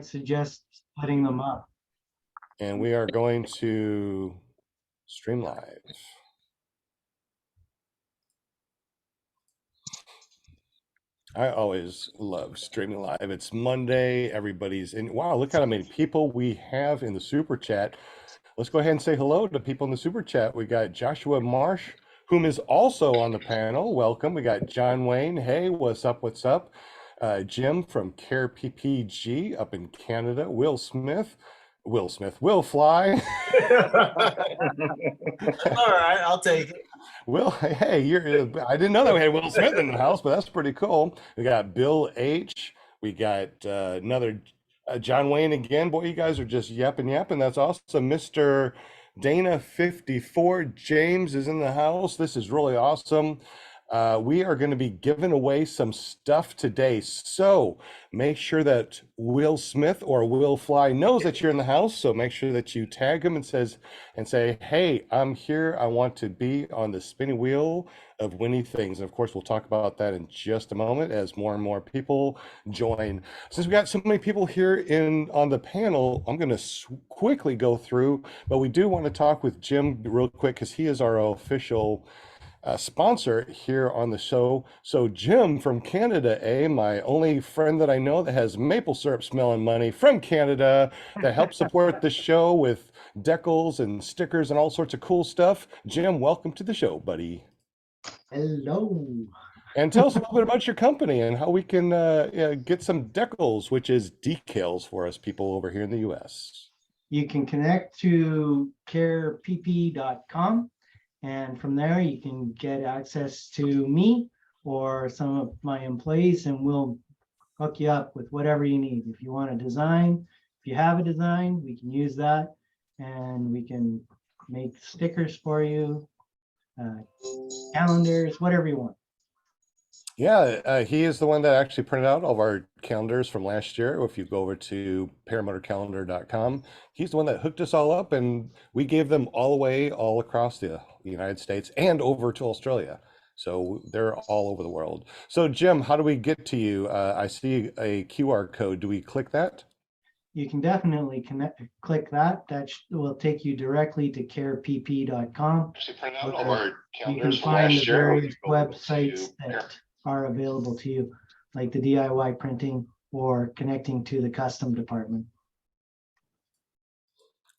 suggest splitting them up. And we are going to stream live. I always love streaming live. It's Monday. Everybody's in. Wow, look how many people we have in the super chat. Let's go ahead and say hello to people in the super chat. We got Joshua Marsh, whom is also on the panel. Welcome. We got John Wayne. Hey, what's up? What's up? Jim from Care PPG up in Canada. Will Fly. All right, I'll take it. Will, hey, I didn't know that we had Will Smith in the house, but that's pretty cool. We got Bill H. We got another John Wayne again. Boy, you guys are just yapping. That's awesome. Mr. Dana 54 James is in the house. This is really awesome. We are going to be giving away some stuff today. So make sure that Will Smith or Will Fly knows that you're in the house. So make sure that you tag him and say, hey, I'm here. I want to be on the spinning wheel of winning things. And of course, we'll talk about that in just a moment as more and more people join. Since we got so many people here on the panel, I'm going to quickly go through, but we do want to talk with Jim real quick because he is our official sponsor here on the show. So Jim from Canada, my only friend that I know that has maple syrup smelling money from Canada that helps support the show with decals and stickers and all sorts of cool stuff. Jim, welcome to the show, buddy. Hello. And tell us a little bit about your company and how we can get some decals, which is decals for us people over here in the U.S. You can connect to carepp.com. And from there, you can get access to me or some of my employees, and we'll hook you up with whatever you need. If you want a design, if you have a design, we can use that, and we can make stickers for you, calendars, whatever you want. Yeah, he is the one that actually printed out all of our calendars from last year. If you go over to paramotorcalendar.com, he's the one that hooked us all up, and we gave them all across the United States and over to Australia. So they're all over the world. So Jim, how do we get to you? I see a QR code. Do we click that? You can definitely click that. That will take you directly to carepp.com. You can find the various websites that are available to you, like the DIY printing or connecting to the custom department.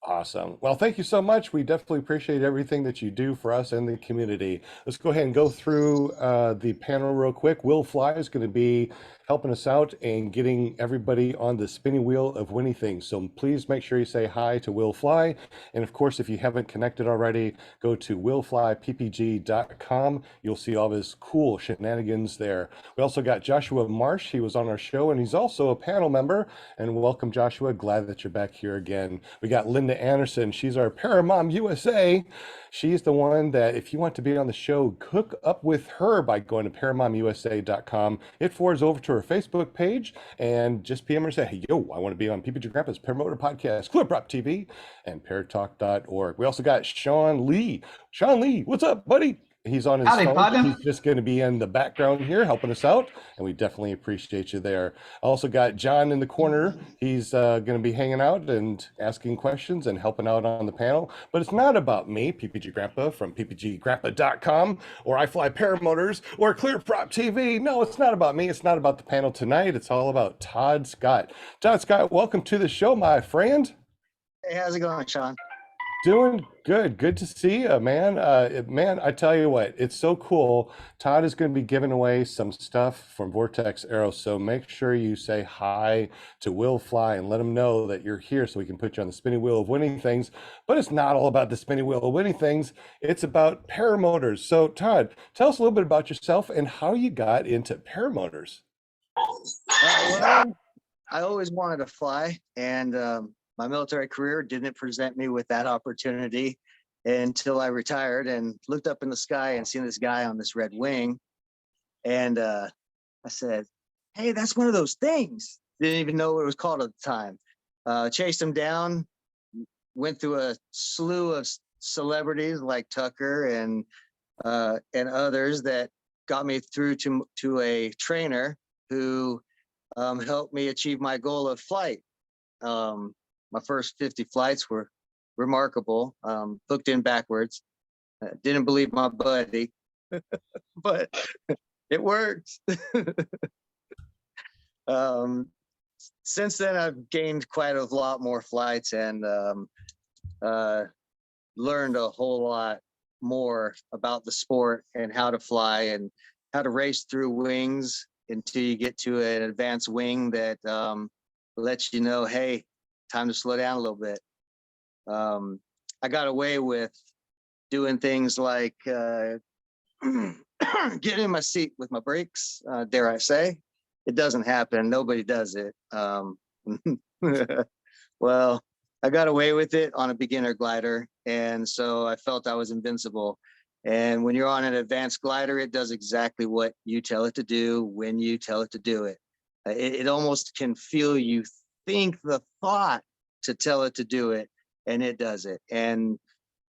Awesome. Well, thank you so much. We definitely appreciate everything that you do for us and the community. Let's go ahead and go through the panel real quick. Will Fly is going to be helping us out and getting everybody on the spinning wheel of winning things. So please make sure you say hi to Will Fly. And of course, if you haven't connected already, go to willflyppg.com. You'll see all of his cool shenanigans there. We also got Joshua Marsh. He was on our show and he's also a panel member. And welcome, Joshua. Glad that you're back here again. We got Linda Anderson. She's our Paramom USA. She's the one that if you want to be on the show, hook up with her by going to paramomusa.com. It forwards over to her Facebook page and just PM her and say, hey, yo, I want to be on PPG Grandpa's Paramotor Podcast, Prop TV, and paratalk.org. We also got Sean Lee. Sean Lee, what's up, buddy? He's on his phone. He's just going to be in the background here helping us out, and we definitely appreciate you there. I also got John in the corner. He's going to be hanging out and asking questions and helping out on the panel. But it's not about me, PPG Grandpa from ppggrandpa.com, or I Fly Paramotors, or Prop TV. No, it's not about me. It's not about the panel tonight. It's all about Todd Scott. Todd Scott, welcome to the show, my friend. Hey, how's it going, Sean? Doing good. Good to see you, man. Man, I tell you what, it's so cool. Todd is going to be giving away some stuff from VortexAero, so make sure you say hi to Will Fly and let him know that you're here so we can put you on the spinning wheel of winning things. But it's not all about the spinning wheel of winning things. It's about paramotors. So, Todd, tell us a little bit about yourself and how you got into paramotors. Well, I always wanted to fly, and my military career didn't present me with that opportunity until I retired and looked up in the sky and seen this guy on this red wing. And I said, hey, that's one of those things. Didn't even know what it was called at the time. Chased him down, went through a slew of celebrities like Tucker and others that got me through to a trainer who helped me achieve my goal of flight. My first 50 flights were remarkable. Hooked in backwards. Didn't believe my buddy, but it worked. Since then, I've gained quite a lot more flights and learned a whole lot more about the sport and how to fly and how to race through wings until you get to an advanced wing that lets you know, hey, time to slow down a little bit. I got away with doing things like getting in my seat with my brakes, dare I say. It doesn't happen. Nobody does it. Well, I got away with it on a beginner glider. And so I felt I was invincible. And when you're on an advanced glider, it does exactly what you tell it to do when you tell it to do it. It almost can feel you think the thought to tell it to do it, and it does it. And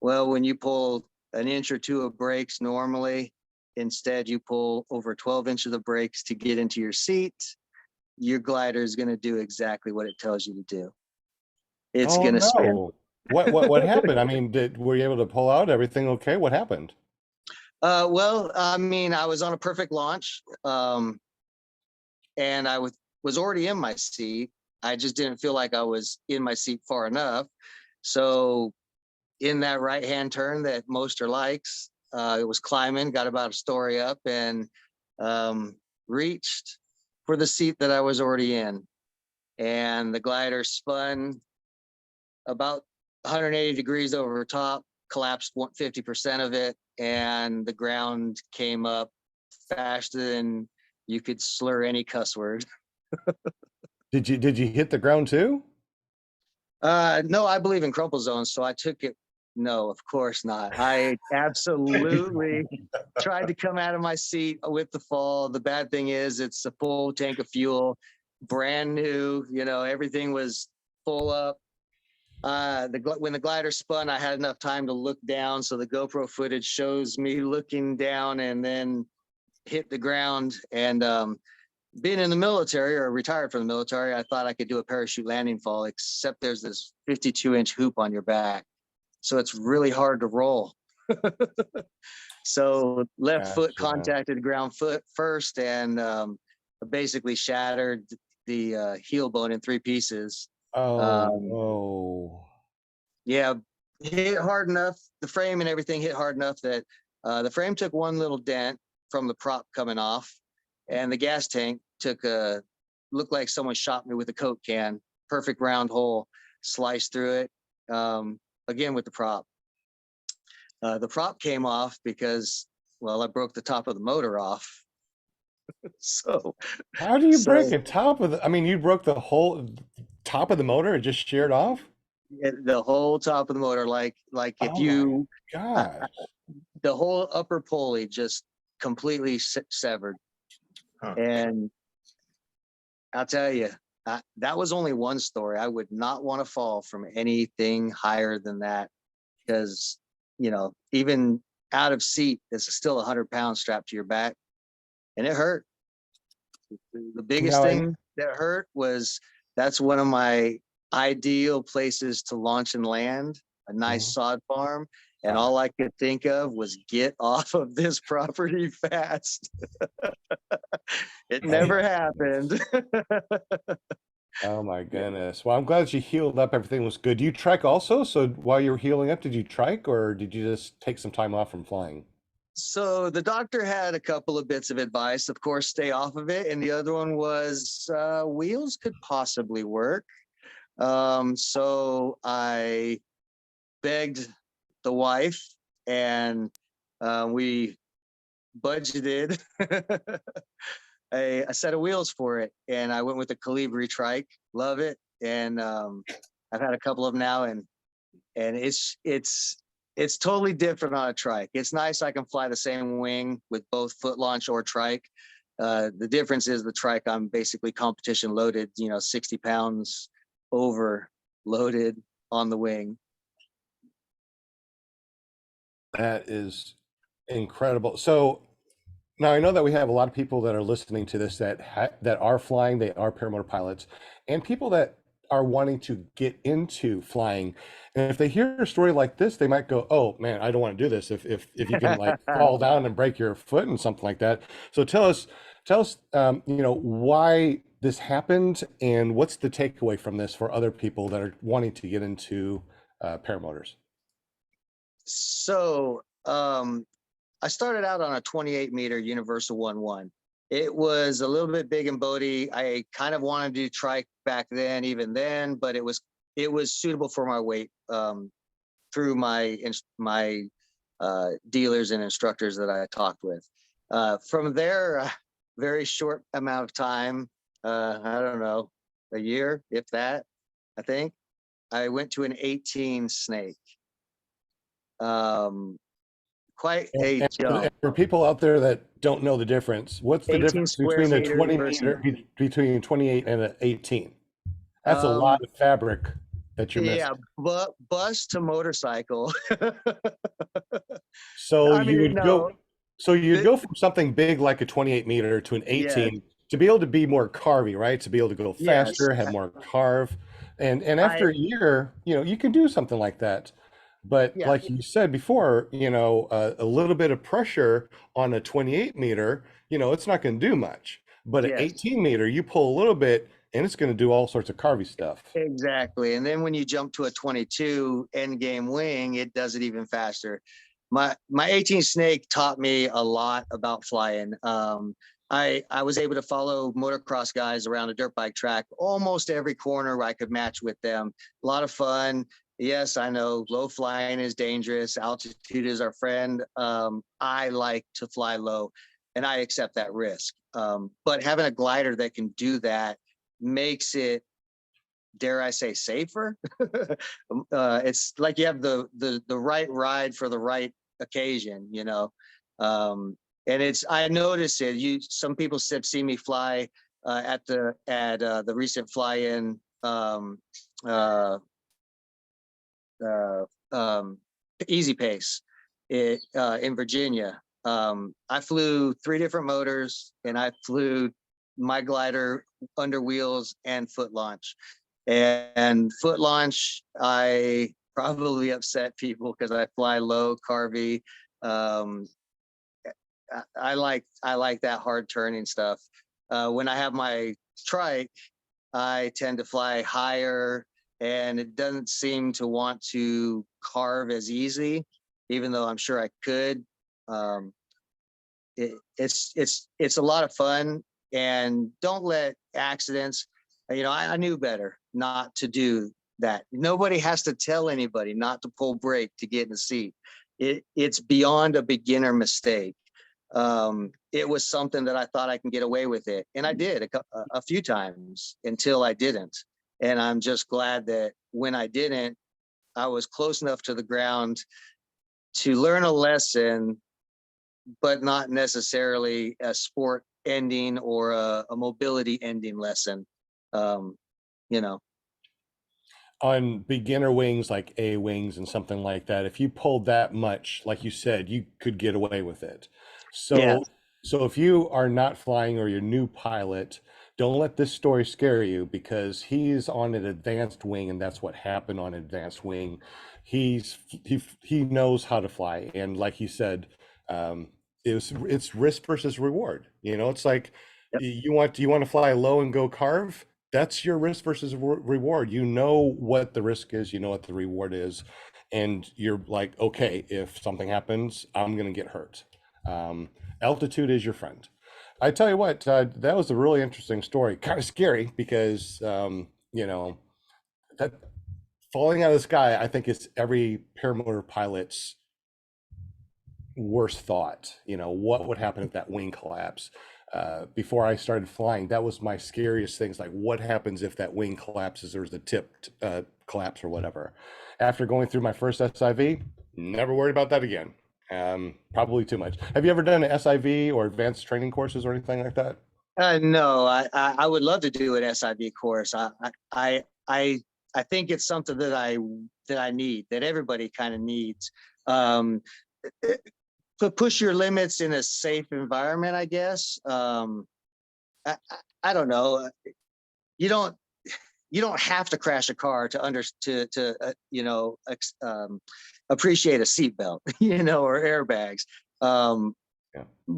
well, when you pull an inch or two of brakes normally, instead you pull over 12 inches of brakes to get into your seat, your glider is going to do exactly what it tells you to do. It's going to spin. What happened? I mean, were you able to pull out everything okay? What happened? Well, I mean, I was on a perfect launch, and I was already in my seat. I just didn't feel like I was in my seat far enough. So in that right-hand turn that Moster likes, it was climbing, got about a story up, and reached for the seat that I was already in. And the glider spun about 180 degrees over top, collapsed 50% of it, and the ground came up faster than you could slur any cuss word. Did you hit the ground too? No, I believe in crumple zones, so I took it. No, of course not. I absolutely tried to come out of my seat with the fall. The bad thing is it's a full tank of fuel, brand new, everything was full up. When the glider spun, I had enough time to look down. So the GoPro footage shows me looking down and then hit the ground. And being in the military or retired from the military, I thought I could do a parachute landing fall, except there's this 52-inch hoop on your back. So it's really hard to roll. So left foot contacted ground foot first and basically shattered the heel bone in 3 pieces. Yeah, hit hard enough. The frame and everything hit hard enough that the frame took one little dent from the prop coming off, and the gas tank looked like someone shot me with a Coke can. Perfect round hole, sliced through it. Again with the prop. The prop came off because, well, I broke the top of the motor off. So how do you break the top of the? I mean, you broke the whole top of the motor. It just sheared off. The whole top of the motor, like if you, the whole upper pulley just completely severed. And I'll tell you, that was only one story. I would not want to fall from anything higher than that, because even out of seat, it's still 100 pounds strapped to your back, and it hurt. The biggest thing that hurt was that's one of my ideal places to launch and land, a nice sod farm, and all I could think of was get off of this property fast. It never happened. Oh my goodness. Well, I'm glad you healed up. Everything was good. Do you trike also? So while you were healing up, did you trike or did you just take some time off from flying? So the doctor had a couple of bits of advice. Of course, stay off of it. And the other one was wheels could possibly work. So I begged the wife and we budgeted a set of wheels for it, and I went with the Calibri trike. Love it, and I've had a couple of them now, and it's totally different on a trike. It's nice I can fly the same wing with both foot launch or trike. The difference is the trike, I'm basically competition loaded, 60 pounds over loaded on the wing. That is incredible. So now I know that we have a lot of people that are listening to this that are flying, they are paramotor pilots, and people that are wanting to get into flying. And if they hear a story like this, they might go, "Oh man, I don't want to do this." If you can like fall down and break your foot and something like that. So tell us, why this happened and what's the takeaway from this for other people that are wanting to get into paramotors. So I started out on a 28-meter Universal 1-1. It was a little bit big and boaty. I kind of wanted to do trike back then, even then, but it was suitable for my weight through my dealers and instructors that I talked with. From there, very short amount of time, I don't know, a year, if that, I think, I went to an 18 snake. Quite a And jump. for people out there that don't know the difference, what's the 18 difference square between a meters 20 versus- meter, between 28 and an 18? That's a lot of fabric that you're missing. Yeah, bus to motorcycle. So I you mean, would no. go, so you'd go from something big like a 28 meter to an 18 to be able to be more carvy, right? To be able to go faster, Yes. have more carve. And after a year, you can do something like that. But Yeah. like you said before, a little bit of pressure on a 28 meter, it's not going to do much. But an Yes. 18 meter, you pull a little bit and it's going to do all sorts of carvy stuff. Exactly. And then when you jump to a 22 end game wing, it does it even faster. My 18 snake taught me a lot about flying. I was able to follow motocross guys around a dirt bike track almost every corner where I could match with them. A lot of fun. Yes, I know low flying is dangerous. Altitude is our friend. I like to fly low and I accept that risk. But having a glider that can do that makes it, dare I say, safer. It's like you have the right ride for the right occasion, and I noticed it. Some people see me fly at the recent fly-in Easy Pace in Virginia. I flew 3 different motors and I flew my glider under wheels and foot launch. And foot launch, I probably upset people because I fly low, carvy. I like that hard turning stuff. When I have my trike, I tend to fly higher, and it doesn't seem to want to carve as easy, even though I'm sure I could. It's a lot of fun, and don't let accidents. I knew better not to do that. Nobody has to tell anybody not to pull brake to get in the seat. It's beyond a beginner mistake. It was something that I thought I can get away with it, and I did a few times until I didn't. And I'm just glad that when I didn't, I was close enough to the ground to learn a lesson, but not necessarily a sport ending or a mobility ending lesson. On beginner wings like A wings and something like that, if you pulled that much, like you said, you could get away with it. So Yeah. so if you are not flying or you're a new pilot, don't let this story scare you, because he's on an advanced wing and that's what happened on advanced wing. He knows how to fly, and like he said, it's risk versus reward. It's like, Yep. you want to fly low and go carve. That's your risk versus reward. You know what the risk is, you know what the reward is, and you're like, okay, if something happens, I'm going to get hurt. Altitude is your friend. I tell you what, that was a really interesting story. Kind of scary because, that falling out of the sky, I think it's every paramotor pilot's worst thought. What would happen if that wing collapsed? Before I started flying, that was my scariest things. Like, what happens if that wing collapses, or there's a tip collapse or whatever? After going through my first SIV, never worried about that again. Probably too much. Have you ever done an SIV or advanced training courses or anything like that? No, I would love to do an SIV course. I think it's something that I need, that everybody kind of needs. To push your limits in a safe environment, I guess. I don't know. You you don't have to crash a car appreciate a seatbelt, or airbags. Yeah.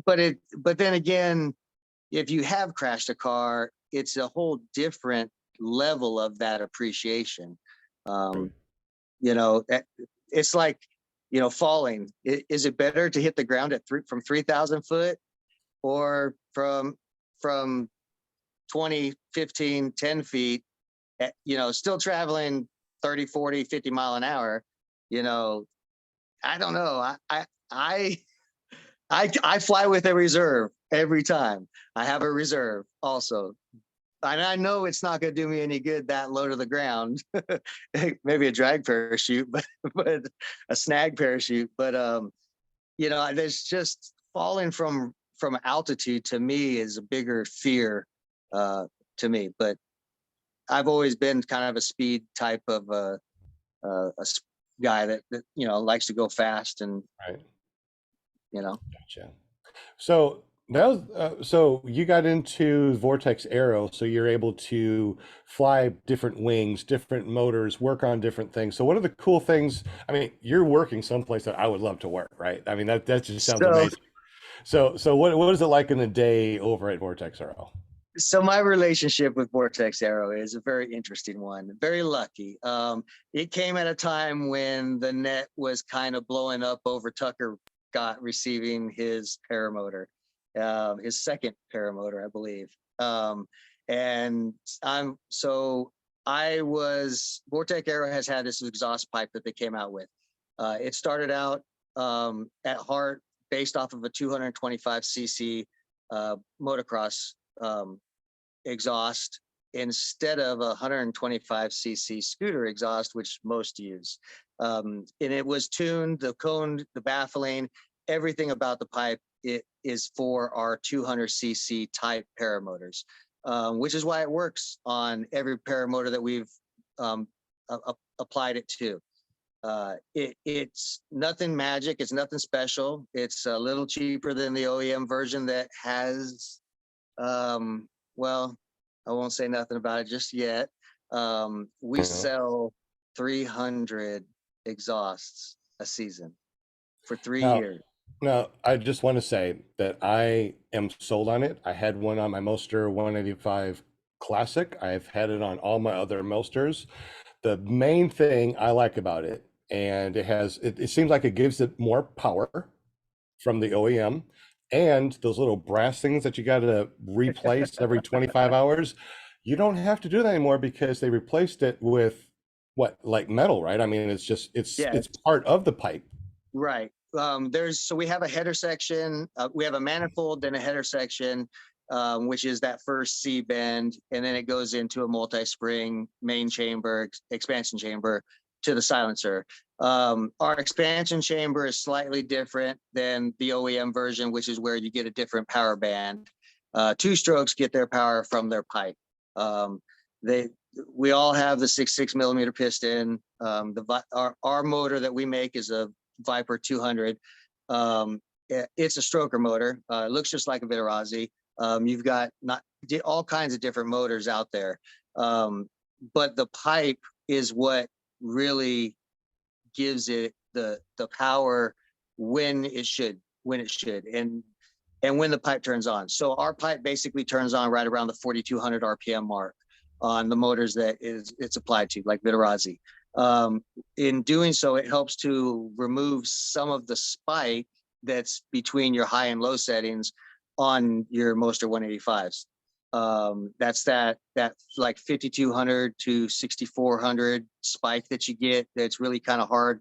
But then again, if you have crashed a car, it's a whole different level of that appreciation. It's like, falling. Is it better to hit the ground from 3,000 foot or from 20, 15, 10 feet, still traveling 30, 40, 50 mile an hour? I don't know. I fly with a reserve every time. I have a reserve also. And I know it's not going to do me any good that low to the ground. Maybe a drag parachute, but a snag parachute. But there's just falling from altitude, to me, is a bigger fear to me. But I've always been kind of a speed type of a guy that likes to go fast, and Right. Gotcha. So now, so you got into VortexAero, so you're able to fly different wings, different motors, work on different things. So what are the cool things? I mean, you're working someplace that I would love to work, right? I mean, that just sounds amazing. So what is it like in a day over at VortexAero? So my relationship with VortexAero is a very interesting one. Very lucky. It came at a time when the net was kind of blowing up over Tucker Scott receiving his paramotor, his second paramotor, I believe. VortexAero has had this exhaust pipe that they came out with. It started out at heart based off of a 225cc motocross exhaust instead of a 125cc scooter exhaust, which most use. And it was tuned, the cone, the baffling, everything about the pipe, it is for our 200cc type paramotors, which is why it works on every paramotor that we've applied it to. It's nothing magic. It's nothing special. It's a little cheaper than the OEM version that has, well, I won't say nothing about it just yet. We sell 300 exhausts a season for 3 years. Now, I just want to say that I am sold on it. I had one on my Moster 185 Classic. I've had it on all my other Mosters. The main thing I like about it, and it seems like it gives it more power from the OEM, and those little brass things that you got to replace every 25 hours, you don't have to do that anymore because they replaced it with like metal, right? I mean, it's part of the pipe. Right. So we have a header section, we have a manifold, then a header section, which is that first C bend, and then it goes into a multi-spring main chamber, expansion chamber to the silencer. Our expansion chamber is slightly different than the OEM version, which is where you get a different power band. Two strokes get their power from their pipe. We all have the 6.6 millimeter piston. Our motor that we make is a Viper 200. It's a stroker motor. It looks just like a Vitarazi. You've got all kinds of different motors out there, but the pipe is what really gives it the power when it should, and when the pipe turns on. So our pipe basically turns on right around the 4,200 RPM mark on the motors that it's applied to, like Vitarazi. In doing so, it helps to remove some of the spike that's between your high and low settings on your Moster 185s. That's that like 5,200 to 6,400 spike that you get. That's really kind of hard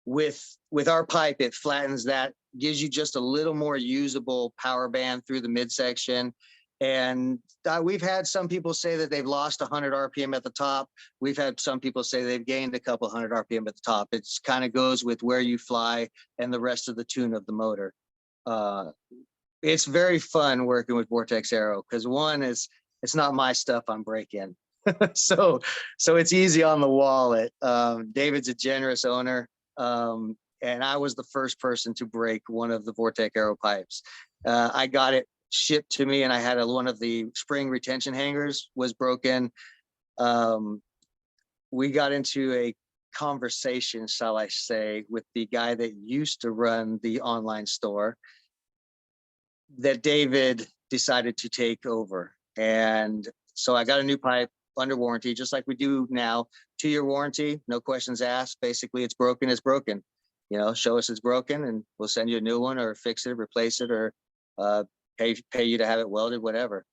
with our pipe, it flattens that, gives you just a little more usable power band through the midsection. And we've had some people say that they've lost 100 RPM at the top. We've had some people say they've gained a couple hundred RPM at the top. It kind of goes with where you fly and the rest of the tune of the motor. It's very fun working with VortexAero because one is, it's not my stuff I'm breaking. so it's easy on the wallet. David's a generous owner. And I was the first person to break one of the VortexAero pipes. I got it shipped to me, and I had one of the spring retention hangers was broken. We got into a conversation, shall I say, with the guy that used to run the online store that David decided to take over. And so I got a new pipe under warranty, just like we do now, 2-year warranty, no questions asked. Basically, it's broken, it's broken. You know, show us it's broken and we'll send you a new one, or fix it, replace it, or pay you to have it welded, whatever.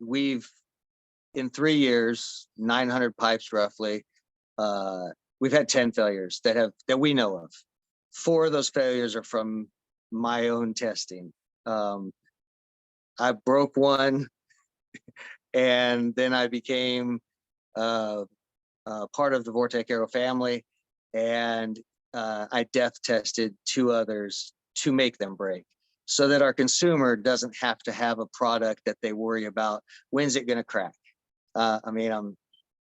We've, in 3 years, 900 pipes roughly. We've had 10 failures that we know of. 4 of those failures are from my own testing. I broke one, and then I became part of the VortexAero family, and I depth tested 2 others to make them break, so that our consumer doesn't have to have a product that they worry about, when's it going to crack. I mean,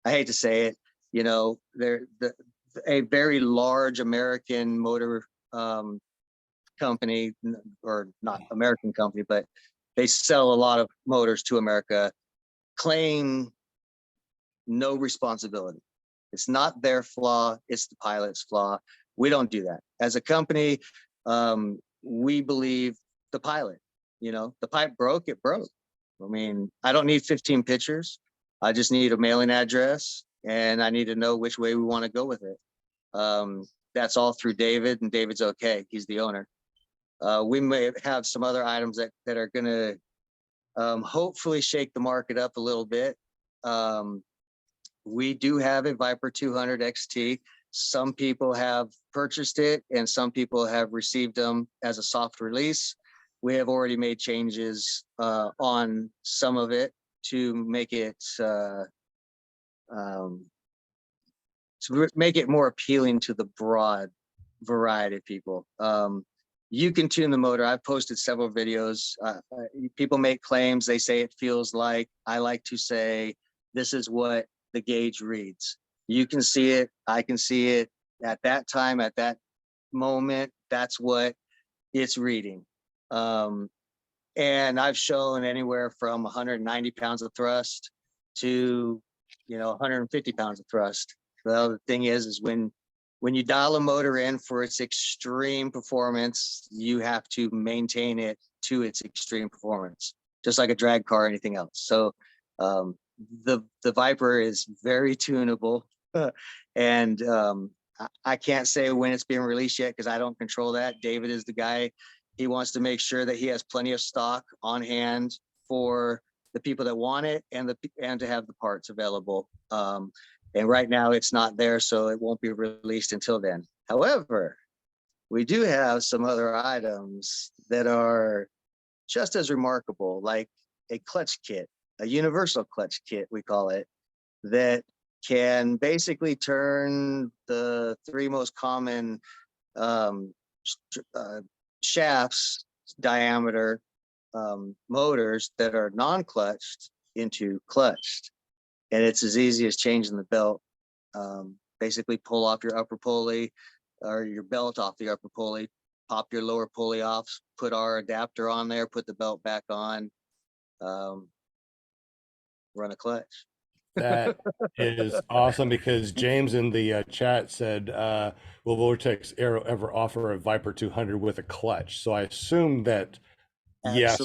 I hate to say it, you know, a very large American motor company, or not American company, but they sell a lot of motors to America, claim no responsibility. It's not their flaw, it's the pilot's flaw. We don't do that. As a company, we believe the pilot, you know, the pipe broke, it broke. I mean, I don't need 15 pictures. I just need a mailing address, and I need to know which way we want to go with it. That's all through David, and David's okay. He's the owner. We may have some other items that are going to hopefully shake the market up a little bit. We do have a Viper 200 XT. Some people have purchased it, and some people have received them as a soft release. We have already made changes on some of it to make it more appealing to the broad variety of people. You can tune the motor. I've posted several videos. People make claims. They say it feels like. I like to say, this is what the gauge reads. You can see it. I can see it. At that time, at that moment, that's what it's reading. And I've shown anywhere from 190 pounds of thrust to, you know, 150 pounds of thrust. Well, the thing is when you dial a motor in for its extreme performance, you have to maintain it to its extreme performance, just like a drag car or anything else. So the Viper is very tunable, and I can't say when it's being released yet because I don't control that. David is the guy. He wants to make sure that he has plenty of stock on hand for the people that want it, and to have the parts available. And right now it's not there, so it won't be released until then. However, we do have some other items that are just as remarkable, like a clutch kit, a universal clutch kit, we call it, that can basically turn the 3 most common shafts diameter motors that are non-clutched into clutched. And it's as easy as changing the belt. Basically pull off your upper pulley or your belt off the upper pulley, pop your lower pulley off, put our adapter on there, put the belt back on, run a clutch. That is awesome, because James in the chat said, will VortexAero ever offer a Viper 200 with a clutch? So I assume that yes.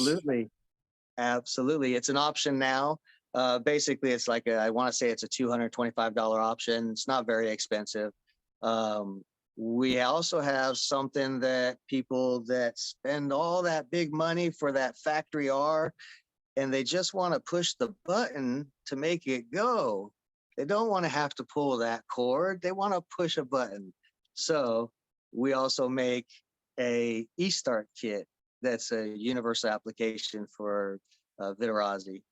Absolutely. It's an option now. Basically, it's like I want to say it's a $225 option. It's not very expensive. We also have something that people that spend all that big money for that factory R, and they just want to push the button to make it go. They don't want to have to pull that cord. They want to push a button. So we also make a e-start kit that's a universal application for Vitarazi,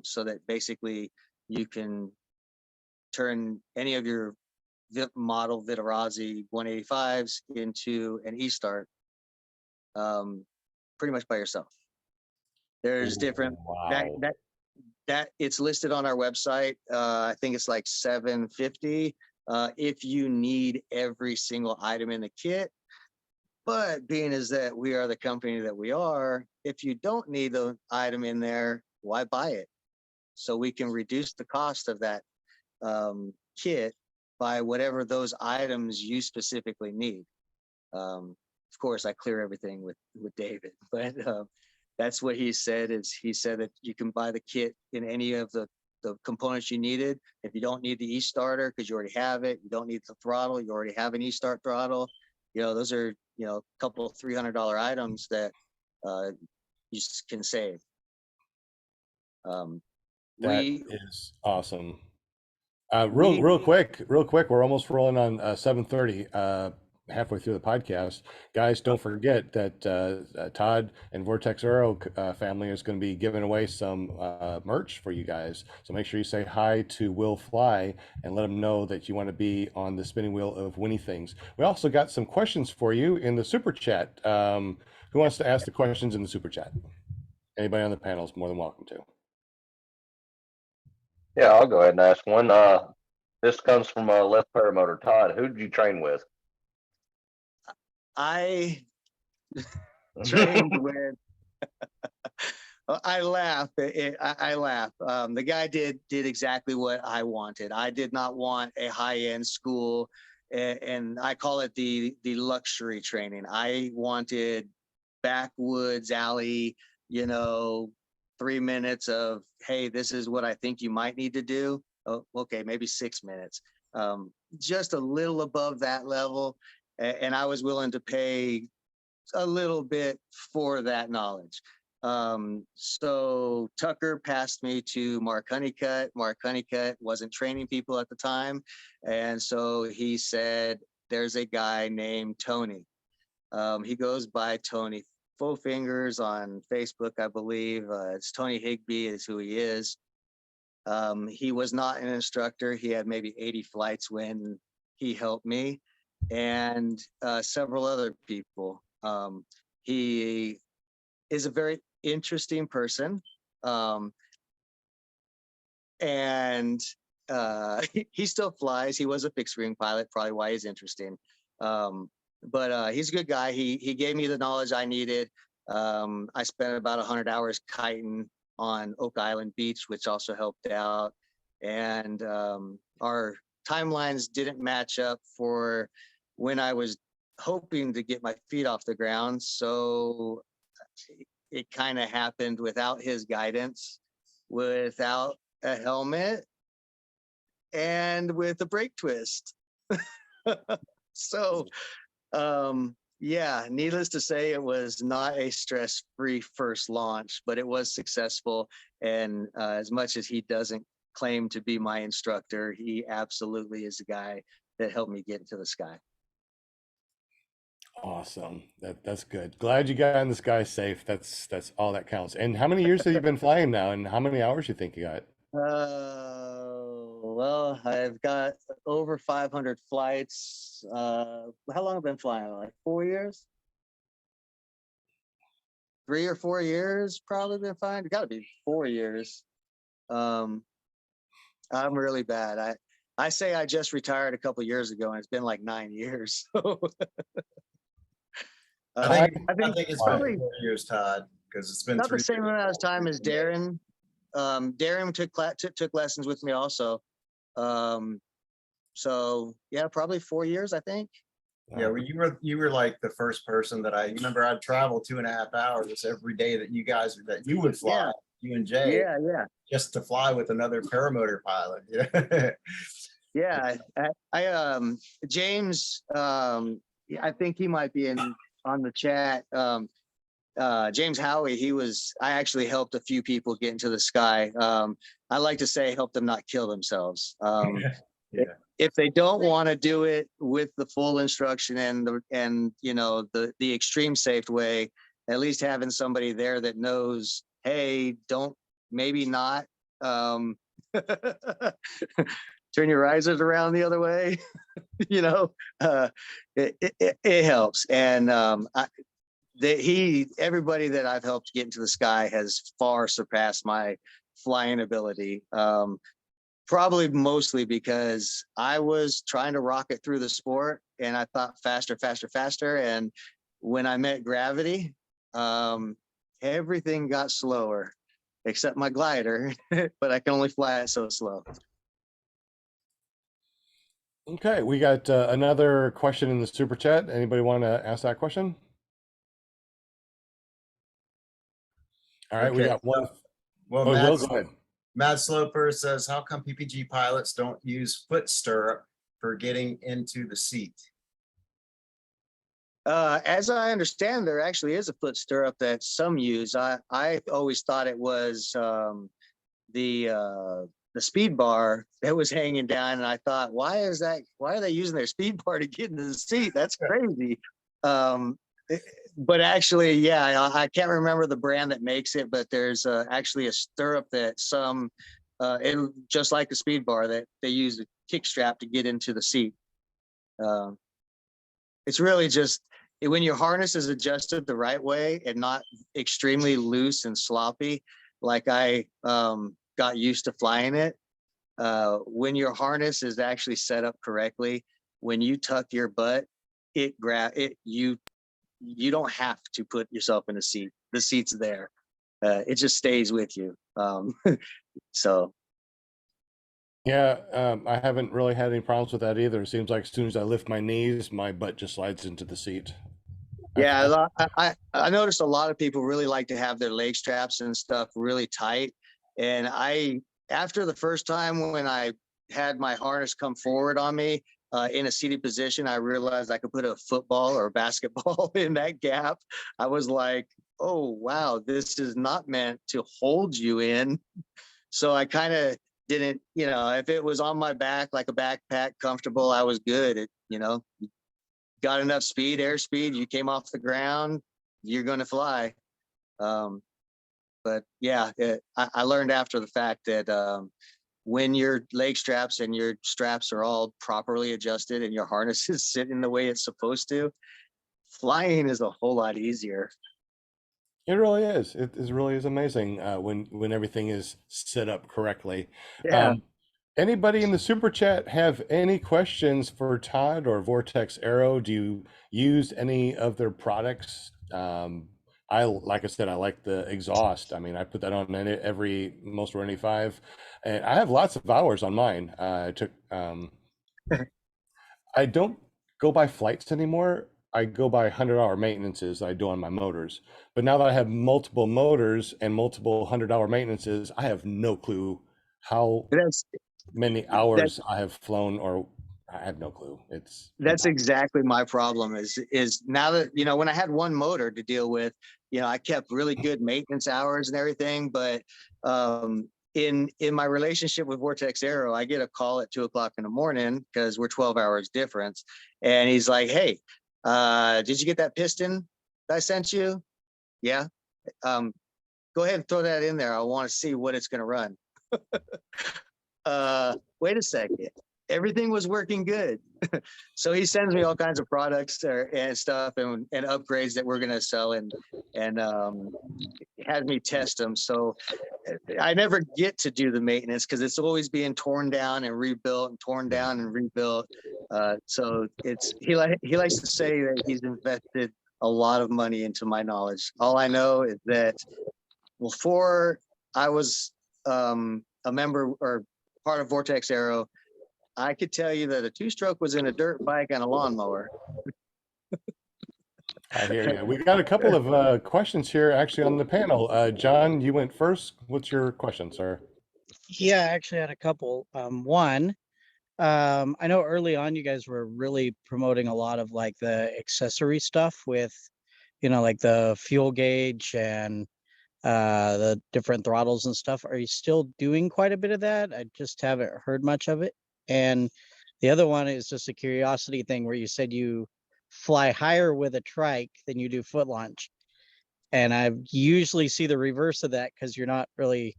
so that basically you can turn any of your model Vitarazi 185s into an e-start pretty much by yourself. There's different, that it's listed on our website. I think it's like $750. If you need every single item in the kit, But being as that we are the company that we are, if you don't need the item in there, why buy it? So we can reduce the cost of that kit by whatever those items you specifically need. Of course, I clear everything with David, but that's what he said. Is he said that you can buy the kit in any of the components you needed. If you don't need the e-starter because you already have it, you don't need the throttle, you already have an e-start throttle. You know, those are, you know, a couple of $300 items that you can save. That We is awesome. Real quick, we're almost rolling on 7:30, halfway through the podcast. Guys, don't forget that Todd and VortexAero family is going to be giving away some merch for you guys. So make sure you say hi to Will Fly and let him know that you want to be on the spinning wheel of winning things. We also got some questions for you in the super chat. Who wants to ask the questions in the super chat? Anybody on the panel is more than welcome to. Yeah, I'll go ahead and ask one. This comes from Left Paramotor. Todd, who did you train with? I trained with. I laugh. I laugh. The guy did exactly what I wanted. I did not want a high-end school, and I call it the luxury training. I wanted backwoods alley, you know, 3 minutes of, hey, this is what I think you might need to do. Oh, okay, maybe 6 minutes. Just a little above that level, and I was willing to pay a little bit for that knowledge. So Tucker passed me to Mark Honeycutt. Mark Honeycutt wasn't training people at the time. And so he said, there's a guy named Tony. He goes by Tony Full Fingers on Facebook, I believe. It's Tony Higbee is who he is. He was not an instructor. He had maybe 80 flights when he helped me, and several other people. He is a very interesting person, and he still flies. He was a fixed wing pilot, probably why he's interesting. But he's a good guy. He gave me the knowledge I needed. I spent about 100 hours kiting on Oak Island Beach, which also helped out. And our timelines didn't match up for when I was hoping to get my feet off the ground. So it kind of happened without his guidance, without a helmet, and with a brake twist. So yeah, needless to say, it was not a stress-free first launch, but it was successful. And as much as he doesn't claim to be my instructor, he absolutely is the guy that helped me get into the sky. Awesome. That's good. Glad you got in the sky safe. That's all that counts. And how many years have you been flying now? And how many hours you think you got? Well, I've got over 500 flights. How long have I been flying? Like 4 years? 3 or 4 years, probably been flying. It's got to be 4 years. I'm really bad. I say I just retired a couple years ago, and it's been like 9 years. So I think it's probably been 4 years, Todd, because it's been not the 3 same years. amount of time as Darren. Darren took lessons with me also. So yeah, probably 4 years, I think. Yeah, well, you were like the first person that you remember. I'd travel 2.5 hours every day that you would fly, Yeah. you and Jay, Yeah. just to fly with another paramotor pilot. Yeah. I James, I think he might be on the chat. James Howie, I actually helped a few people get into the sky. I like to say help them not kill themselves. Yeah. If they don't want to do it with the full instruction and you know the extreme safe way, at least having somebody there that knows, hey, maybe not turn your risers around the other way. You know, it helps. And everybody that I've helped get into the sky has far surpassed my flying ability. Probably mostly because I was trying to rocket through the sport, and I thought faster. And when I met gravity, everything got slower except my glider, but I can only fly it so slow. Okay, we got another question in the super chat. Anybody want to ask that question? All right, we Okay, got one. Well, Oh, Will, go Matt, ahead. Matt Sloper says, how come PPG pilots don't use foot stirrup for getting into the seat? As I understand, there actually is a foot stirrup that some use. I always thought it was the speed bar that was hanging down, and I thought, why is that? Why are they using their speed bar to get into the seat? That's crazy. But actually, yeah, I can't remember the brand that makes it, but there's actually a stirrup that some, just like the speed bar, that they use a kick strap to get into the seat. It's really just when your harness is adjusted the right way and not extremely loose and sloppy, like I got used to flying it. When your harness is actually set up correctly, when you tuck your butt, you don't have to put yourself in a seat. The seat's there. It just stays with you. So Yeah, I haven't really had any problems with that either. It seems like as soon as I lift my knees, my butt just slides into the seat. yeah, I noticed a lot of people really like to have their leg straps and stuff really tight. And after the first time when I had my harness come forward on me in a seated position, I realized I could put a football or a basketball in that gap. I was like, oh, wow, this is not meant to hold you in. So I kind of didn't, if it was on my back like a backpack, comfortable, I was good. Got enough speed, airspeed, you came off the ground, you're going to fly. But yeah, I learned after the fact that when your leg straps and your straps are all properly adjusted and your harness is sitting the way it's supposed to, flying is a whole lot easier. It really is. Really is amazing when everything is set up correctly. Yeah. Anybody in the super chat have any questions for Todd or VortexAero? Do you use any of their products? Like I said, I like the exhaust. I mean, I put that on every most 95, and I have lots of hours on mine. I took. I don't go by flights anymore. I go by 100-hour maintenances that I do on my motors. But now that I have multiple motors and multiple 100-hour maintenances, I have no clue how many hours I have flown, or I have no clue. That's exactly my problem is now that, when I had one motor to deal with, I kept really good maintenance hours and everything. But in my relationship with VortexAero, I get a call at 2:00 in the morning because we're 12 hours difference. And he's like, hey, did you get that piston that I sent you? Yeah. Go ahead and throw that in there. I want to see what it's going to run. Wait a second. Everything was working good. So he sends me all kinds of products and stuff and upgrades that we're going to sell and has me test them. So I never get to do the maintenance because it's always being torn down and rebuilt and torn down and rebuilt. So he likes to say that he's invested a lot of money into my knowledge. All I know is that before I was a member or part of VortexAero, I could tell you that a two-stroke was in a dirt bike and a lawnmower. I hear you. We got a couple of questions here actually on the panel. John, you went first. What's your question, sir? Yeah, I actually had a couple. One, I know early on you guys were really promoting a lot of like the accessory stuff with, like the fuel gauge and the different throttles and stuff. Are you still doing quite a bit of that? I just haven't heard much of it. And the other one is just a curiosity thing where you said you fly higher with a trike than you do foot launch. And I usually see the reverse of that because you're not really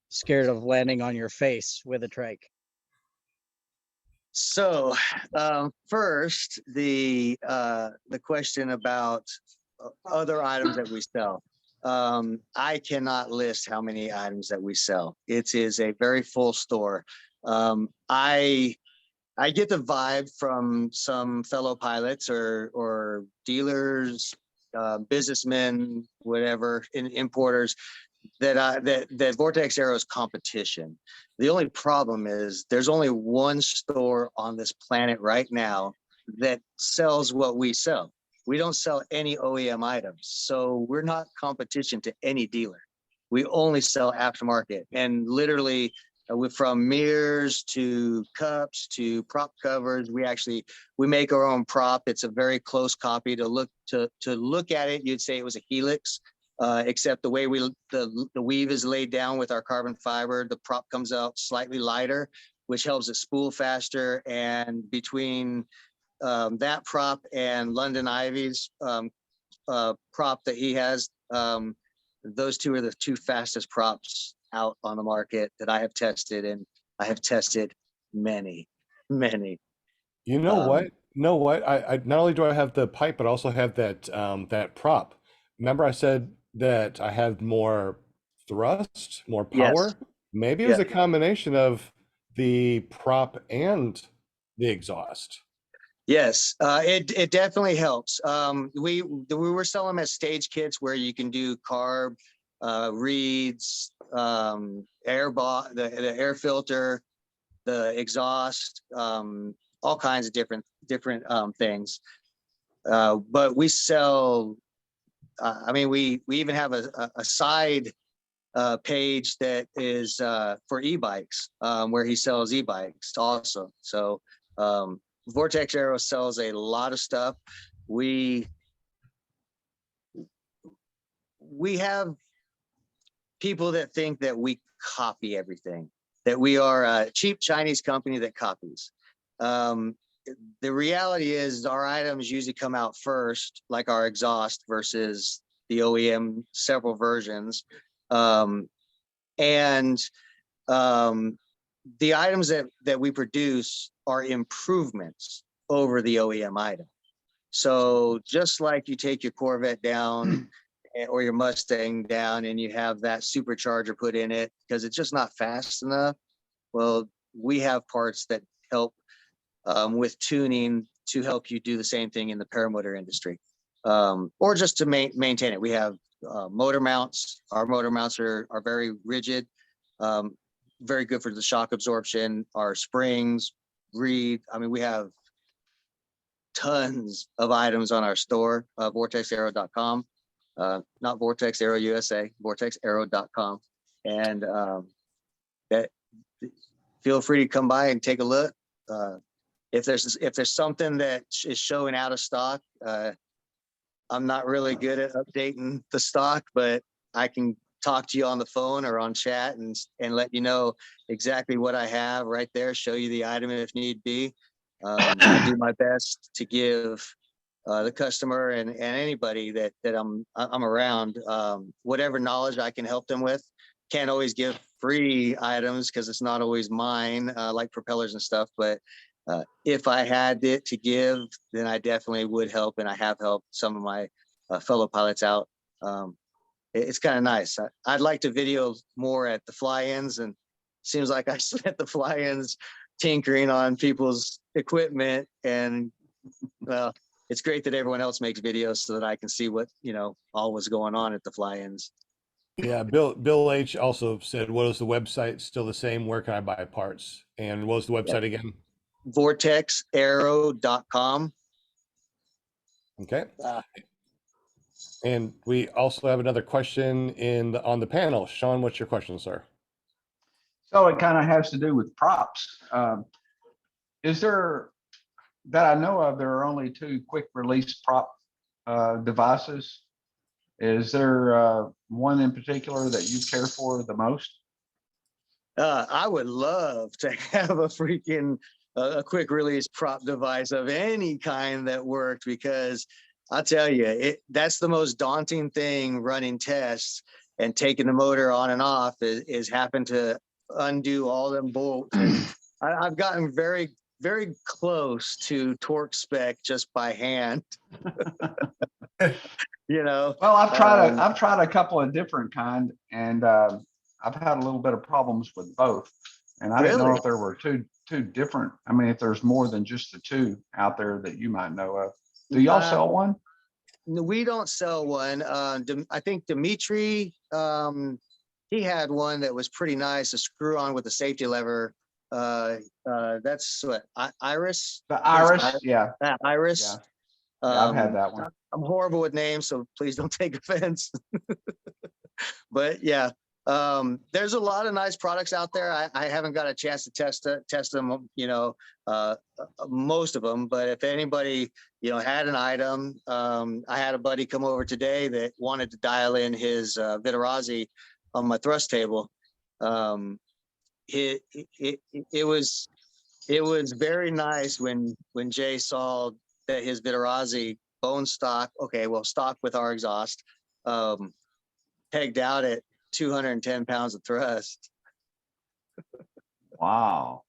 scared of landing on your face with a trike. So first, the question about other items that we sell. I cannot list how many items that we sell. It is a very full store. I get the vibe from some fellow pilots or dealers, businessmen, whatever, importers, that VortexAero is competition. The only problem is there's only one store on this planet right now that sells what we sell. We don't sell any OEM items, so we're not competition to any dealer. We only sell aftermarket, and literally from mirrors to cups to prop covers, we make our own prop. It's a very close copy. To look at it, you'd say it was a Helix, except the way the weave is laid down with our carbon fiber, the prop comes out slightly lighter, which helps it spool faster. And between that prop and London Ivy's prop that he has, those two are the two fastest props out on the market that I have tested, and I have tested many. You know what? I not only do I have the pipe, but I also have that prop. Remember I said that I had more thrust, more power? Yes. Maybe it was a combination of the prop and the exhaust. Yes, it definitely helps. We were selling them as stage kits where you can do carb, reeds, the air filter, the exhaust, all kinds of different things. But we sell. I mean, we even have a side page that is for e-bikes, where he sells e-bikes also. So VortexAero sells a lot of stuff. We have people that think that we copy everything, that we are a cheap Chinese company that copies. The reality is our items usually come out first, like our exhaust versus the OEM several versions. The items that we produce are improvements over the OEM item. So just like you take your Corvette down or your Mustang down and you have that supercharger put in it because it's just not fast enough. Well, we have parts that help with tuning to help you do the same thing in the paramotor industry, or just to maintain it. We have motor mounts. Our motor mounts are very rigid, very good for the shock absorption. Our springs, reed. I mean, we have tons of items on our store, VortexAero.com, not VortexAero USA, VortexAero.com, and that feel free to come by and take a look. If there's something that is showing out of stock, I'm not really good at updating the stock, but I can talk to you on the phone or on chat and let you know exactly what I have right there, show you the item if need be. I do my best to give the customer and anybody that I'm around whatever knowledge I can help them with. Can't always give free items because it's not always mine, like propellers and stuff, but if I had it to give, then I definitely would help, and I have helped some of my fellow pilots out. It's kind of nice. I'd like to video more at the fly-ins, and seems like I spent the fly-ins tinkering on people's equipment, and well, it's great that everyone else makes videos so that I can see what, all was going on at the fly-ins. Yeah, Bill H also said, what is the website still the same? Where can I buy parts? And what was the website again? VortexAero.com. Okay. And we also have another question on the panel. Sean, what's your question, sir? So it kind of has to do with props. Is there, that I know of, there are only 2 quick release prop devices. Is there one in particular that you care for the most? I would love to have a freaking a quick release prop device of any kind that worked, because I'll tell you, that's the most daunting thing running tests and taking the motor on and off is having to undo all them bolts. I've gotten very, very close to torque spec just by hand. Well, I've tried a couple of different kind, and I've had a little bit of problems with both. And I didn't know if there were two different. I mean, if there's more than just the 2 out there that you might know of. Do y'all sell one? we don't sell one. I think Dimitri, he had one that was pretty nice, a screw on with a safety lever. That's what, Iris? The Iris, yeah, Iris. yeah, I've had that one. I'm horrible with names, so please don't take offense. But yeah, there's a lot of nice products out there. I haven't got a chance to test them, most of them. But if anybody, had an item, I had a buddy come over today that wanted to dial in his Viterazzi on my thrust table. It was very nice when Jay saw that his Viterazzi bone stock, stock with our exhaust, pegged out at 210 pounds of thrust. Wow.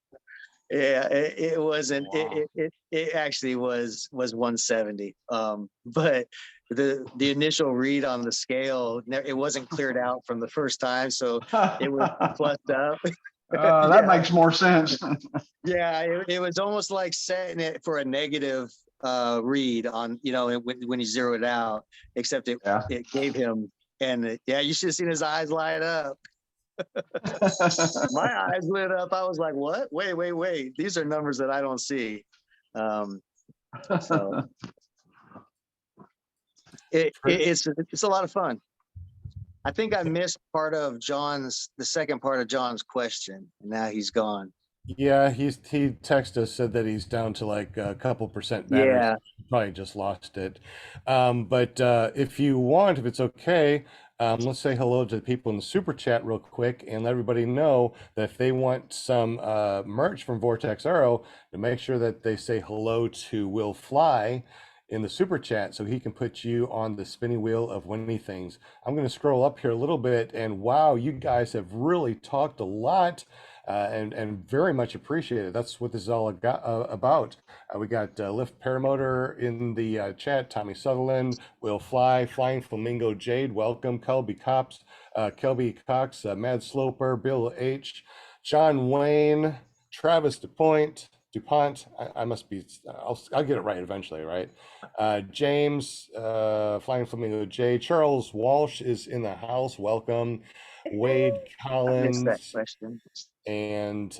Yeah, it wasn't. Wow. It actually was 170. But the initial read on the scale, it wasn't cleared out from the first time, so it was plussed up. That makes more sense. Yeah, it was almost like setting it for a negative read on, when you zero it out, except it gave him, and you should have seen his eyes light up. My eyes lit up. I was like, what? Wait. These are numbers that I don't see. So it's a lot of fun. I think I missed the second part of John's question, and now he's gone. Yeah, he texted us, said that he's down to like a couple percent battery. Yeah. Probably just lost it. But if you want, if it's okay, let's say hello to the people in the super chat real quick and let everybody know that if they want some merch from VortexAero, to make sure that they say hello to Will Fly in the super chat so he can put you on the spinning wheel of winning things. I'm going to scroll up here a little bit, and wow, you guys have really talked a lot. And very much appreciated. That's what this is all about. We got Lift Paramotor in the chat, Tommy Sutherland, Will Fly, Flying Flamingo Jade, welcome, Kelby Cox, Mad Sloper, Bill H, John Wayne, Travis DuPont. I must be, I'll get it right eventually, right? James, Flying Flamingo Jade, Charles Walsh is in the house, welcome. Wade Collins. I missed that question. And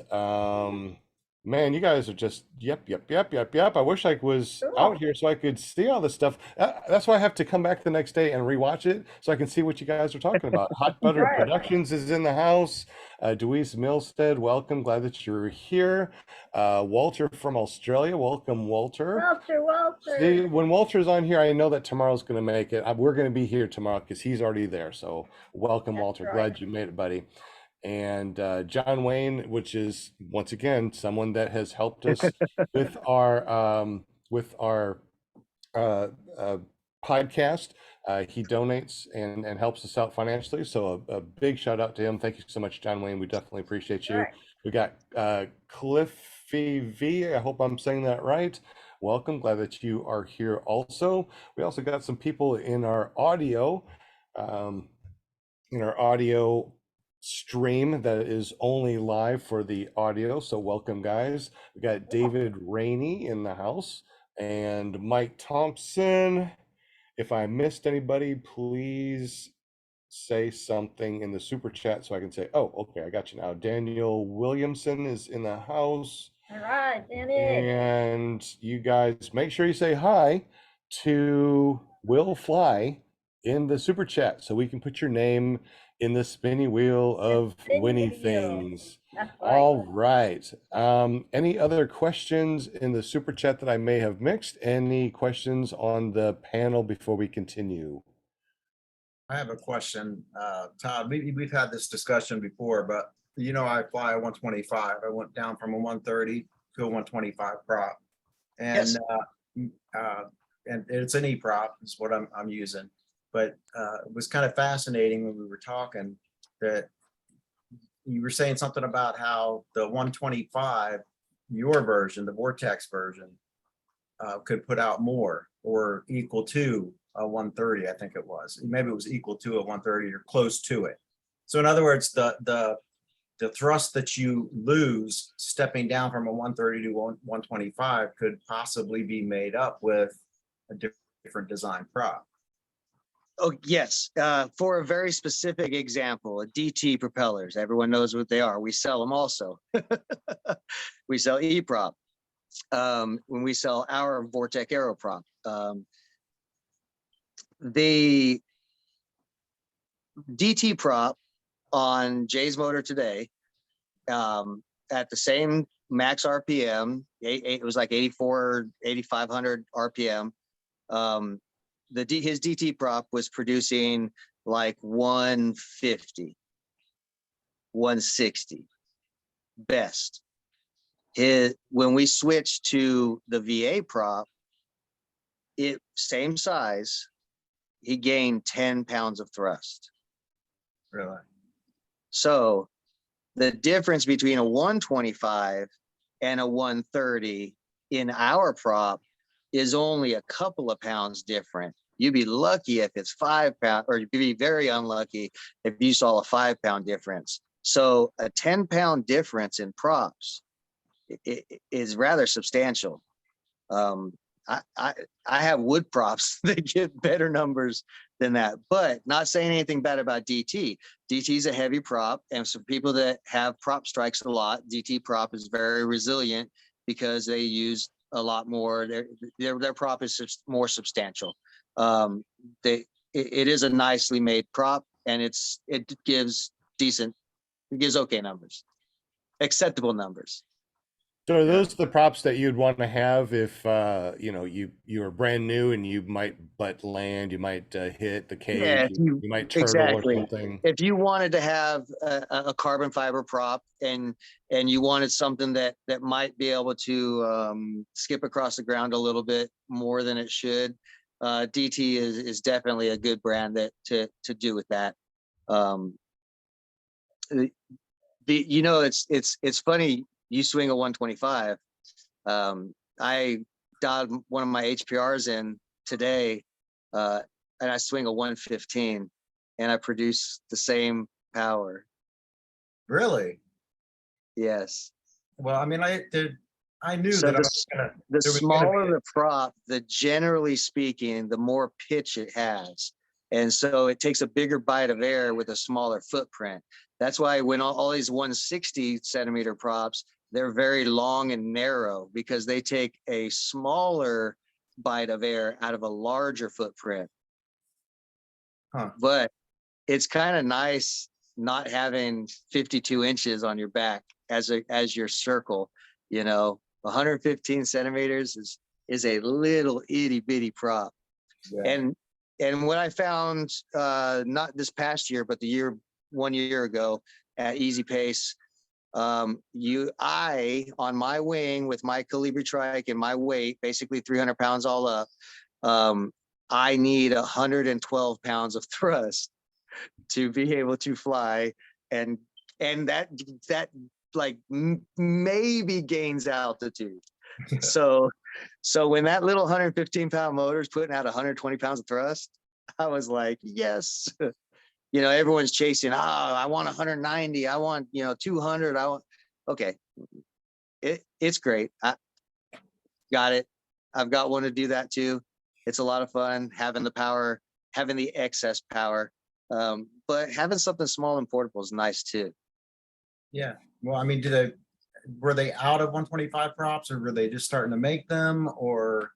man, you guys are just yep. I wish I was out here so I could see all this stuff. That's why I have to come back the next day and rewatch it so I can see what you guys are talking about. Hot Butter Productions is in the house. Deweese Milstead, welcome. Glad that you're here. Walter from Australia, welcome, Walter. Walter. See, when Walter's on here, I know that tomorrow's going to make it. We're going to be here tomorrow because he's already there. So welcome, That's Walter. right. Glad you made it, buddy. And John Wayne, which is once again someone that has helped us with our podcast. He donates and helps us out financially. So a big shout out to him. Thank you so much, John Wayne. We definitely appreciate you. Right. We got Cliffy V. I hope I'm saying that right. Welcome. Glad that you are here also. We also got some people in our audio stream that is only live for the audio, so welcome, guys. We got David Rainey in the house and Mike Thompson. If I missed anybody, please say something in the super chat so I can say, oh, okay, I got you now. Daniel Williamson is in the house. All right, Danny. And you guys make sure you say hi to Will Fly in the super chat so we can put your name in the spinny wheel of winning things. That's right. All right. Any other questions in the super chat that I may have mixed? Any questions on the panel before we continue? I have a question, Todd. We've had this discussion before, but I fly a 125. I went down from a 130 to a 125 prop, and Yes. And it's an E-prop is what I'm using. But it was kind of fascinating when we were talking that you were saying something about how the 125, your version, the Vortex version, could put out more or equal to a 130. I think it was. Maybe it was equal to a 130 or close to it. So in other words, the thrust that you lose stepping down from a 130 to 125 could possibly be made up with a different design prop. Oh, yes. For a very specific example, DT propellers. Everyone knows what they are. We sell them also. We sell E-prop. When we sell our VortexAero prop. The DT prop on Jay's motor today, at the same max RPM, it was like 8,500 RPM. His DT prop was producing like 150, 160 best. When we switched to the VA prop, same size, he gained 10 pounds of thrust. Really? So the difference between a 125 and a 130 in our prop is only a couple of pounds different. You'd be lucky if it's 5 pounds, or you'd be very unlucky if you saw a 5 pound difference. So a 10 pound difference in props is rather substantial. I have wood props that get better numbers than that, but not saying anything bad about DT. DT is a heavy prop, and some people that have prop strikes a lot, DT prop is very resilient because they use a lot more. Their prop is more substantial. It is a nicely made prop, and it gives okay numbers, acceptable numbers. So are those the props that you'd want to have if you were brand new and you might butt land, you might hit the cage, Yeah, you might turtle exactly. or something? If you wanted to have a carbon fiber prop and you wanted something that might be able to skip across the ground a little bit more than it should, DT is definitely a good brand to do with that. It's funny. You swing a 125. I dialed one of my HPRs in today, and I swing a 115, and I produce the same power. Really? Yes. Well, I mean, I knew So that I was gonna. the there was gonna smaller be the prop, generally speaking, the more pitch it has. And so it takes a bigger bite of air with a smaller footprint. That's why when all these 160 centimeter props, they're very long and narrow because they take a smaller bite of air out of a larger footprint. Huh. But it's kind of nice not having 52 inches on your back as your circle. 115 centimeters is a little itty bitty prop. Yeah. And what I found, not this past year, but 1 year ago at Easy Pace, on my wing with my Calibri trike and my weight, basically 300 pounds all up, I need 112 pounds of thrust to be able to fly, and that like maybe gains altitude. So when that little 115 pound motor is putting out 120 pounds of thrust, I was like, yes. Everyone's chasing, I want 190, I want 200, okay, it's great. I got it. I've got one to do that too. It's a lot of fun having the power, having the excess power, but having something small and portable is nice too. Yeah. Well, I mean, were they out of 125 props, or were they just starting to make them, or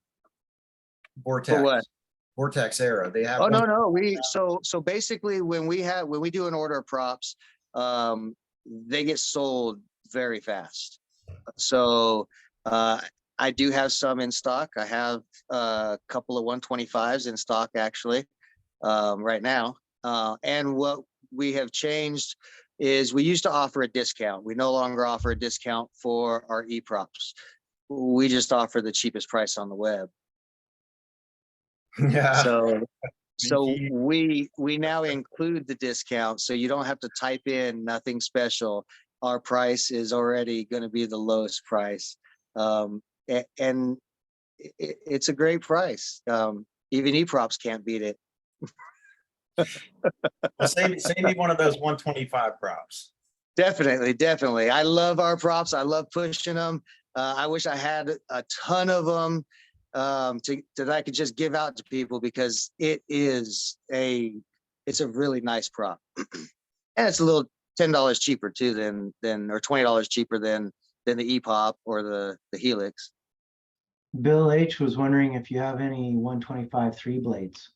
Vortex? For what? VortexAero. They have. Oh, no. So basically when we do an order of props, they get sold very fast. So I do have some in stock. I have a couple of 125s in stock actually right now. And what we have changed is we used to offer a discount. We no longer offer a discount for our e-props. We just offer the cheapest price on the web. Yeah. So we now include the discount, so you don't have to type in nothing special. Our price is already going to be the lowest price, and it's a great price. Even e-props can't beat it. Well, save me one of those 125 props. Definitely. I love our props. I love pushing them. I wish I had a ton of them. that I could just give out to people because it's a really nice prop. And it's a little $10 cheaper too than or $20 cheaper than the EPOP or the Helix. Bill H was wondering if you have any 125 3 blades.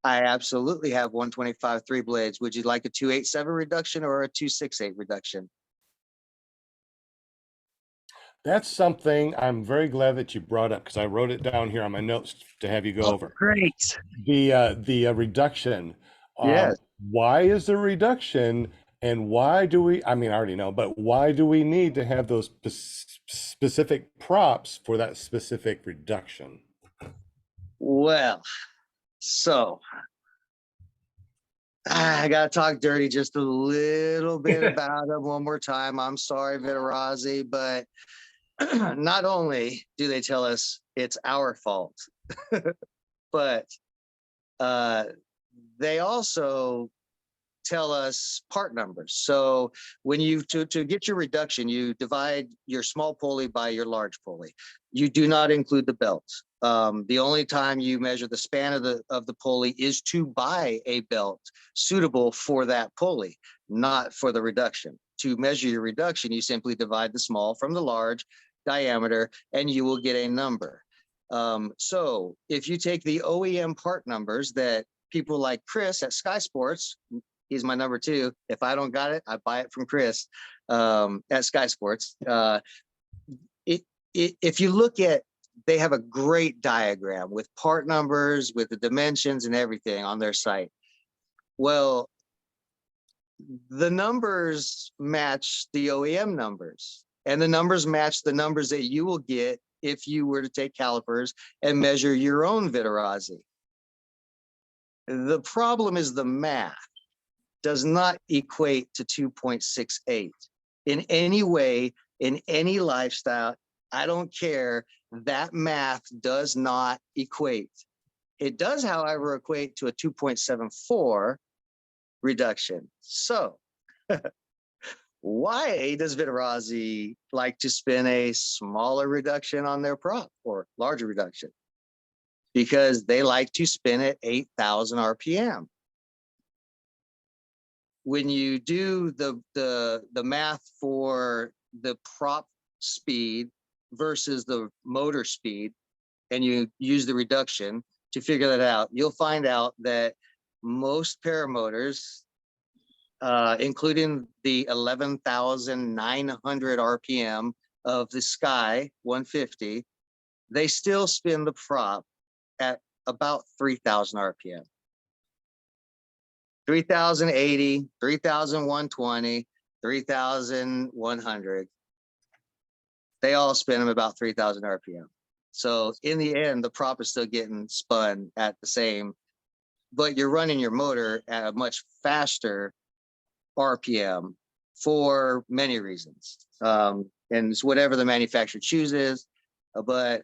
I absolutely have 125 3 blades. Would you like a 287 reduction or a 268 reduction? That's something I'm very glad that you brought up because I wrote it down here on my notes to have you go over. Great. The reduction. Yes. Why is there reduction, and why do we? I mean, I already know, but why do we need to have those specific props for that specific reduction? Well, so I gotta talk dirty just a little bit about it one more time. I'm sorry, Viterazzi, but not only do they tell us it's our fault, but they also tell us part numbers. So when you to get your reduction, you divide your small pulley by your large pulley. You do not include the belt. The only time you measure the span of the pulley is to buy a belt suitable for that pulley, not for the reduction. To measure your reduction, you simply divide the small from the large diameter, and you will get a number. So if you take the OEM part numbers that people like Chris at Sky Sports, he's my number 2. If I don't got it, I buy it from Chris at Sky Sports. If you look at, they have a great diagram with part numbers, with the dimensions and everything on their site. Well, the numbers match the OEM numbers, and the numbers match the numbers that you will get if you were to take calipers and measure your own Viterazzi. The problem is the math does not equate to 2.68 in any way, in any lifestyle. I don't care. That math does not equate. It does, however, equate to a 2.74 reduction. So why does Viterazzi like to spin a smaller reduction on their prop or larger reduction? Because they like to spin at 8,000 RPM. When you do the math for the prop speed versus the motor speed, and you use the reduction to figure that out, you'll find out that most paramotors, including the 11,900 RPM of the Sky 150, they still spin the prop at about 3,000 RPM. 3,080, 3,120, 3,100. They all spin them about 3,000 RPM. So in the end, the prop is still getting spun at the same, but you're running your motor at a much faster RPM for many reasons. And it's whatever the manufacturer chooses, but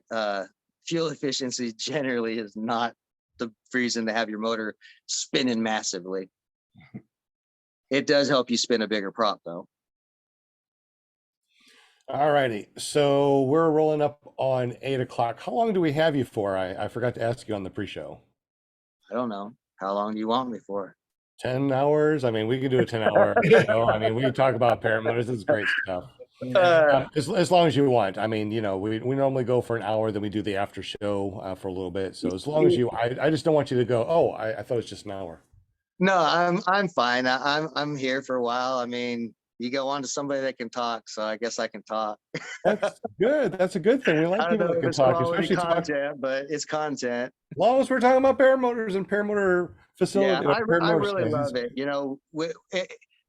fuel efficiency generally is not the reason to have your motor spinning massively. It does help you spin a bigger prop though. All righty. So we're rolling up on 8 o'clock. How long do we have you for? I forgot to ask you on the pre-show. I don't know. How long do you want me for? 10 hours? I mean, we could do a 10-hour show. I mean, we can talk about paramotors. This is great stuff. As long as you want. I mean, you know, we normally go for an hour, then we do the after show for a little bit. So as long as you, I just don't want you to go, oh, I thought it was just an hour. No, I'm fine. I'm here for a while. I mean, you go on to somebody that can talk, so I guess I can talk. That's good. That's a good thing. We like I don't people know that if can it's talk, quality especially talk. content, but it's content. As long as we're talking about paramotors and paramotor facility. Yeah, I paramotor really spaces. love it.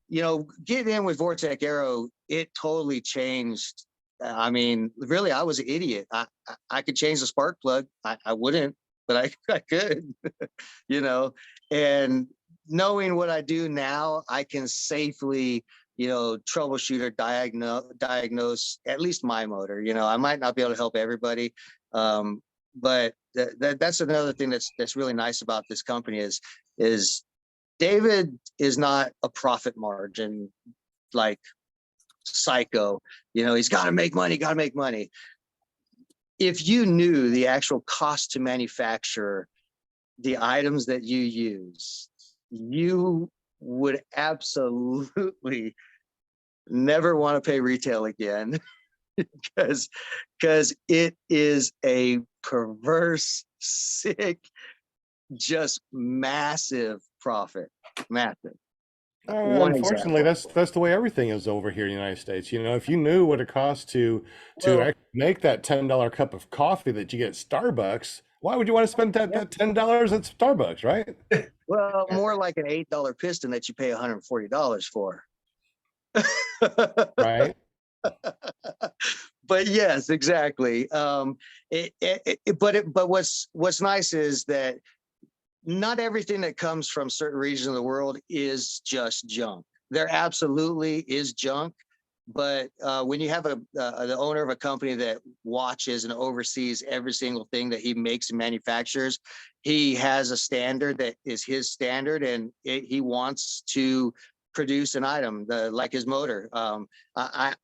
You know, getting in with VortexAero, it totally changed. I mean, really, I was an idiot. I could change the spark plug. I wouldn't, but I could, you know, and knowing what I do now, I can safely, you know, troubleshoot or diagnose at least my motor. You know, I might not be able to help everybody, but that's another thing that's really nice about this company is David is not a profit margin like psycho. You know, he's got to make money, if you knew the actual cost to manufacture the items that you use, you would absolutely never want to pay retail again because it is a perverse, sick, just massive profit. Massive. One Unfortunately, example. that's the way everything is over here in the United States. You know, if you knew what it costs to Well, actually make that $10 cup of coffee that you get at Starbucks, why would you want to spend that $10 at Starbucks, right? well, more like an $8 piston that you pay $140 for. Right. But yes, exactly. But what's nice is that not everything that comes from certain regions of the world is just junk. There absolutely is junk, but when you have the owner of a company that watches and oversees every single thing that he makes and manufactures, he has a standard that is his standard, and he wants to produce an item like his motor. I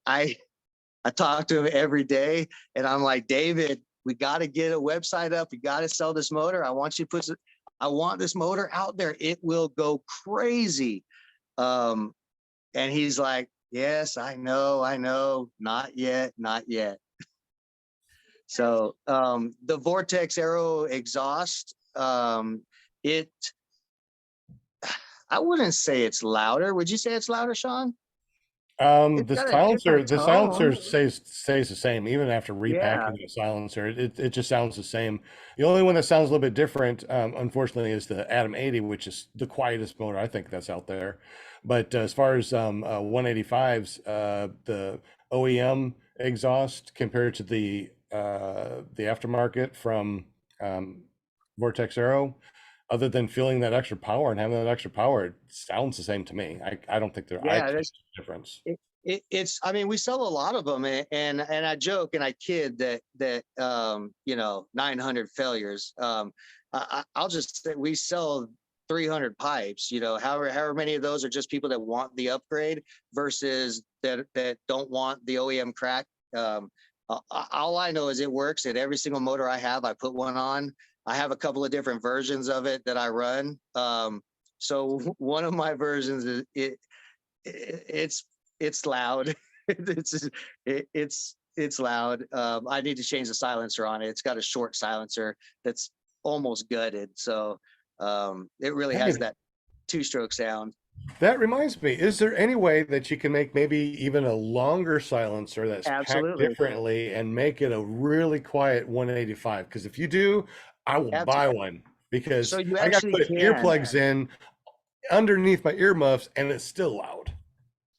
talk to him every day, and I'm like, David, we got to get a website up. We got to sell this motor. I want this motor out there. It will go crazy. And he's like, yes, I know. Not yet. So the VortexAero exhaust, I wouldn't say it's louder. Would you say it's louder, Sean? It's The got a silencer, different tone. stays the same even after Yeah. repacking the silencer. It just sounds the same. The only one that sounds a little bit different, unfortunately, is the Atom 80, which is the quietest motor I think that's out there. But as far as 185s, the OEM exhaust compared to the aftermarket from VortexAero, other than feeling that extra power and having that extra power, it sounds the same to me. I don't think I Yeah, can't that's see the difference. it's. I mean, we sell a lot of them, and I joke and I kid that 900 failures. I'll just say we sell 300 pipes. However many of those are just people that want the upgrade versus that don't want the OEM crack. All I know is it works at every single motor I have. I put one on. I have a couple of different versions of it that I run. So one of my versions is it's loud. It's loud. I need to change the silencer on it. It's got a short silencer that's almost gutted. So it really has that two-stroke sound. That reminds me, is there any way that you can make maybe even a longer silencer that's packed Absolutely. differently and make it a really quiet 185? Because if you do, I will buy one, because So you I got to actually put can. earplugs in underneath my earmuffs and it's still loud.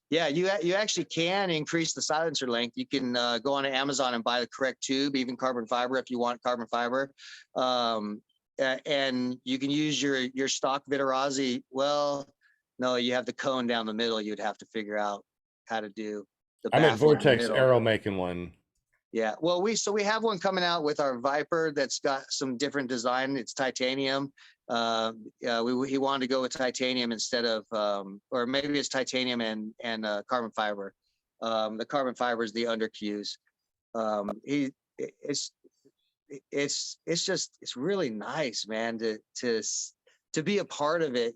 Yeah, you actually can increase the silencer length. You can go on Amazon and buy the correct tube, even carbon fiber if you want carbon fiber. And you can use your stock Viterazzi. Well, no, you have the cone down the middle. You'd have to figure out how to do the I'm at baffle in the middle. VortexAero making one. Yeah, well, we have one coming out with our Viper that's got some different design. It's titanium. He wanted to go with titanium instead of, or maybe it's titanium and carbon fiber. The carbon fiber is the undercues. It's really nice, man, to be a part of it.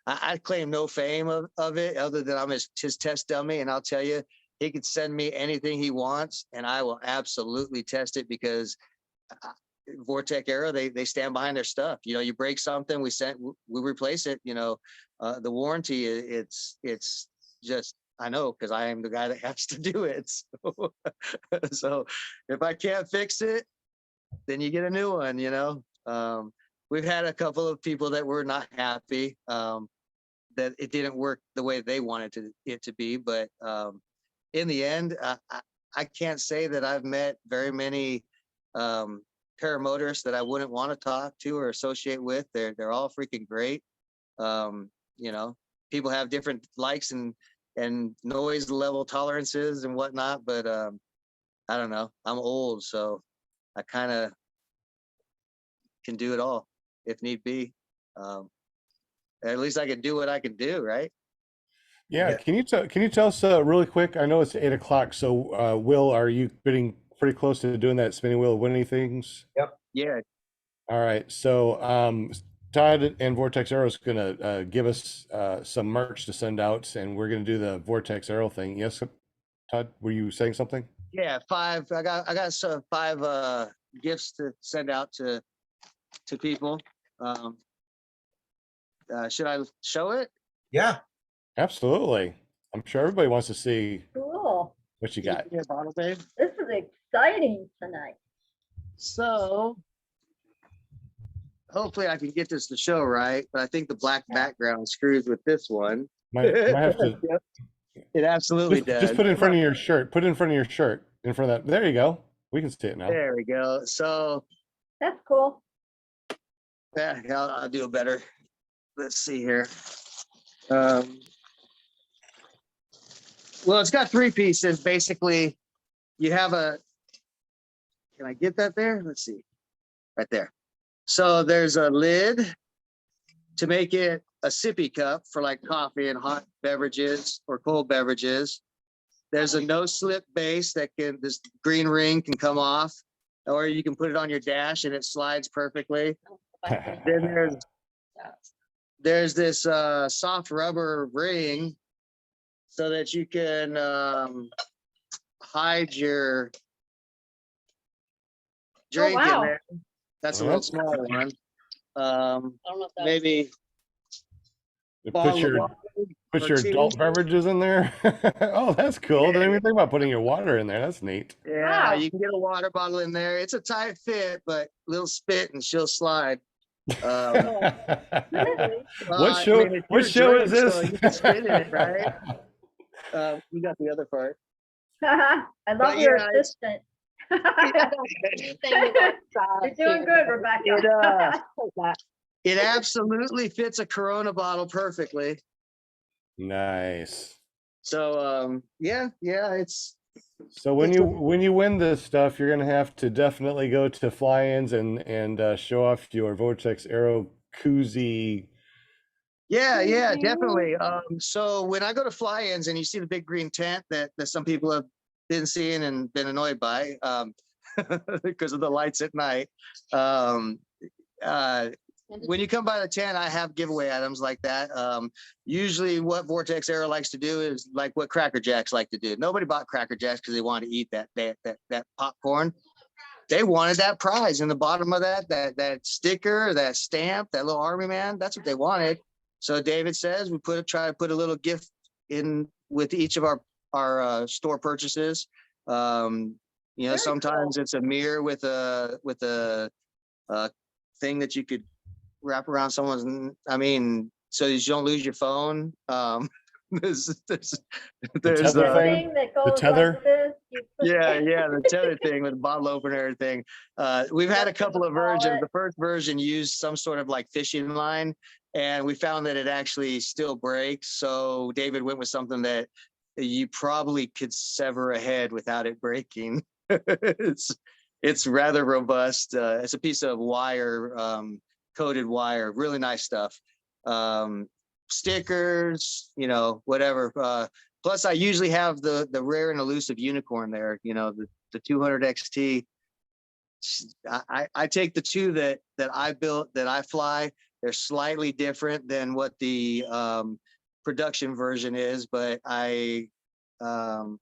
I claim no fame of it other than I'm his test dummy, and I'll tell you, he could send me anything he wants, and I will absolutely test it because VortexAero, they stand behind their stuff. You break something, we replace it. The warranty, it's just, I know, because I am the guy that has to do it. So if I can't fix it, then you get a new one. We've had a couple of people that were not happy that it didn't work the way they wanted it to be, but in the end, I can't say that I've met very many paramotorists that I wouldn't want to talk to or associate with. They're all freaking great. People have different likes and noise level tolerances and whatnot, but I don't know. I'm old, so I kind of can do it all if need be. At least I can do what I can do, right? Yeah. Yeah. Can you tell us really quick? I know it's 8 o'clock. So, Will, are you getting pretty close to doing that spinning wheel of winning things? Yeah, All right, so Todd and VortexAero is gonna give us some merch to send out, and we're gonna do the VortexAero thing. Yes, Todd, were you saying something? yeah, five. I got some 5 gifts to send out to people. Should I show it? Yeah, Absolutely. I'm sure everybody wants to see Cool. what you got. Yeah, bottle, babe. This is exciting tonight. So hopefully I can get this to show right, but I think the black background screws with this one. Might have to Yep, it absolutely does. just put it in front of your shirt. Put it in front of your shirt. In front of that. There you go. We can see it now. There we go. So That's cool. yeah, I'll do it better. Let's see here. Well, it's got 3 pieces. Basically, you have a, can I get that there? Let's see, right there. So there's a lid to make it a sippy cup for like coffee and hot beverages or cold beverages. There's a no slip base that can, this green ring can come off, or you can put it on your dash and it slides perfectly. Then there's this soft rubber ring so that you can hide your drink wow. in there. That's a real small one. Maybe Put bottle of your water put or your 2. adult beverages in there. Oh, that's cool. Didn't even think about putting your water in there. That's neat. Yeah, Wow. you can get a water bottle in there. It's a tight fit, but little spit and she'll slide. What show? it's What your show drink, is this? so you can spit in it, right? You got the other part. I love But your yeah, it's- assistant. You're doing good, Rebecca. It absolutely fits a Corona bottle perfectly. Nice. So yeah, it's So when you win this stuff, you're gonna have to definitely go to fly-ins and show off your VortexAero koozie. yeah, definitely. So when I go to fly-ins and you see the big green tent that some people have been seeing and been annoyed by because of the lights at night. When you come by the tent, I have giveaway items like that. Usually what VortexAero likes to do is like what Cracker Jacks like to do. Nobody bought Cracker Jacks because they wanted to eat that popcorn. They wanted that prize in the bottom of that sticker, that stamp, that little army man. That's what they wanted. So David says we try to put a little gift in with each of our store purchases. Very Sometimes cool. it's a mirror with a thing that you could wrap around someone's. So you don't lose your phone. There's tether thing? That goes tether? like this. You put- the tether thing with the bottle opener and everything. We've had a couple of versions. The first version used some sort of like fishing line, and we found that it actually still breaks. So David went with something that you probably could sever a head without it breaking. It's rather robust. It's a piece of wire, coated wire, really nice stuff. Stickers, whatever. Plus I usually have the rare and elusive unicorn there, the 200 XT. I take the 2 that I built, that I fly. They're slightly different than what the production version is, but I don't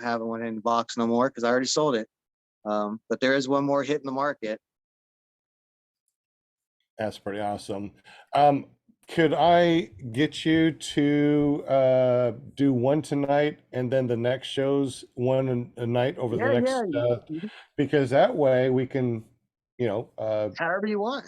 have one in the box no more because I already sold it. But there is one more hit in the market. That's pretty awesome. Could I get you to do one tonight and then the next show's one a night over the next because that way we can, However you want.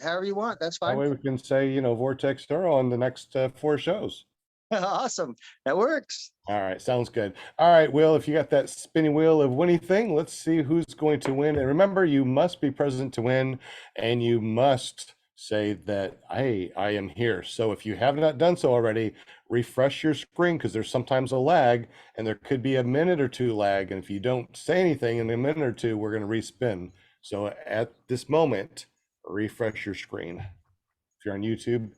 That's that fine. way we can say, VortexAero on the next 4 shows. Awesome. That works. All right, sounds good. All right, Will, if you got that spinning wheel of winning thing, let's see who's going to win. And remember, you must be present to win, and you must say that I am here. So if you have not done so already, refresh your screen because there's sometimes a lag, and there could be a minute or 2 lag. And if you don't say anything in a minute or 2, we're going to respin. So at this moment, refresh your screen. If you're on YouTube,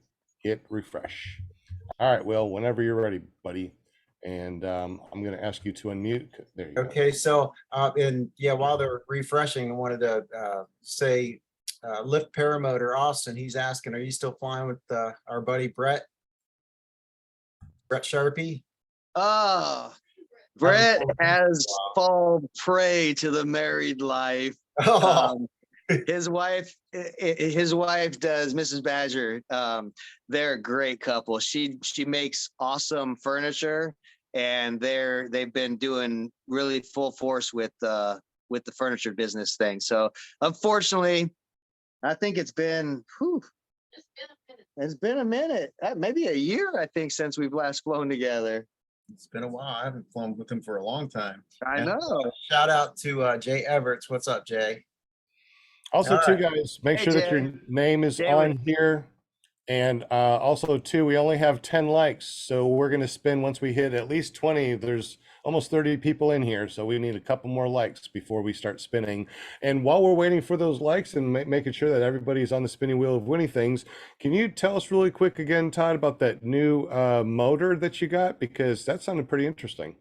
hit refresh. All right, Will, whenever you're ready, buddy. And I'm going to ask you to unmute. There you go. Okay, so, and yeah, while they're refreshing, I wanted to say, Lift Paramotor Austin, he's asking, are you still flying with our buddy Brett Sharpie? Oh, Brett has fallen prey to the married life. Oh, His wife does, Mrs. Badger. They're a great couple. She makes awesome furniture, and they've been doing really full force with the furniture business thing. So unfortunately, I think it's been a minute, maybe a year, I think, since we've last flown together. it's been a while. I haven't flown with him for a long time. I And, know. shout out to Jay Everts. What's up, Jay? Also, All too, right. guys, make Hey, sure that Jay. your name is Jay on here. And also, too, we only have 10 likes. So we're going to spin once we hit at least 20. There's almost 30 people in here. So we need a couple more likes before we start spinning. And while we're waiting for those likes and making sure that everybody's on the spinning wheel of winning things, can you tell us really quick again, Todd, about that new motor that you got? Because that sounded pretty interesting.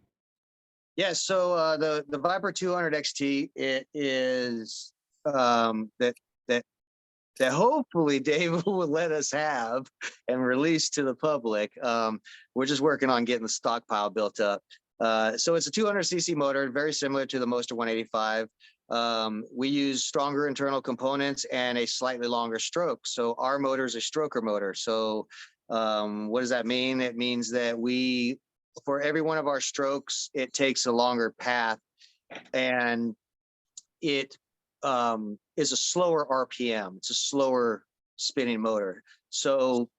Yeah, so the Viper 200 XT, it is that hopefully Dave will let us have and release to the public. We're just working on getting the stockpile built up. So it's a 200cc motor, very similar to the Moster 185. We use stronger internal components and a slightly longer stroke. So our motor is a stroker motor. So what does that mean? It means that for every one of our strokes, it takes a longer path, and it is a slower RPM. It's a slower spinning motor. So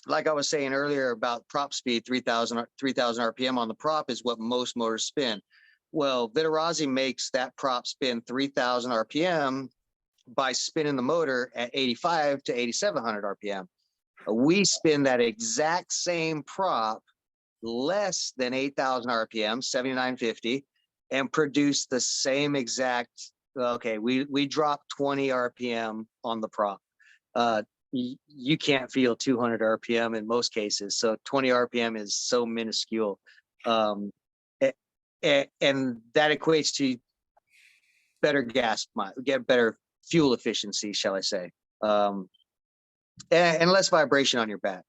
like I was saying earlier about prop speed, 3,000 RPM on the prop is what most motors spin. Well, Vitarazi makes that prop spin 3,000 RPM by spinning the motor at 85 to 8,700 RPM. We spin that exact same prop less than 8,000 RPM, 7,950, and produce the same exact. Okay, we drop 20 RPM on the prop. You can't feel 200 RPM in most cases, so 20 RPM is so minuscule, and that equates to better better fuel efficiency, shall I say, and less vibration on your back.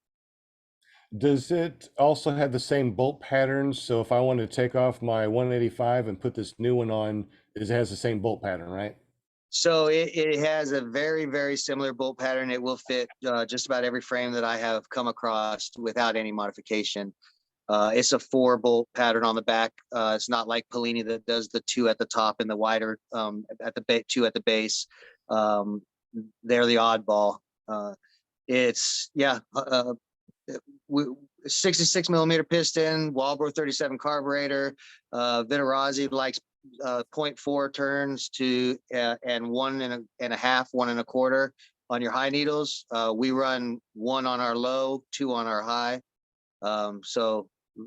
Does it also have the same bolt patterns? So if I want to take off my 185 and put this new one on, it has the same bolt pattern, right? So it has a very, very similar bolt pattern. It will fit just about every frame that I have come across without any modification. It's a 4-bolt pattern on the back. It's not like Polini that does the 2 at the top and the wider at the 2 at the base. They're the oddball. It's 66 millimeter piston, Walbro 37 carburetor. Vitarazi likes 0.4 turns to and 1.5, 1.25 on your high needles. We run 1 on our low, 2 on our high. So a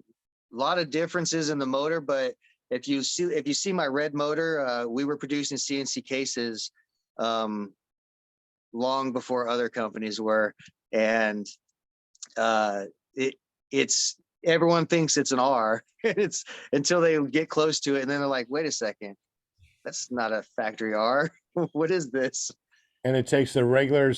lot of differences in the motor, but if you see my red motor, we were producing CNC cases long before other companies were, and it's everyone thinks it's an R. It's until they get close to it, and then they're like, wait a second, that's not a factory R. What is this? And it takes the regular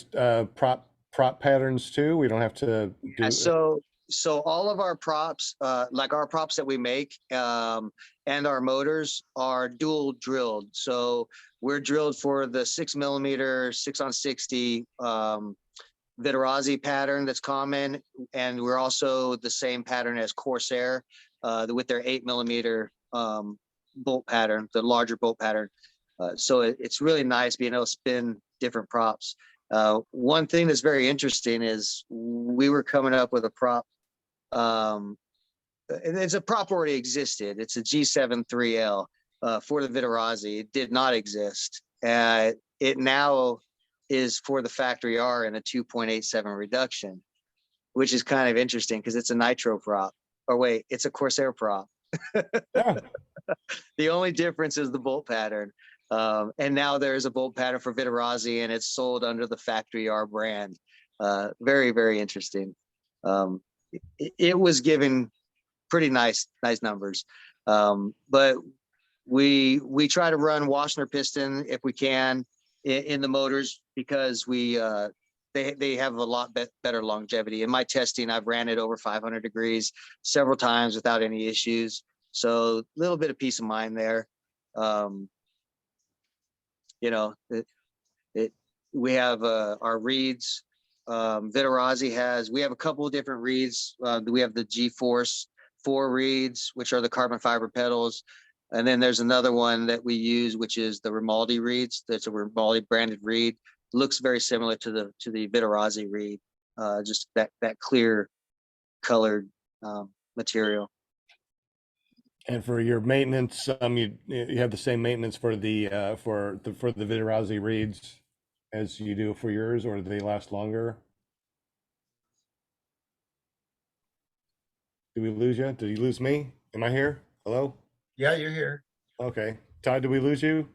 prop patterns too. We don't have to do. So all of our props, like our props that we make, and our motors are dual drilled. So we're drilled for the 6 millimeter 6-on-60 Vitarazi pattern that's common, and we're also the same pattern as Corsair with their 8 millimeter bolt pattern, the larger bolt pattern. So it's really nice being able to spin different props. One thing that's very interesting is we were coming up with a prop. It's a prop already existed. It's a G7 3L for the Vitarazi. It did not exist. It now is for the factory R in a 2.87 reduction, which is kind of interesting because it's a nitro prop. Or wait, it's a Corsair prop. Yeah. The only difference is the bolt pattern. And now there's a bolt pattern for Vitarazi, and it's sold under the factory R brand. Very, very interesting. It was given pretty nice numbers. But we try to run Washner piston if we can in the motors, because they have a lot better longevity. In my testing, I've ran it over 500 degrees several times without any issues. So a little bit of peace of mind there. You know, we have our reeds. Viterazzi we have a couple of different reeds. We have the G-Force 4 reeds, which are the carbon fiber pedals. And then there's another one that we use, which is the Grimaldi reeds. That's a Grimaldi branded reed. Looks very similar to the Viterazzi reed, just that clear colored material. And for your maintenance, you have the same maintenance for the Viterazzi reeds as you do for yours, or do they last longer? Did we lose you? Did you lose me? Am I here? Hello? Yeah, you're here. Okay. Todd, did we lose you?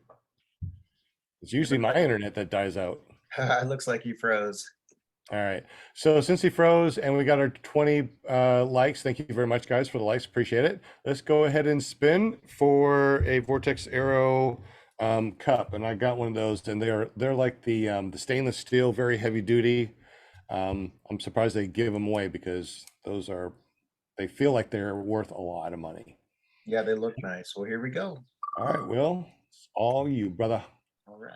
It's usually my internet that dies out. It looks like you froze. All right. So since he froze and we got our 20 likes, thank you very much, guys, for the likes. Appreciate it. Let's go ahead and spin for a VortexAero cup, and I got one of those, and they're like the stainless steel, very heavy duty. I'm surprised they give them away, because they feel like they're worth a lot of money. Yeah, they look nice. Well, here we go. All right, Will, it's all you, brother. All right.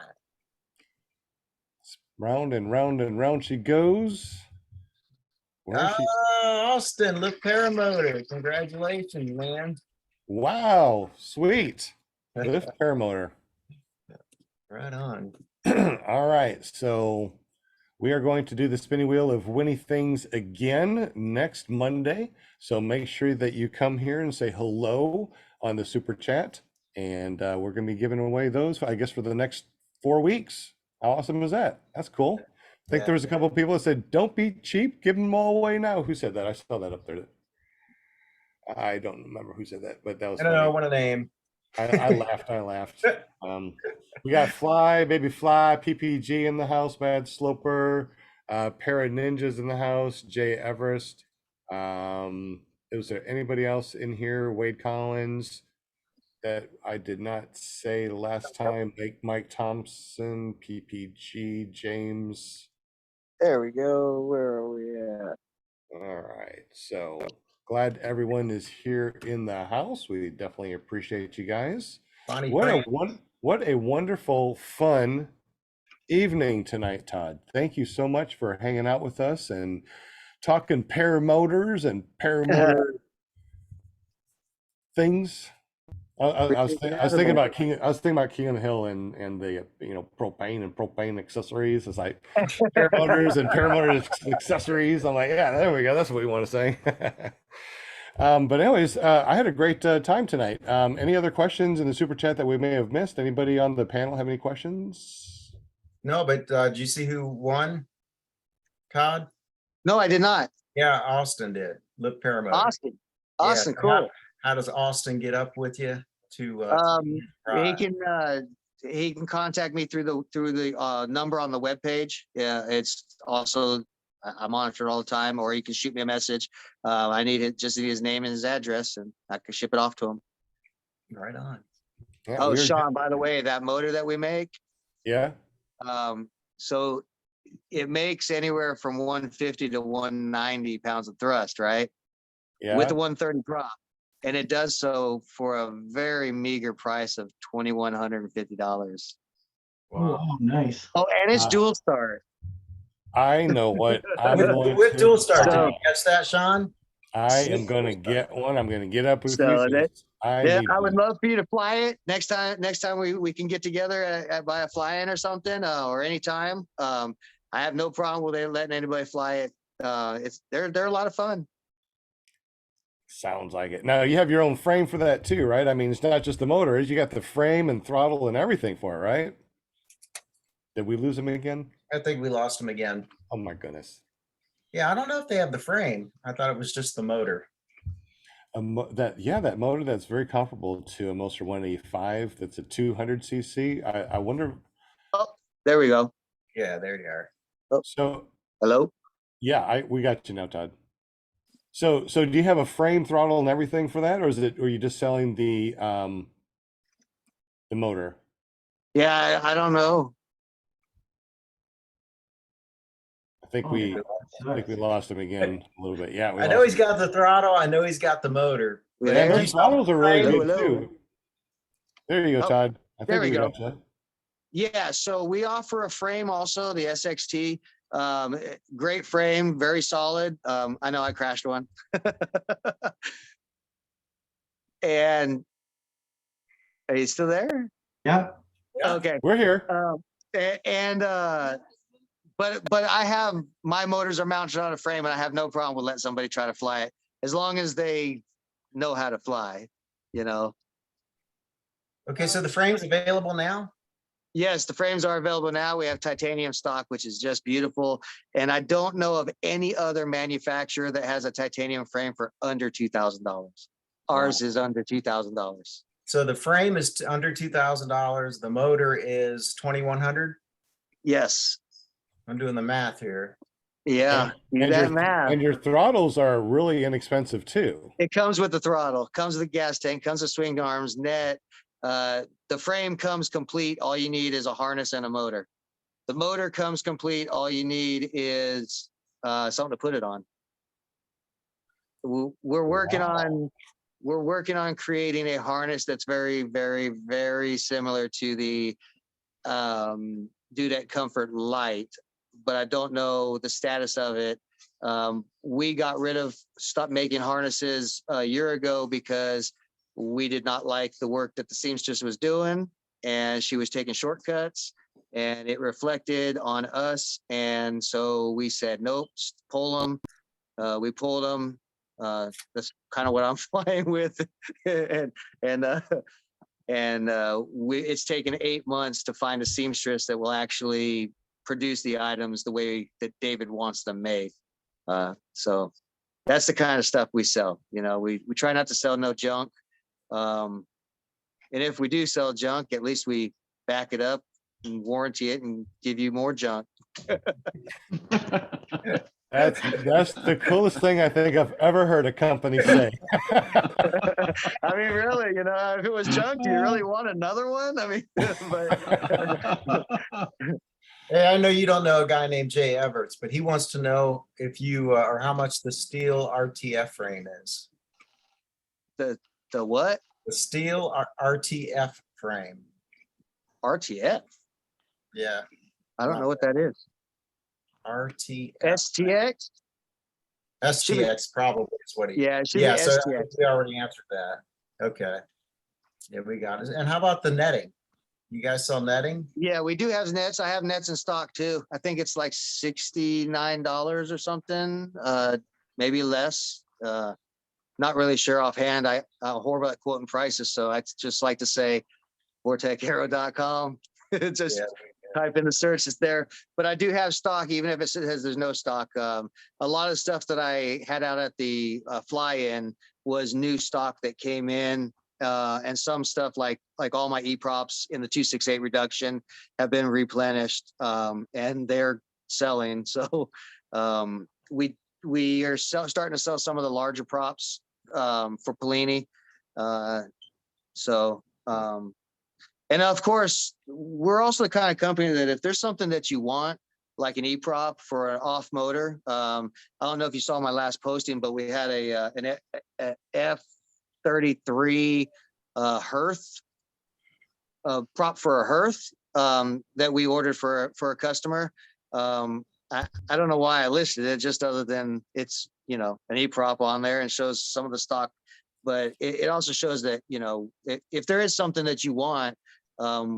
Round and round and round she goes. Where is she? Austin, look, Paramotor. Congratulations, man. Wow, sweet. Lift paramotor. Right on. All right, so we are going to do the spinning wheel of Winnie Things again next Monday. So make sure that you come here and say hello on the super chat. And we're going to be giving away those, I guess, for the next 4 weeks. How awesome is that? That's cool. I think there was a couple of people that said, don't be cheap, give them all away now. Who said that? I saw that up there. I don't remember who said that, but that was I don't know what a name. I laughed. We got Fly, Baby Fly, PPG in the house, Mad Sloper, Para Ninjas in the house, Jay Everest. Was there anybody else in here? Wade Collins that I did not say last time. Mike Thompson, PPG, James. There we go. Where are we at? All right, so glad everyone is here in the house. We definitely appreciate you guys. Bonnie What a wonderful, fun evening tonight, Todd. Thank you so much for hanging out with us and talking paramotors and paramotor things. I was thinking about King of the Hill and the propane accessories. It's like paramotors and paramotor accessories. I'm like, yeah, there we go. That's what we want to say. But anyways, I had a great time tonight. Any other questions in the super chat that we may have missed? Anybody on the panel have any questions? No, but did you see who won? Todd? No, I did not. Yeah, Austin did. Look, Paramotor. Austin, Yeah, cool. How does Austin get up with you to? He can contact me through the number on the webpage. Yeah, it's also I monitor it all the time, or he can shoot me a message. I need his name and his address, and I can ship it off to him. Right on. Yeah, Sean, by the way, that motor that we make. Yeah. So it makes anywhere from 150 to 190 pounds of thrust, right? Yeah. With the 130 prop. And it does so for a very meager price of $2,150. Wow, nice. Oh, and it's dual start. I know what I'm going with to dual start. So- Did you catch that, Sean? I am going to get one. I'm going to get up with So you. that- I would love for you to fly it next time we can get together at by a fly-in or something, or anytime. I have no problem with letting anybody fly it. They're a lot of fun. Sounds like it. Now you have your own frame for that too, right? I mean, it's not just the motor; you got the frame and throttle and everything for it, right? Did we lose him again? I think we lost him again. Oh my goodness! Yeah, I don't know if they have the frame. I thought it was just the motor. That motor that's very comparable to a Moster 185. That's a 200 cc. I wonder. Oh, there we go. Yeah, there you are. Oh. So hello. Yeah, we got you now, Todd. So do you have a frame, throttle, and everything for that, or are you just selling the motor? Yeah, I don't know. I think Oh, we sucks. lost him again a little bit. Yeah, we I know lost he's him. got the throttle. I know he's got the motor. But Yeah. do And you the sell throttles are really frame? good Hello. too. There you go, Oh, Todd. I there think we go. got you. Yeah, so we offer a frame also, the SXT. Great frame, very solid. I know I crashed one. And are you still there? Yeah, Yeah. Okay. We're here. But I have, my motors are mounted on a frame and I have no problem with letting somebody try to fly it as long as they know how to fly, you know. Okay, so the frame's available now? Yes, the frames are available now. We have titanium stock, which is just beautiful. And I don't know of any other manufacturer that has a titanium frame for under $2,000. Ours is under $2,000. So the frame is under $2,000. The motor is 2,100. Yes. I'm doing the math here. Yeah. Do that math. And your throttles are really inexpensive too. It comes with the throttle, comes with the gas tank, comes with swing arms, net. The frame comes complete. All you need is a harness and a motor. The motor comes complete. All you need is something to put it on. We're working on creating a harness that's very, very, very similar to the Dudek Comfort Light, but I don't know the status of it. We stopped making harnesses a year ago because we did not like the work that the seamstress was doing, and she was taking shortcuts, and it reflected on us. And so we said, nope, pull them. We pulled them. That's kind of what I'm flying with, and it's taken 8 months to find a seamstress that will actually produce the items the way that David wants them made. So that's the kind of stuff we sell. You know, we try not to sell no junk. And if we do sell junk, at least we back it up and warranty it and give you more junk. That's the coolest thing I think I've ever heard a company say. I mean, really, you know, if it was junk, do you really want another one? I mean, but Hey, I know you don't know a guy named Jay Everts, but he wants to know if you or how much the steel RTF frame is. the what? The steel RTF frame. RTF? Yeah, I don't know what that is. RTF. STX? STX probably is what he. Yeah, it should Yeah, be so I STX. think we already answered that. Okay. Yeah, we got it. And how about the netting? You guys sell netting? Yeah, we do have nets. I have nets in stock too. I think it's like $69 or something, maybe less. Not really sure offhand. I'm horrible at quoting prices, so I just like to say VortexAero.com. Just type in the search, it's there. But I do have stock, even if it says there's no stock. A lot of stuff that I had out at the fly-in was new stock that came in. And some stuff like all my E-props in the 268 reduction have been replenished, and they're selling. So we are starting to sell some of the larger props for Polini. And of course, we're also the kind of company that if there's something that you want, like an E-prop for an off motor, I don't know if you saw my last posting, but we had an F33 hearth, prop for a hearth that we ordered for a customer. I don't know why I listed it, just other than it's, you know, an E-prop on there and shows some of the stock, but it also shows that, you know, if there is something that you want,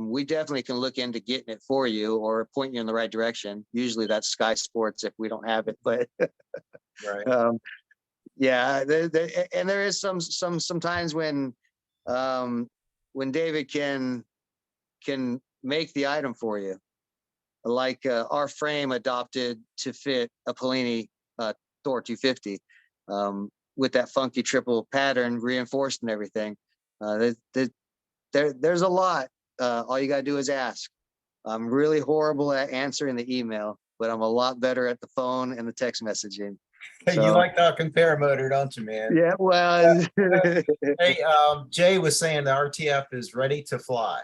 we definitely can look into getting it for you or point you in the right direction. Usually that's Sky Sports if we don't have it, but Right. yeah, and there is sometimes when David can make the item for you, like our frame adopted to fit a Polini Thor 250 with that funky triple pattern reinforced and everything. There's a lot. All you gotta do is ask. I'm really horrible at answering the email, but I'm a lot better at the phone and the text messaging. Hey, you So, like talking paramotor, don't you, man? yeah, well, Hey, Jay was saying the RTF is ready to fly.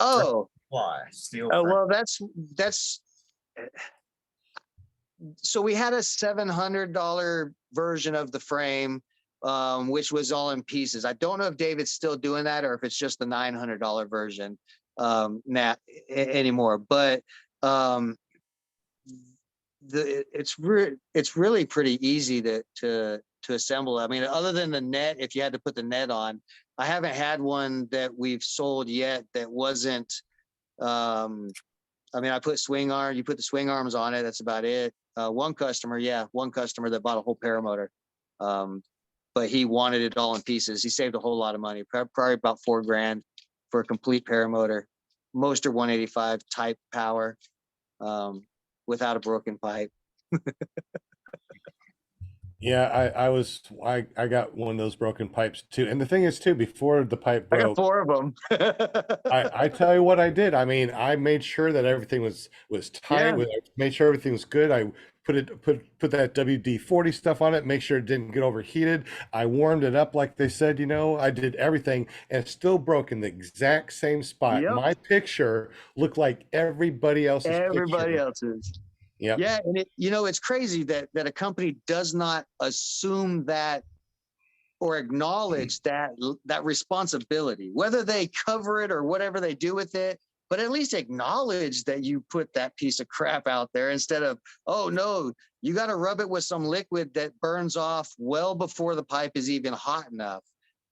oh, Fly, steel frame. well, that's so we had a $700 version of the frame, which was all in pieces. I don't know if David's still doing that or if it's just the $900 version anymore. But it's really pretty easy to assemble. I mean, other than the net, if you had to put the net on, I haven't had one that we've sold yet that wasn't. I mean, I put swing arm. You put the swing arms on it. That's about it. One customer that bought a whole paramotor, but he wanted it all in pieces. He saved a whole lot of money, probably about $4,000 for a complete paramotor, Moster 185 type power, without a broken pipe. Yeah, I got one of those broken pipes too. And the thing is too, before the pipe I got broke, 4 of them. I tell you what I did. I mean, I made sure that everything was tight. Yeah. I made sure everything was good. I put that WD-40 stuff on it, make sure it didn't get overheated. I warmed it up like they said, I did everything, and it's still broke in the exact same spot. Yep. My picture looked like everybody else's Everybody picture. else's. Yep. Yeah, and it's crazy that a company does not assume that or acknowledge that responsibility, whether they cover it or whatever they do with it, but at least acknowledge that you put that piece of crap out there instead of, oh no, you got to rub it with some liquid that burns off well before the pipe is even hot enough.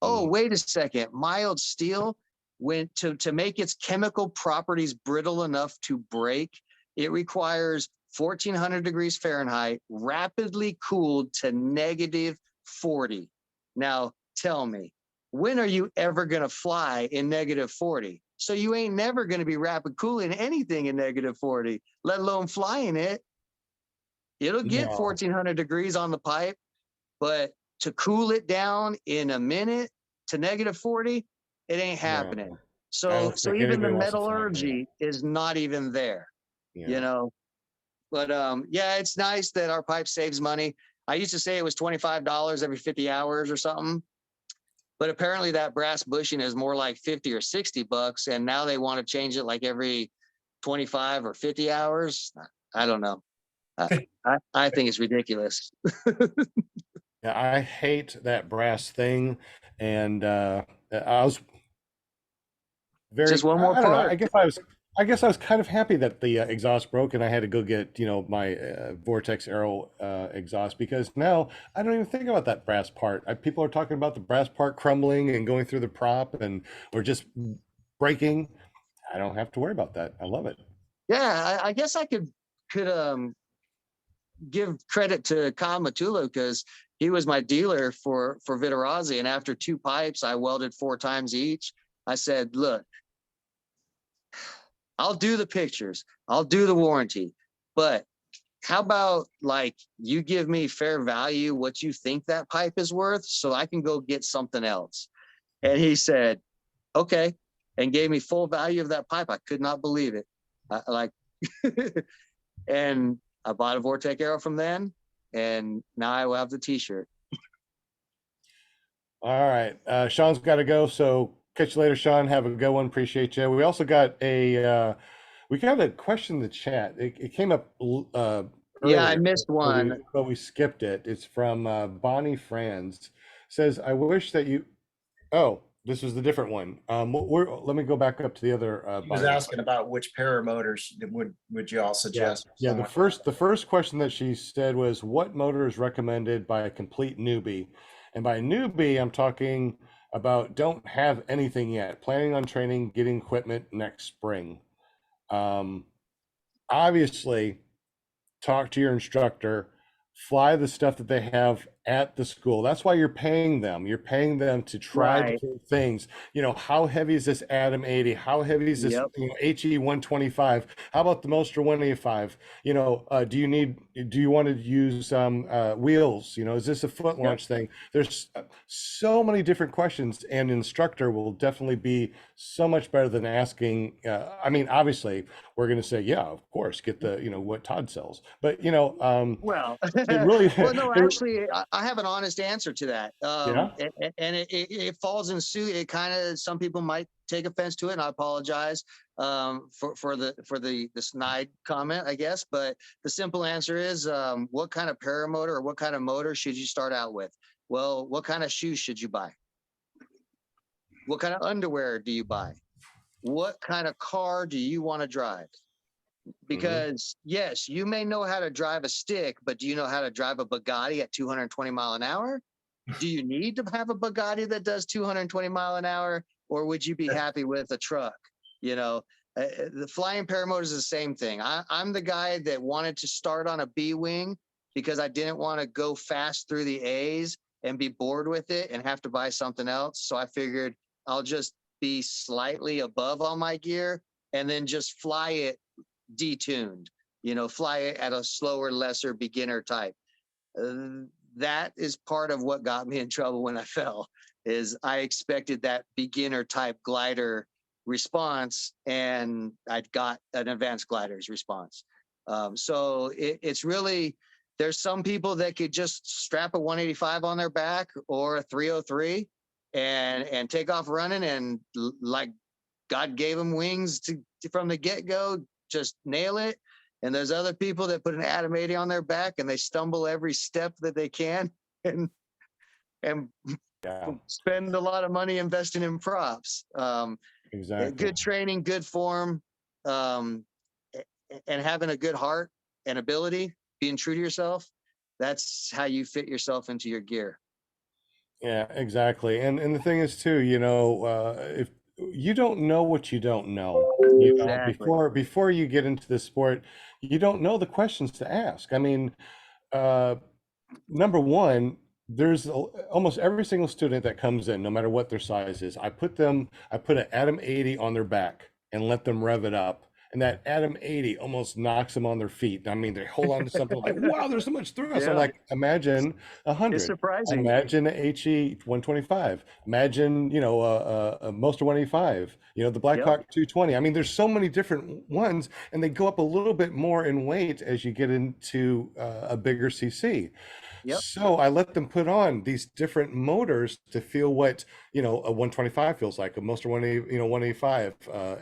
Oh, wait a second, mild steel, when to make its chemical properties brittle enough to break, it requires 1400 degrees Fahrenheit, rapidly cooled to -40. Now, tell me, when are you ever going to fly in -40? So you ain't never going to be rapid cooling anything in -40, let alone flying it. It'll get 1400 degrees on the pipe, but to cool it down in a minute to -40, it ain't happening. So even the metallurgy is not even there, But yeah, it's nice that our pipe saves money. I used to say it was $25 every 50 hours or something, but apparently that brass bushing is more like 50 or $60, and now they want to change it like every 25 or 50 hours. I don't know. I think it's ridiculous. Yeah, I hate that brass thing, and I was very. Just one more I don't know. part. I guess I was kind of happy that the exhaust broke, and I had to go get my VortexAero exhaust, because now I don't even think about that brass part. People are talking about the brass part crumbling and going through the prop or just breaking. I don't have to worry about that. I love it. Yeah, I guess I could give credit to Kyle Matula, because he was my dealer for Viterazzi, and after 2 pipes I welded 4 times each. I said, look, I'll do the pictures, I'll do the warranty, but how about you give me fair value, what you think that pipe is worth, so I can go get something else. And he said, okay, and gave me full value of that pipe. I could not believe it. And I bought a VortexAero from then, and now I will have the t-shirt. All right. Sean's got to go, so catch you later, Sean. Have a good one. Appreciate you. We also got a question in the chat. It came up earlier, Yeah, I missed one. but we skipped it. It's from Bonnie Franz. Says, I wish that you. Oh, this was the different one. Let me go back up to the other. He was asking about which paramotors would you all suggest? Yeah. The first question that she said was, what motor is recommended by a complete newbie? And by newbie, I'm talking about don't have anything yet, planning on training, getting equipment next spring. Obviously, talk to your instructor, fly the stuff that they have at the school. That's why you're paying them. You're paying them to try Right. different things. You know, how heavy is this Atom 80? How heavy is this, Yep. you know, HE 125? How about the Moster 185? You know, do you want to use wheels? You know, is this a foot launch thing? There's so many different questions, and instructor will definitely be so much better than asking. I mean, obviously, we're going to say, yeah, of course, get the, you know, what Todd sells. But, you know, Well, it really, well, no, it- actually, I have an honest answer to that. Yeah. And it falls in suit. It kind of, some people might take offense to it, and I apologize for the snide comment, I guess. But the simple answer is, what kind of paramotor or what kind of motor should you start out with? Well, what kind of shoes should you buy? What kind of underwear do you buy? What kind of car do you want to drive? Because yes, you may know how to drive a stick, but do you know how to drive a Bugatti at 220 mile an hour? Do you need to have a Bugatti that does 220 mile an hour, or would you be happy with a truck? You know, the flying paramotor is the same thing. I'm the guy that wanted to start on a B wing because I didn't want to go fast through the A's and be bored with it and have to buy something else. So I figured I'll just be slightly above on my gear and then just fly it detuned, you know, fly it at a slower, lesser beginner type. That is part of what got me in trouble when I fell, is I expected that beginner type glider response, and I got an advanced glider's response. So it's really, there's some people that could just strap a 185 on their back or a 303 and take off running, and like God gave them wings from the get-go, just nail it. And there's other people that put an Atom 80 on their back and they stumble every step that they can and yeah, spend a lot of money investing in props. exactly. Good training, good form, and having a good heart and ability, being true to yourself. That's how you fit yourself into your gear. Yeah, exactly. And the thing is too, you know, if you don't know what you don't know, you know, Exactly. before you get into the sport, you don't know the questions to ask. I mean, number one, almost every single student that comes in, no matter what their size is, I put an Atom 80 on their back and let them rev it up. And that Atom 80 almost knocks them on their feet. I mean, they hold on to something like, wow, there's so much thrust. I'm Yeah. like, imagine 100. It's surprising. Imagine a HE 125. Imagine, you know, a Moster 185, you know, the Blackhawk 220. I mean, there's so many different ones, and they go up a little bit more in weight as you get into a bigger CC. Yep. So I let them put on these different motors to feel what, you know, a 125 feels like, a Moster 180, you know, 185,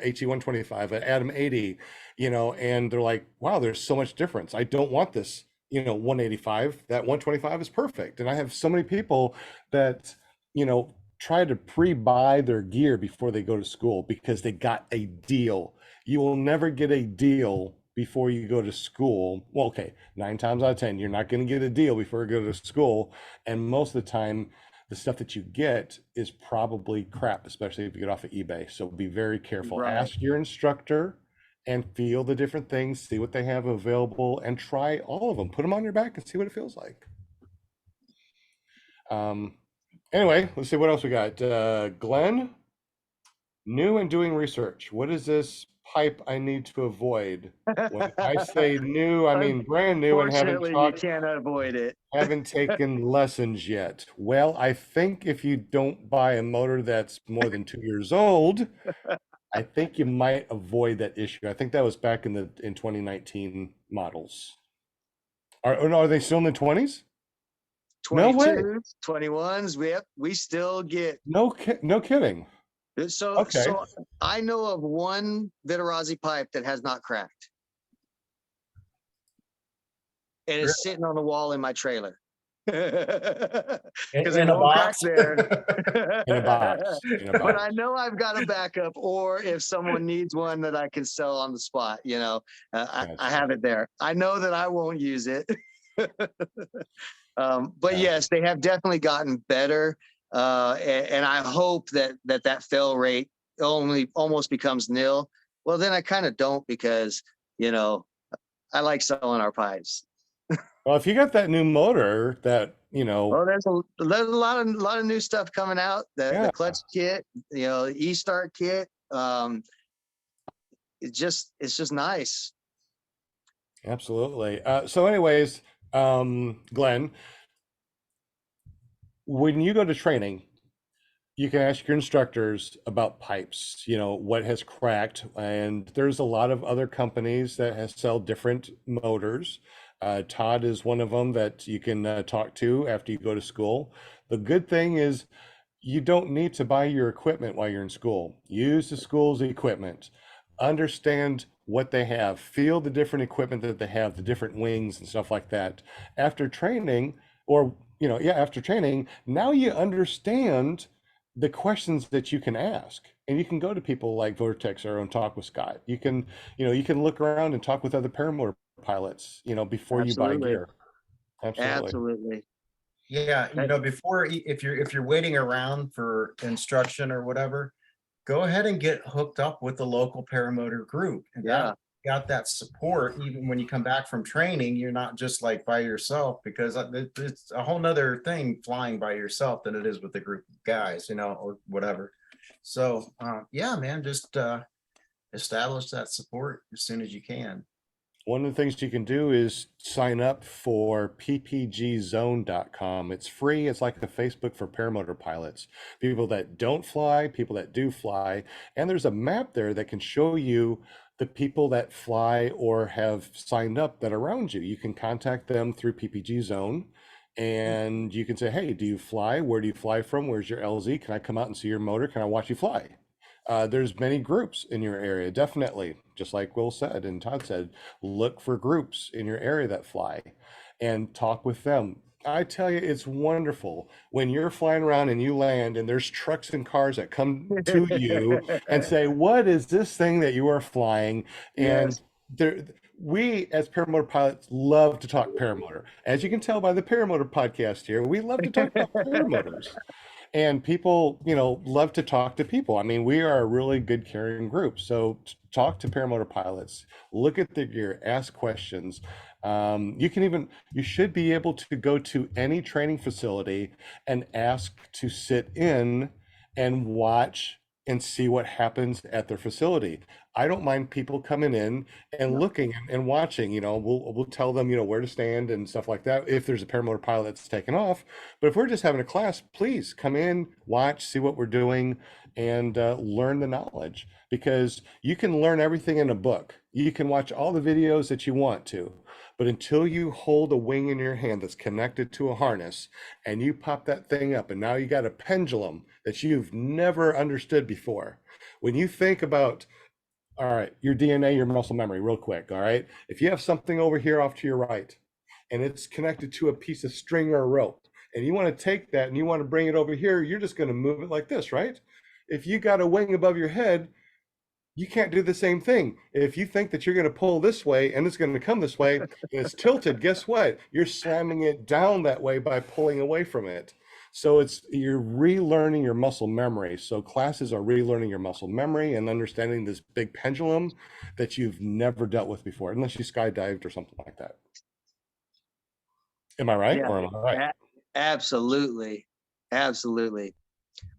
HE 125, an Atom 80, you know, and they're like, wow, there's so much difference. I don't want this, you know, 185. That 125 is perfect. And I have so many people that, you know, try to pre-buy their gear before they go to school because they got a deal. You will never get a deal before you go to school. Well, okay, 9 times out of 10, you're not going to get a deal before you go to school. And most of the time, the stuff that you get is probably crap, especially if you get off of eBay. So be very careful. Right. Ask your instructor and feel the different things, see what they have available, and try all of them. Put them on your back and see what it feels like. Anyway, let's see what else we got. Glenn, new and doing research. What is this pipe I need to avoid? When I say new, I mean brand new and Fortunately, you can't avoid it. haven't taken lessons yet. Well, I think if you don't buy a motor that's more than 2 years old, I think you might avoid that issue. I think that was back in 2019 models. Are they still in the 20s? No way. 22s, 21s, we still get. No kidding. So, Okay. so I know of one Viterazzi pipe that has not cracked. And it's sitting on the wall in my trailer. Because In a box there. In a box. But I know I've got a backup, or if someone needs one that I can sell on the spot, you know, I have it there. I know that I won't use it. But yes, they have definitely gotten better. And I hope that fail rate only almost becomes nil. Well, then I kind of don't, because, you know, I like selling our pipes. Well, if you got that new motor that, you know, Oh, there's a lot of new stuff coming out. Yeah. The clutch kit, the e-start kit. It's just nice. absolutely. So anyways, Glenn, when you go to training, you can ask your instructors about pipes, you know, what has cracked. And there's a lot of other companies that sell different motors. Todd is one of them that you can talk to after you go to school. The good thing is you don't need to buy your equipment while you're in school. Use the school's equipment. Understand what they have. Feel the different equipment that they have, the different wings and stuff like that. After training, or after training, now you understand the questions that you can ask, and you can go to people like VortexAero and talk with Scott. You can look around and talk with other paramotor pilots, before you buy Absolutely. gear. Absolutely. Absolutely. Yeah, before, if you're waiting around for instruction or whatever, go ahead and get hooked up with the local paramotor group. And Yeah. got that support. Even when you come back from training, you're not just like by yourself, because it's a whole nother thing flying by yourself than it is with a group of guys, or whatever. So yeah, man, just establish that support as soon as you can. One of the things you can do is sign up for ppgzone.com. It's free. It's like the Facebook for paramotor pilots, people that don't fly, people that do fly. And there's a map there that can show you the people that fly or have signed up that are around you. You can contact them through PPG Zone, and you can say, hey, do you fly? Where do you fly from? Where's your LZ? Can I come out and see your motor? Can I watch you fly? There's many groups in your area, definitely. Just like Will said and Todd said, look for groups in your area that fly and talk with them. I tell you, it's wonderful when you're flying around and you land and there's trucks and cars that come to you and say, what is this thing that you are flying? And we as paramotor pilots love to talk paramotor. As you can tell by the paramotor podcast here, we love to talk about paramotors. And people, love to talk to people. I mean, we are a really good caring group. So talk to paramotor pilots, look at their gear, ask questions. You should be able to go to any training facility and ask to sit in and watch and see what happens at their facility. I don't mind people coming in and looking and watching. We'll tell them, where to stand and stuff like that if there's a paramotor pilot that's taken off. But if we're just having a class, please come in, watch, see what we're doing, and learn the knowledge, because you can learn everything in a book. You can watch all the videos that you want to, but until you hold a wing in your hand that's connected to a harness and you pop that thing up and now you got a pendulum that you've never understood before. When you think about, all right, your DNA, your muscle memory, real quick, all right? If you have something over here off to your right and it's connected to a piece of string or a rope, and you want to take that and you want to bring it over here, you're just going to move it like this, right? If you got a wing above your head, you can't do the same thing. If you think that you're going to pull this way and it's going to come this way and it's tilted, guess what? You're slamming it down that way by pulling away from it. So you're relearning your muscle memory. So classes are relearning your muscle memory and understanding this big pendulum that you've never dealt with before, unless you skydived or something like that. Am I right? Yeah. Or am I right? Absolutely. Absolutely.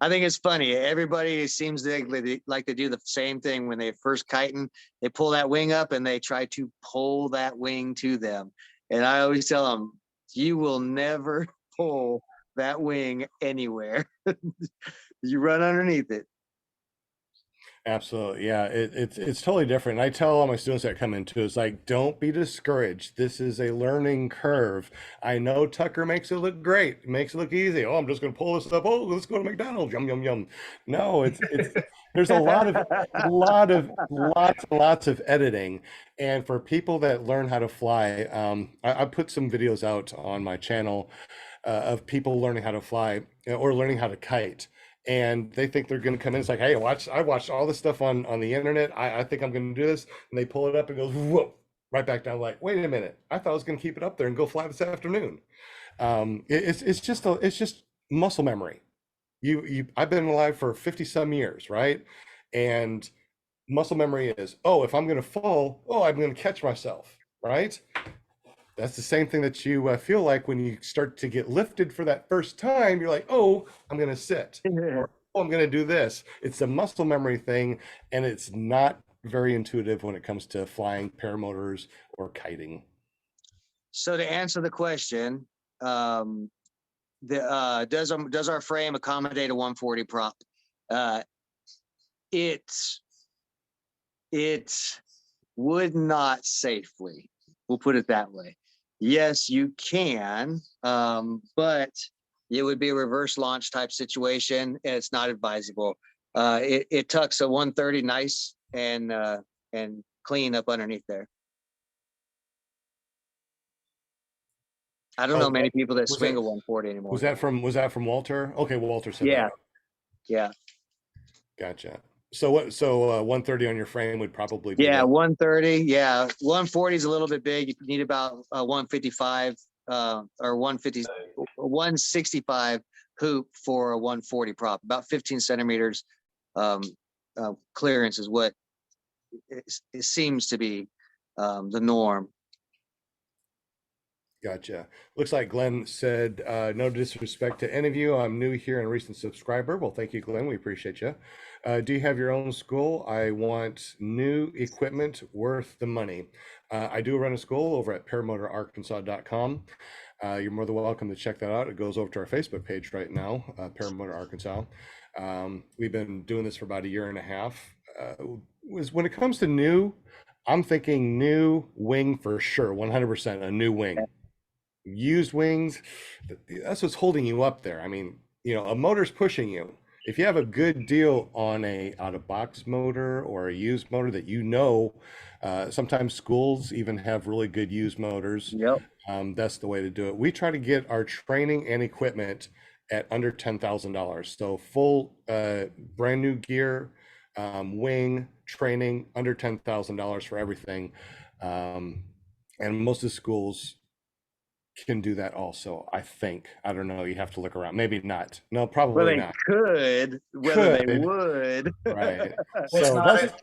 I think it's funny. Everybody seems to like to do the same thing when they first kiting. They pull that wing up and they try to pull that wing to them. And I always tell them, you will never pull that wing anywhere. You run underneath it. Absolutely. Yeah, it's totally different. I tell all my students that come into it's like, don't be discouraged. This is a learning curve. I know Tucker makes it look great, makes it look easy. Oh, I'm just going to pull this up. Oh, let's go to McDonald's. Yum, yum, yum. No, it's there's lots of editing. And for people that learn how to fly, I put some videos out on my channel of people learning how to fly or learning how to kite. And they think they're going to come in. It's like, hey, I watched all this stuff on the internet. I think I'm going to do this. And they pull it up and goes, whoa, right back down. Like, wait a minute. I thought I was going to keep it up there and go fly this afternoon. It's just muscle memory. I've been alive for 50 some years, right? And muscle memory is, oh, if I'm going to fall, oh, I'm going to catch myself, right? That's the same thing that you feel like when you start to get lifted for that first time. You're like, oh, I'm going to sit. Or, oh, I'm going to do this. It's a muscle memory thing, and it's not very intuitive when it comes to flying paramotors or kiting. So to answer the question, does our frame accommodate a 140 prop? It would not safely. We'll put it that way. Yes, you can, but it would be a reverse launch type situation, and it's not advisable. It tucks a 130 nice and clean up underneath there. I don't know many people that swing a 140 anymore. Was that from Walter? Okay, Walter said Yeah. that. Yeah. Gotcha. So what? So 130 on your frame would probably be. Yeah, 130. Yeah, 140 is a little bit big. You need about 155 or 150, 165 hoop for a 140 prop. About 15 centimeters clearance is what it seems to be the norm. Gotcha. Looks like Glenn said, no disrespect to any of you. I'm new here and a recent subscriber. Well, thank you, Glenn. We appreciate you. Do you have your own school? I want new equipment worth the money. I do run a school over at paramotorarkansas.com. You're more than welcome to check that out. It goes over to our Facebook page right now, Paramotor Arkansas. We've been doing this for about a year and a half. When it comes to new, I'm thinking new wing for sure, 100% a new wing. Used wings, that's what's holding you up there. I mean, you know, a motor's pushing you. If you have a good deal on a out-of-box motor or a used motor that you know, sometimes schools even have really good used motors. Yep. That's the way to do it. We try to get our training and equipment at under $10,000. So full brand new gear, wing, training, under $10,000 for everything. And most of the schools can do that also, I think. I don't know. You have to look around. Maybe not. No, probably Well, they not. could, whether they would. Right. What's So not, that's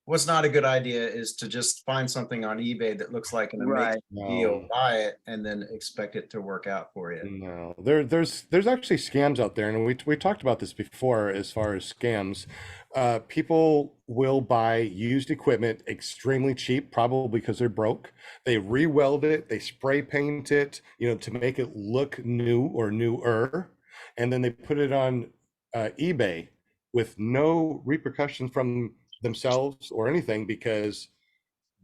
what's not a good idea is to just find something on eBay that looks like an amazing Right. deal, buy it, and then expect it to work out for you. no. There's actually scams out there, and we talked about this before as far as scams. People will buy used equipment extremely cheap, probably because they're broke. They re-weld it, they spray paint it, you know, to make it look new or newer, and then they put it on eBay with no repercussions from themselves or anything because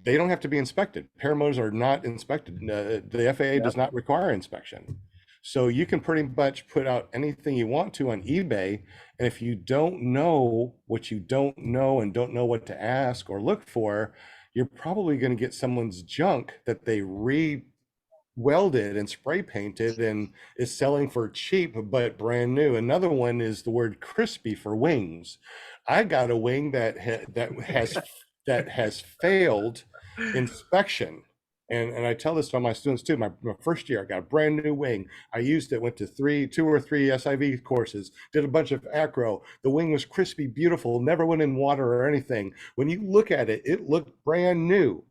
they don't have to be inspected. Paramotors are not inspected. The FAA does not require inspection. So you can pretty much put out anything you want to on eBay. And if you don't know what you don't know and don't know what to ask or look for, you're probably going to get someone's junk that they re-welded and spray painted and is selling for cheap but brand new. Another one is the word crispy for wings. I got a wing that has failed inspection. And I tell this to my students too. My first year, I got a brand new wing. I used it, went to 2 or 3 SIV courses, did a bunch of acro. The wing was crispy, beautiful, never went in water or anything. When you look at it, it looked brand new.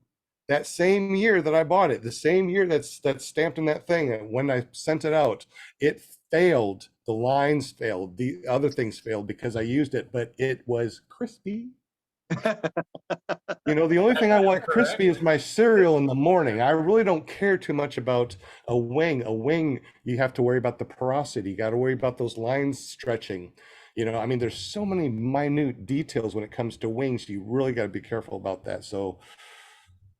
That same year that I bought it, the same year that's stamped in that thing, and when I sent it out, it failed. The lines failed. The other things failed because I used it, but it was crispy. You know, the only thing I want crispy is my cereal in the morning. I really don't care too much about a wing. A wing, you have to worry about the porosity. You got to worry about those lines stretching. You know, I mean, there's so many minute details when it comes to wings. You really got to be careful about that. So,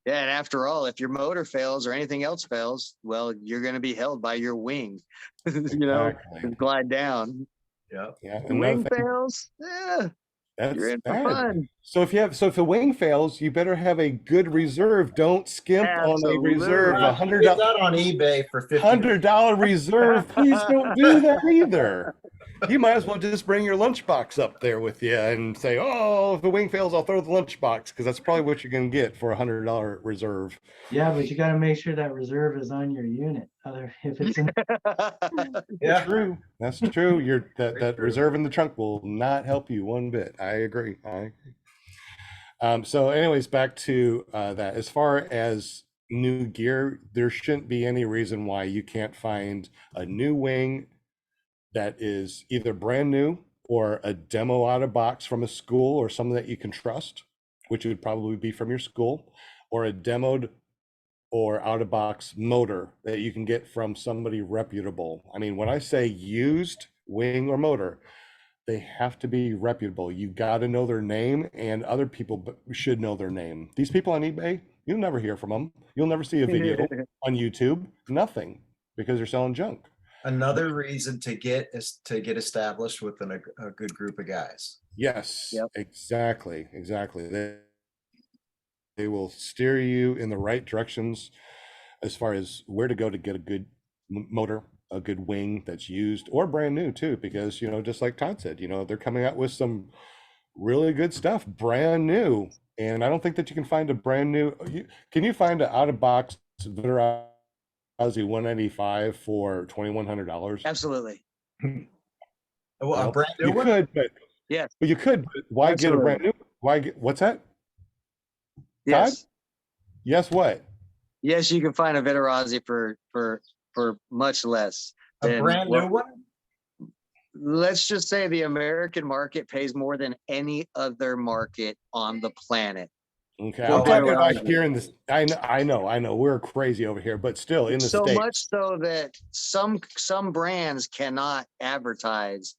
Yeah, and after all, if your motor fails or anything else fails, well, you're going to be held by your wing. You know, exactly. glide down. Yeah. Yeah, The wing fails, yeah, that's you're in for bad. fun. So if a wing fails, you better have a good reserve. Don't skimp on a reserve. Absolutely. Get that on eBay for $50. $100 reserve. Please don't do that either. You might as well just bring your lunchbox up there with you and say, "Oh, if the wing fails, I'll throw the lunchbox," because that's probably what you're going to get for $100 reserve. Yeah, but you got to make sure that reserve is on your unit. If it's in, Yeah. True. That's true. That reserve in the trunk will not help you one bit. I agree. So anyways, back to that. As far as new gear, there shouldn't be any reason why you can't find a new wing that is either brand new or a demo out of box from a school or someone that you can trust, which would probably be from your school, or a demoed or out of box motor that you can get from somebody reputable. I mean, when I say used wing or motor, they have to be reputable. You got to know their name, and other people should know their name. These people on eBay, you'll never hear from them. You'll never see a video on YouTube, nothing, because they're selling junk. Another reason to get established with a good group of guys. Yes, Yep. exactly. They will steer you in the right directions as far as where to go to get a good motor, a good wing that's used or brand new too, because, you know, just like Todd said, you know, they're coming out with some really good stuff, brand new. And I don't think that you can find a brand new, can you find an out of box Vitarazi 195 for $2,100? Absolutely. Well, a Well, brand new you one? could, but Yes. you could, but why get a Absolutely. brand new? Why get, what's that? Yes. Yes, what? Yes, you can find a Vitarazi for much less. A than brand what- new one? Let's just say the American market pays more than any other market on the planet. Okay, Well, I'm talking I about would here in this. I know, we're crazy over here, but still in the So States. much so that some brands cannot advertise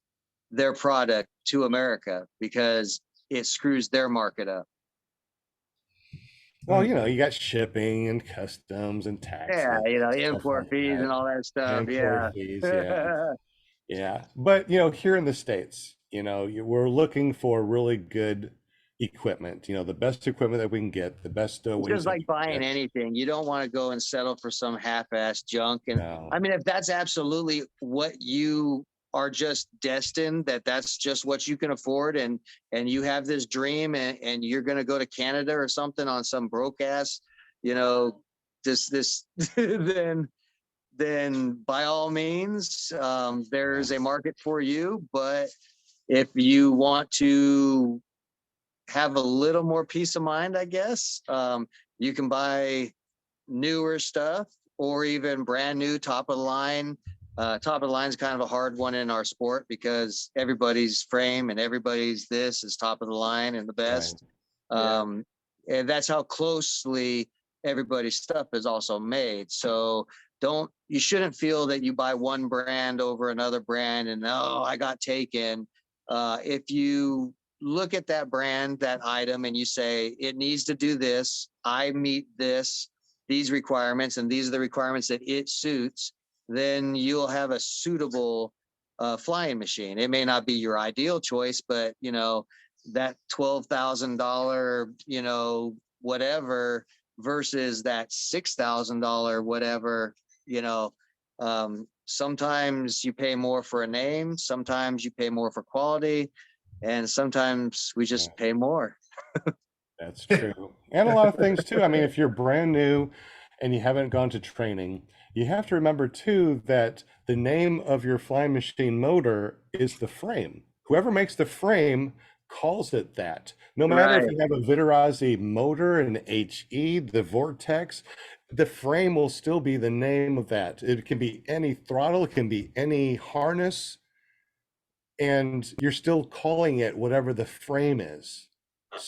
their product to America because it screws their market up. Well, you know, you got shipping and customs and taxes. Yeah, you know, and stuff import like fees that. and all that stuff. Import Yeah. fees, yeah. Yeah, but you know, here in the States, you know, we're looking for really good equipment. You know, the best equipment that we can get, the best It's wings just that like we can buying get. anything. You don't want to go and settle for some half-ass junk. And No. I mean, if that's absolutely what you are just destined, that's just what you can afford, and you have this dream, and you're going to go to Canada or something on some broke ass, you know, this then by all means, there's a market for you. But if you want to have a little more peace of mind, I guess, you can buy newer stuff or even brand new top of the line. Top of the line is kind of a hard one in our sport because everybody's frame and everybody's this is top of the line and the best. Yeah. And that's how closely everybody's stuff is also made. So you shouldn't feel that you buy one brand over another brand and, oh, I got taken. If you look at that brand, that item, and you say, it needs to do this, I meet these requirements, and these are the requirements that it suits, then you'll have a suitable flying machine. It may not be your ideal choice, but you know, that $12,000, you know, whatever versus that $6,000 whatever, you know, sometimes you pay more for a name, sometimes you pay more for quality, and sometimes we just pay more. That's true. And a lot of things too. I mean, if you're brand new and you haven't gone to training, you have to remember too that the name of your flying machine motor is the frame. Whoever makes the frame calls it that. No matter if you have a Vitarazi motor, an HE, the Vortex, the frame will still be the name of that. It can be any throttle, it can be any harness, and you're still calling it whatever the frame is.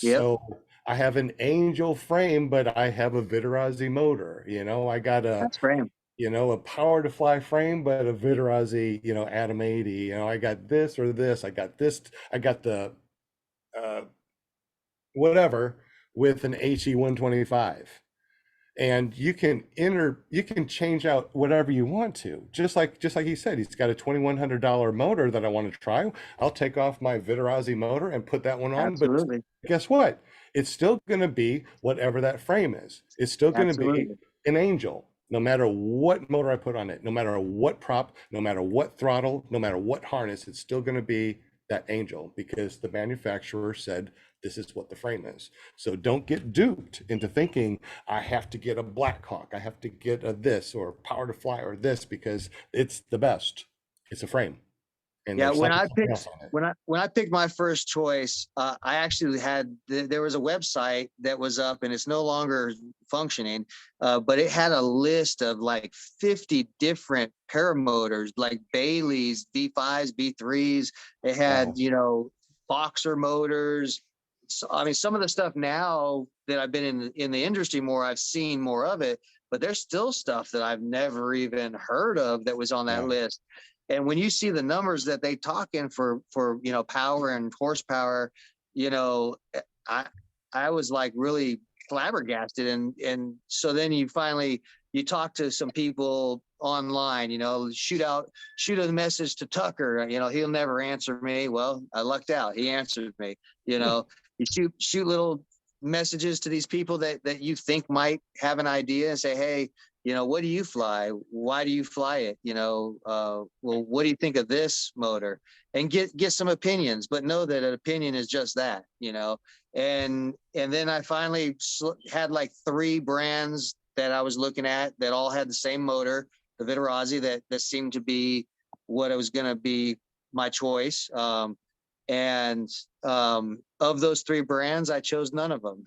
Yep. So I have an Angel frame, but I have a Vitarazi motor. You know, I got That's frame. you know, a Power to Fly frame, but a Vitarazi, you know, Atom 80. You know, I got this or this. I got this. I got the whatever with an HE 125. And you can change out whatever you want to. Just like he said, he's got a $2,100 motor that I want to try. I'll take off my Vitarazi motor and put that one on. Absolutely. But guess what? It's still going to be whatever that frame is. It's still going to be an Angel, no matter what motor I put on it, no matter what prop, no matter what throttle, no matter what harness, it's still going to be that Angel because the manufacturer said this is what the frame is. So don't get duped into thinking I have to get a Blackhawk, I have to get a this or Power to Fly or this because it's the best. It's a frame. and Yeah, they're when slapping I something picked else on it. when I picked my first choice, I actually had there was a website that was up and it's no longer functioning, but it had a list of like 50 different paramotors, like Bailey's V5s, B3s. It had, Wow. you know, Boxer motors. So, I mean, some of the stuff now that I've been in the industry more, I've seen more of it, but there's still stuff that I've never even heard of that was on that Yeah. list. And when you see the numbers that they talk in for you know, power and horsepower, you know, I was like really flabbergasted. And so then you talk to some people online, you know, shoot a message to Tucker, you know, he'll never answer me. Well, I lucked out. He answered me, you know. You shoot little messages to these people that you think might have an idea and say, hey, you know, what do you fly? Why do you fly it? You know, well, what do you think of this motor? And get some opinions, but know that an opinion is just that, you know. And then I finally had like 3 brands that I was looking at that all had the same motor, the Vitarazi, that seemed to be what it was going to be my choice. And of those 3 brands, I chose none of them.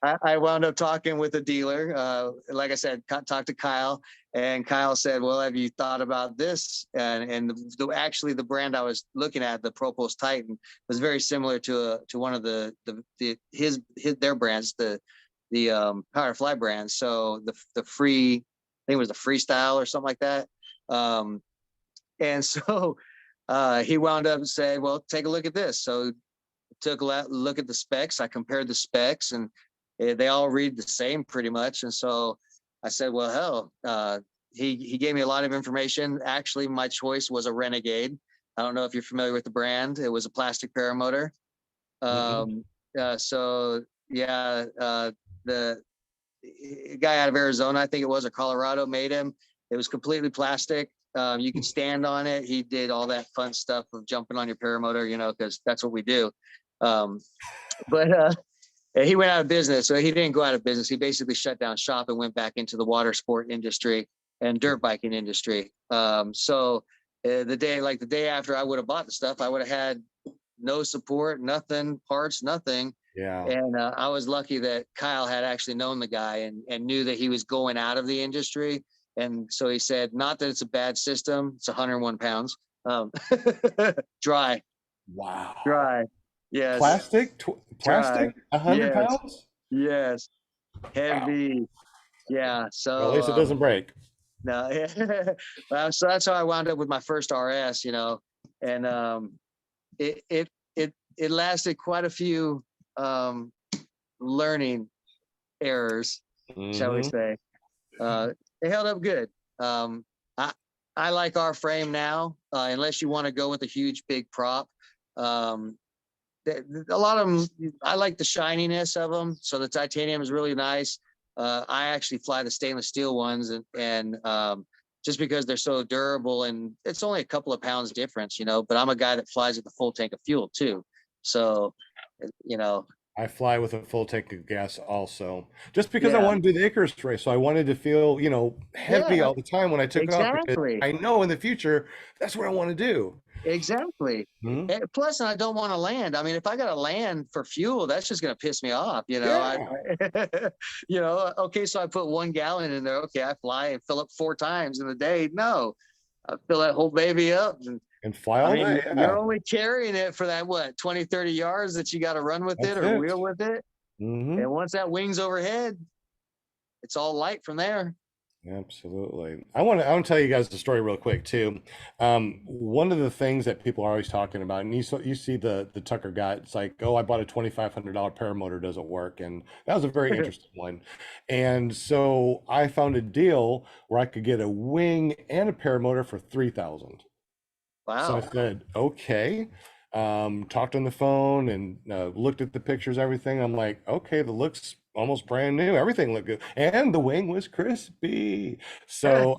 I wound up talking with a dealer. Like I said, talked to Kyle, and Kyle said, well, have you thought about this? And actually the brand I was looking at, the Propellers Titan, was very similar to one of their brands, the Power Fly brand. So the free, I think it was the Freestyle or something like that. And so he wound up and said, well, take a look at this. So took a look at the specs. I compared the specs, and they all read the same pretty much. And so I said, well, hell, he gave me a lot of information. Actually, my choice was a Renegade. I don't know if you're familiar with the brand. It was a plastic paramotor. So yeah, the guy out of Arizona, I think it was, or Colorado, made him. It was completely plastic. You could stand on it. He did all that fun stuff of jumping on your paramotor, you know, because that's what we do. But he went out of business. So he didn't go out of business. He basically shut down shop and went back into the water sport industry and dirt biking industry. So the day after I would have bought the stuff, I would have had no support, nothing, parts, nothing. Yeah. And I was lucky that Kyle had actually known the guy and knew that he was going out of the industry. And so he said, not that it's a bad system. It's 101 pounds. Dry. Wow. Dry. Yes. Plastic? Plastic? 100 Yes. pounds? Yes. Heavy. Wow. Yeah. So Well, at least it doesn't break. No. So that's how I wound up with my first RS, you know, and it lasted quite a few learning errors, shall we say. It held up good. I like our frame now, unless you want to go with a huge big prop. A lot of them, I like the shininess of them. So the titanium is really nice. I actually fly the stainless steel ones, and just because they're so durable, and it's only a couple of pounds difference, you know, but I'm a guy that flies with a full tank of fuel too. So, you know, I fly with a full tank of gas also, just because I Yeah. wanted to do the Icarus race. So I wanted to feel, you know, heavy Yeah, all the time when I took off, because exactly. I know in the future, that's what I want to do. Exactly. Mhm. And plus, I don't want to land. I mean, if I got to land for fuel, that's just going to piss me off. You know, Yeah. you know, okay, so I put 1 gallon in there. Okay, I fly and fill up 4 times in the day. No, I fill that whole baby up. And fly all I mean, day. you're Yeah. only carrying it for that, what, 20, 30 yards that you got to run with That's it or it. wheel with it. Mhm. And once that wing's overhead, it's all light from there. Absolutely. I want to tell you guys the story real quick too. One of the things that people are always talking about, and you see the Tucker guy, it's like, oh, I bought a $2,500 paramotor, doesn't work. And that was a very interesting one. And so I found a deal where I could get a wing and a paramotor for $3,000. So I Wow. said, okay. Talked on the phone and looked at the pictures, everything. I'm like, okay, the looks almost brand new. Everything looked good, and the wing was crispy. So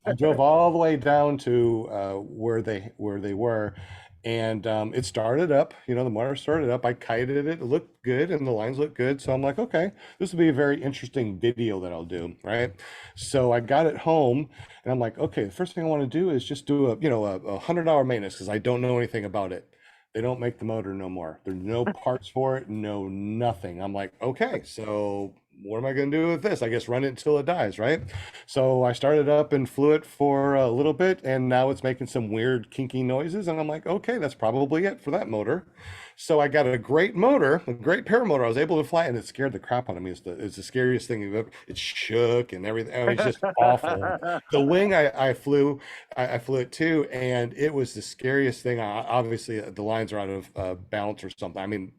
I drove all the way down to where they were, And it started up, you know, the motor started up. I kited it, it looked good, and the lines looked good. So I'm like, okay, this will be a very interesting video that I'll do, right? So I got it home, and I'm like, okay, the first thing I want to do is just do a, you know, a $100 maintenance because I don't know anything about it. They don't make the motor no more. There's no parts for it, no nothing. I'm like, okay, so what am I going to do with this? I guess run it until it dies, right? So I started up and flew it for a little bit, and now it's making some weird kinky noises. And I'm like, okay, that's probably it for that motor. So I got a great motor, a great paramotor. I was able to fly, and it scared the crap out of me. It's the scariest thing you've ever. It shook and everything. I mean, it's just awful. The wing I flew, I flew it too, and it was the scariest thing. Obviously, the lines are out of balance or something. I mean,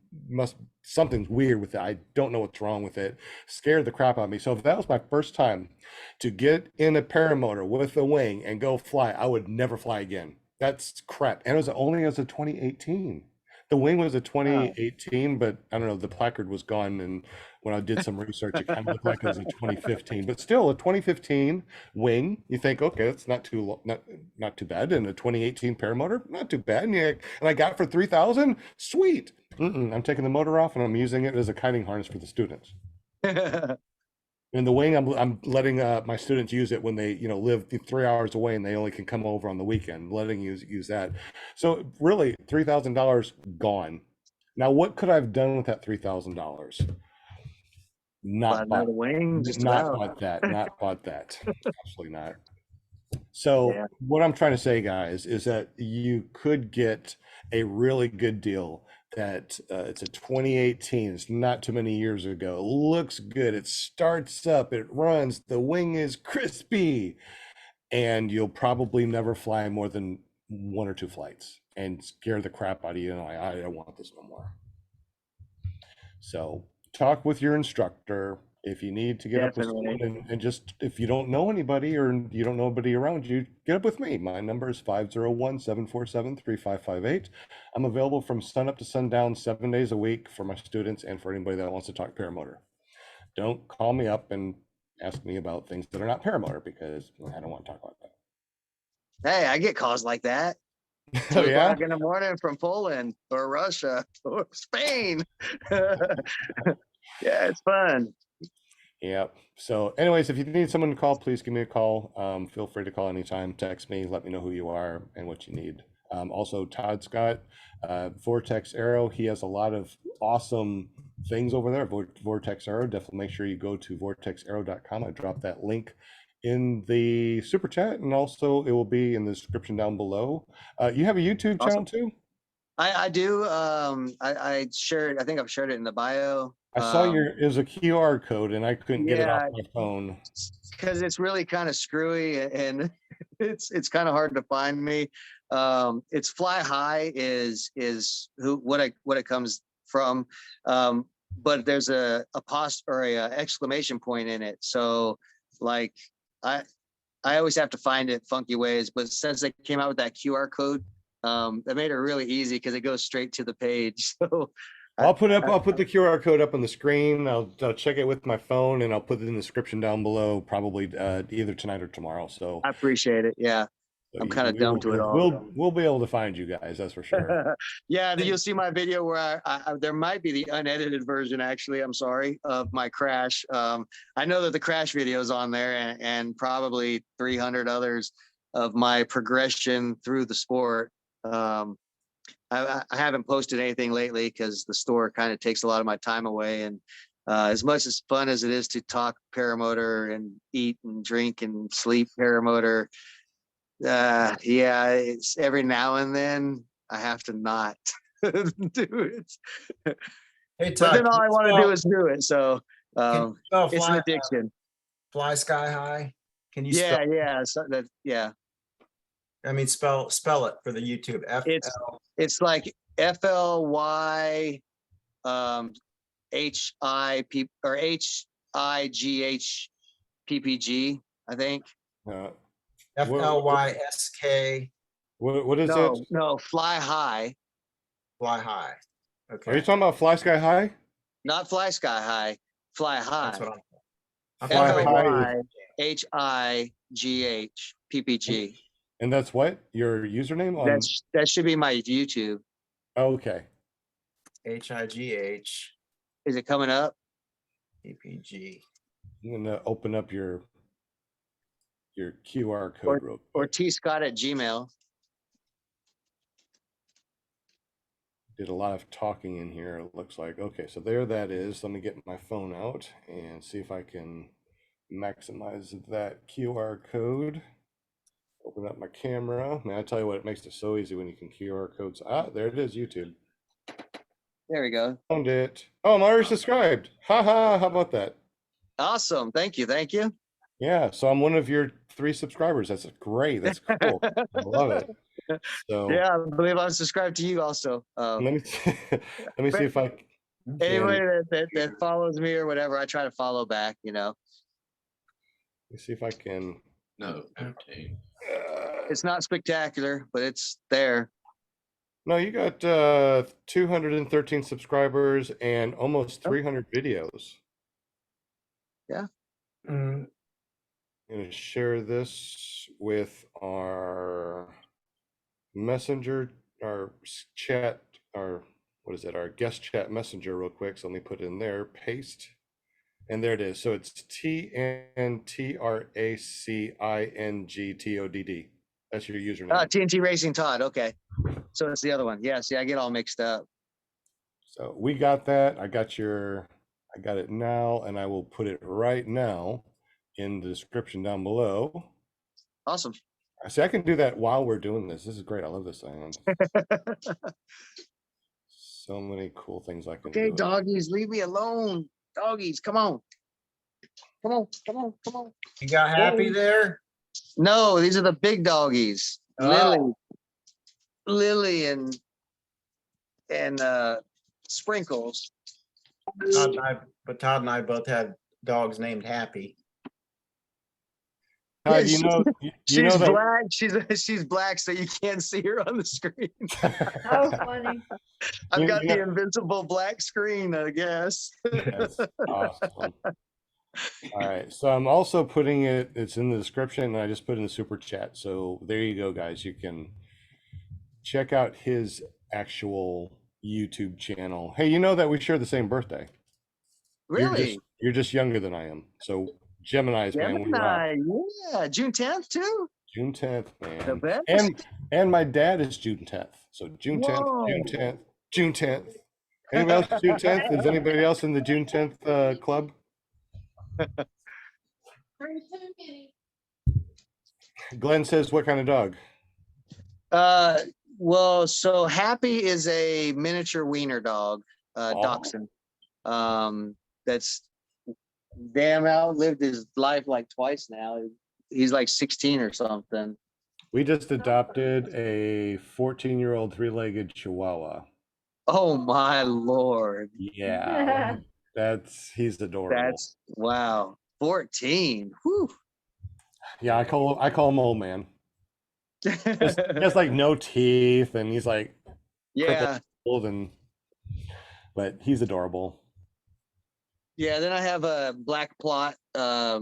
something's weird with it. I don't know what's wrong with it. Scared the crap out of me. So if that was my first time to get in a paramotor with a wing and go fly, I would never fly again. That's crap. And it was only as a 2018. The wing was a 2018, but I don't know, the placard was gone. And when I did some research, it kind of looked like it was a 2015, but still a 2015 wing. You think, okay, that's not too bad. And a 2018 paramotor, not too bad. And I got it for 3,000. Sweet. I'm taking the motor off and I'm using it as a kiting harness for the students. And the wing, I'm letting my students use it when they, you know, live 3 hours away and they only can come over on the weekend, letting use that. So really $3,000 gone. Now, what could I have done with that $3,000? Not bought, not bought that, not bought that. Absolutely not. So what I'm trying to say, guys, is that you could get a really good deal that it's a 2018, it's not too many years ago, it looks good, it starts up, it runs, the wing is crispy, and you'll probably never fly more than 1 or 2 flights and scare the crap out of you. And I don't want this no more. So talk with your instructor. If you need to get up with someone, and just if you don't know anybody or you don't know anybody around you, get up with me. My number is 501-747-3558. I'm available from sun up to sundown 7 days a week for my students and for anybody that wants to talk paramotor. Don't call me up and ask me about things that are not paramotor because I don't want to talk about that. Hey, I get calls like that. Oh, yeah? In the morning from Poland or Russia or Spain. Yeah, it's fun. Yep. So anyways, if you need someone to call, please give me a call. Feel free to call anytime, text me, let me know who you are and what you need. Also, Todd Scott, VortexAero, he has a lot of awesome things over there. VortexAero, definitely make sure you go to vortexaero.com. I dropped that link in the super chat, and also it will be in the description down below. You have a YouTube channel too? I do. I shared, I think I've shared it in the bio. I saw there's a QR code and I couldn't get it off my phone. Because it's really kind of screwy and it's kind of hard to find me. It's Fly High is what it comes from. But there's a exclamation point in it. So like I always have to find it funky ways, but since they came out with that QR code, that made it really easy because it goes straight to the page. So I'll put the QR code up on the screen. I'll check it with my phone and I'll put it in the description down below, probably either tonight or tomorrow. So I appreciate it. Yeah. So I'm kind of dumb to it all. We'll be able to find you guys, that's for sure. Yeah, you'll see my video where there might be the unedited version, actually, I'm sorry, of my crash. I know that the crash video is on there and probably 300 others of my progression through the sport. I haven't posted anything lately because the store kind of takes a lot of my time away. And as much as fun as it is to talk paramotor and eat and drink and sleep paramotor, yeah, it's every now and then I have to not do it. Hey, Todd, but then all I want to do is do it. So it's an addiction. Fly sky high. Can you spell? Yeah. I mean, spell it for the YouTube. It's like FLY HIP or HIGHPPG, I think. FLYSK. What is it? No, Fly High. Fly High. Okay. Are you talking about Fly Sky High? Not Fly Sky High. Fly High. That's what I'm FLY HIGHPPG. And that's what your username on? That should be my YouTube. Okay. HIGH Is it coming up? PPG. I'm gonna open up your QR code real Or quick. tscott@gmail. Did a lot of talking in here, it looks like. Okay, so there that is. Let me get my phone out and see if I can maximize that QR code. Open up my camera. Man, I tell you what, it makes it so easy when you can QR codes. Ah, there it is, YouTube. There we go. Found it. Oh, I'm already subscribed. Haha, how about that? Awesome. Thank you. Thank you. Yeah, so I'm one of your 3 subscribers. That's great. That's cool. I love it. So Yeah, I believe I'm subscribed to you also. let me let me see if I Anybody can, that follows me or whatever, I try to follow back, let me see if I can. No. It's not spectacular, but it's there. No, you got 213 subscribers and almost 300 videos. Yeah. I'm gonna share this with our messenger, our chat, our what is it, our guest chat messenger real quick. So let me put it in there, paste, and there it is. So it's TNTRACINGTODD. That's your username. TNT Racing Todd. Okay. So it's the other one. Yeah, see, I get all mixed up. So we got that. I got it now, and I will put it right now in the description down below. Awesome. See, I can do that while we're doing this. This is great. I love this thing. So many cool things I can Okay, do. doggies, leave me alone. Doggies, come on. Come on, come on, come on. You got Happy there? No, these are the big doggies. Oh. Lily and Sprinkles. Todd and I both had dogs named Happy. Todd, you know She's that black. She's black, so you can't see her on the screen. Oh, funny. I've got You the know- invincible black screen, I guess. That's awesome. All right, so I'm also putting it's in the description, and I just put in the super chat. So there you go, guys. You can check out his actual YouTube channel. Hey, you know that we share the same birthday. Really? You're just younger than I am. So Geminis, man, we rock. Gemini, yeah. June 10th, too? June 10th, The man. best? And my dad is June 10th. So June 10th, June Whoa. 10th, June 10th. Anybody else June 10th? Is anybody else in the June 10th club? Glenn says, what kind of dog? Well, so Happy is a miniature wiener dog, dachshund. That's damn outlived his life like twice now. He's like 16 or something. We just adopted a 14-year-old 3-legged Chihuahua. Oh my Lord. Yeah, he's adorable. That's wow. 14. Whew. Yeah, I call him old man. He has like no teeth, and he's like Yeah. crippled, but he's adorable. Yeah. Then I have a black plot. What are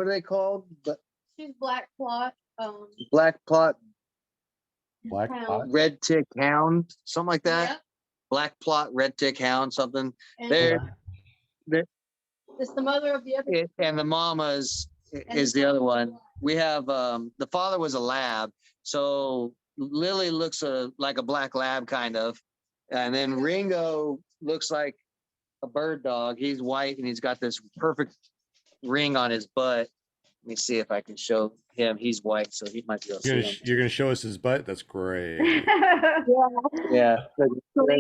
they called? She's black plot. Black plot, Black Hound. pot. red tick hound, something like that. Yep. Black plot, red tick hound, something. And There. it's the mother of the other. And the mama is the other one. We have the father was a lab, so Lily looks like a black lab kind of, and then Ringo looks like a bird dog. He's white and he's got this perfect ring on his butt. Let me see if I can show him. He's white, so he might be able to see him. You're gonna show us his butt? That's great. Yeah, there's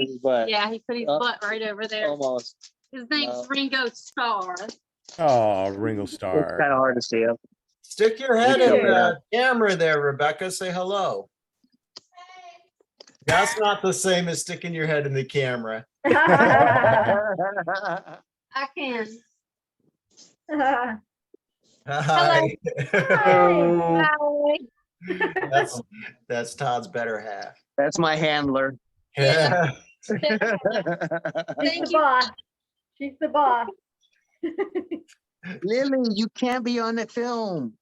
his butt. Yeah, he put his Oh. butt right over there. Almost. His name's No. Ringo Starr. Oh, Ringo It's Starr. kind of hard to see him. Stick your head in Yeah. the camera there, Rebecca. Say hello. That's not the same as sticking your head in the camera. I can. Hi. Hi. That's Todd's better half. That's my handler. Yeah. She's Thank the you. boss. She's the boss. Lily, you can't be on the film.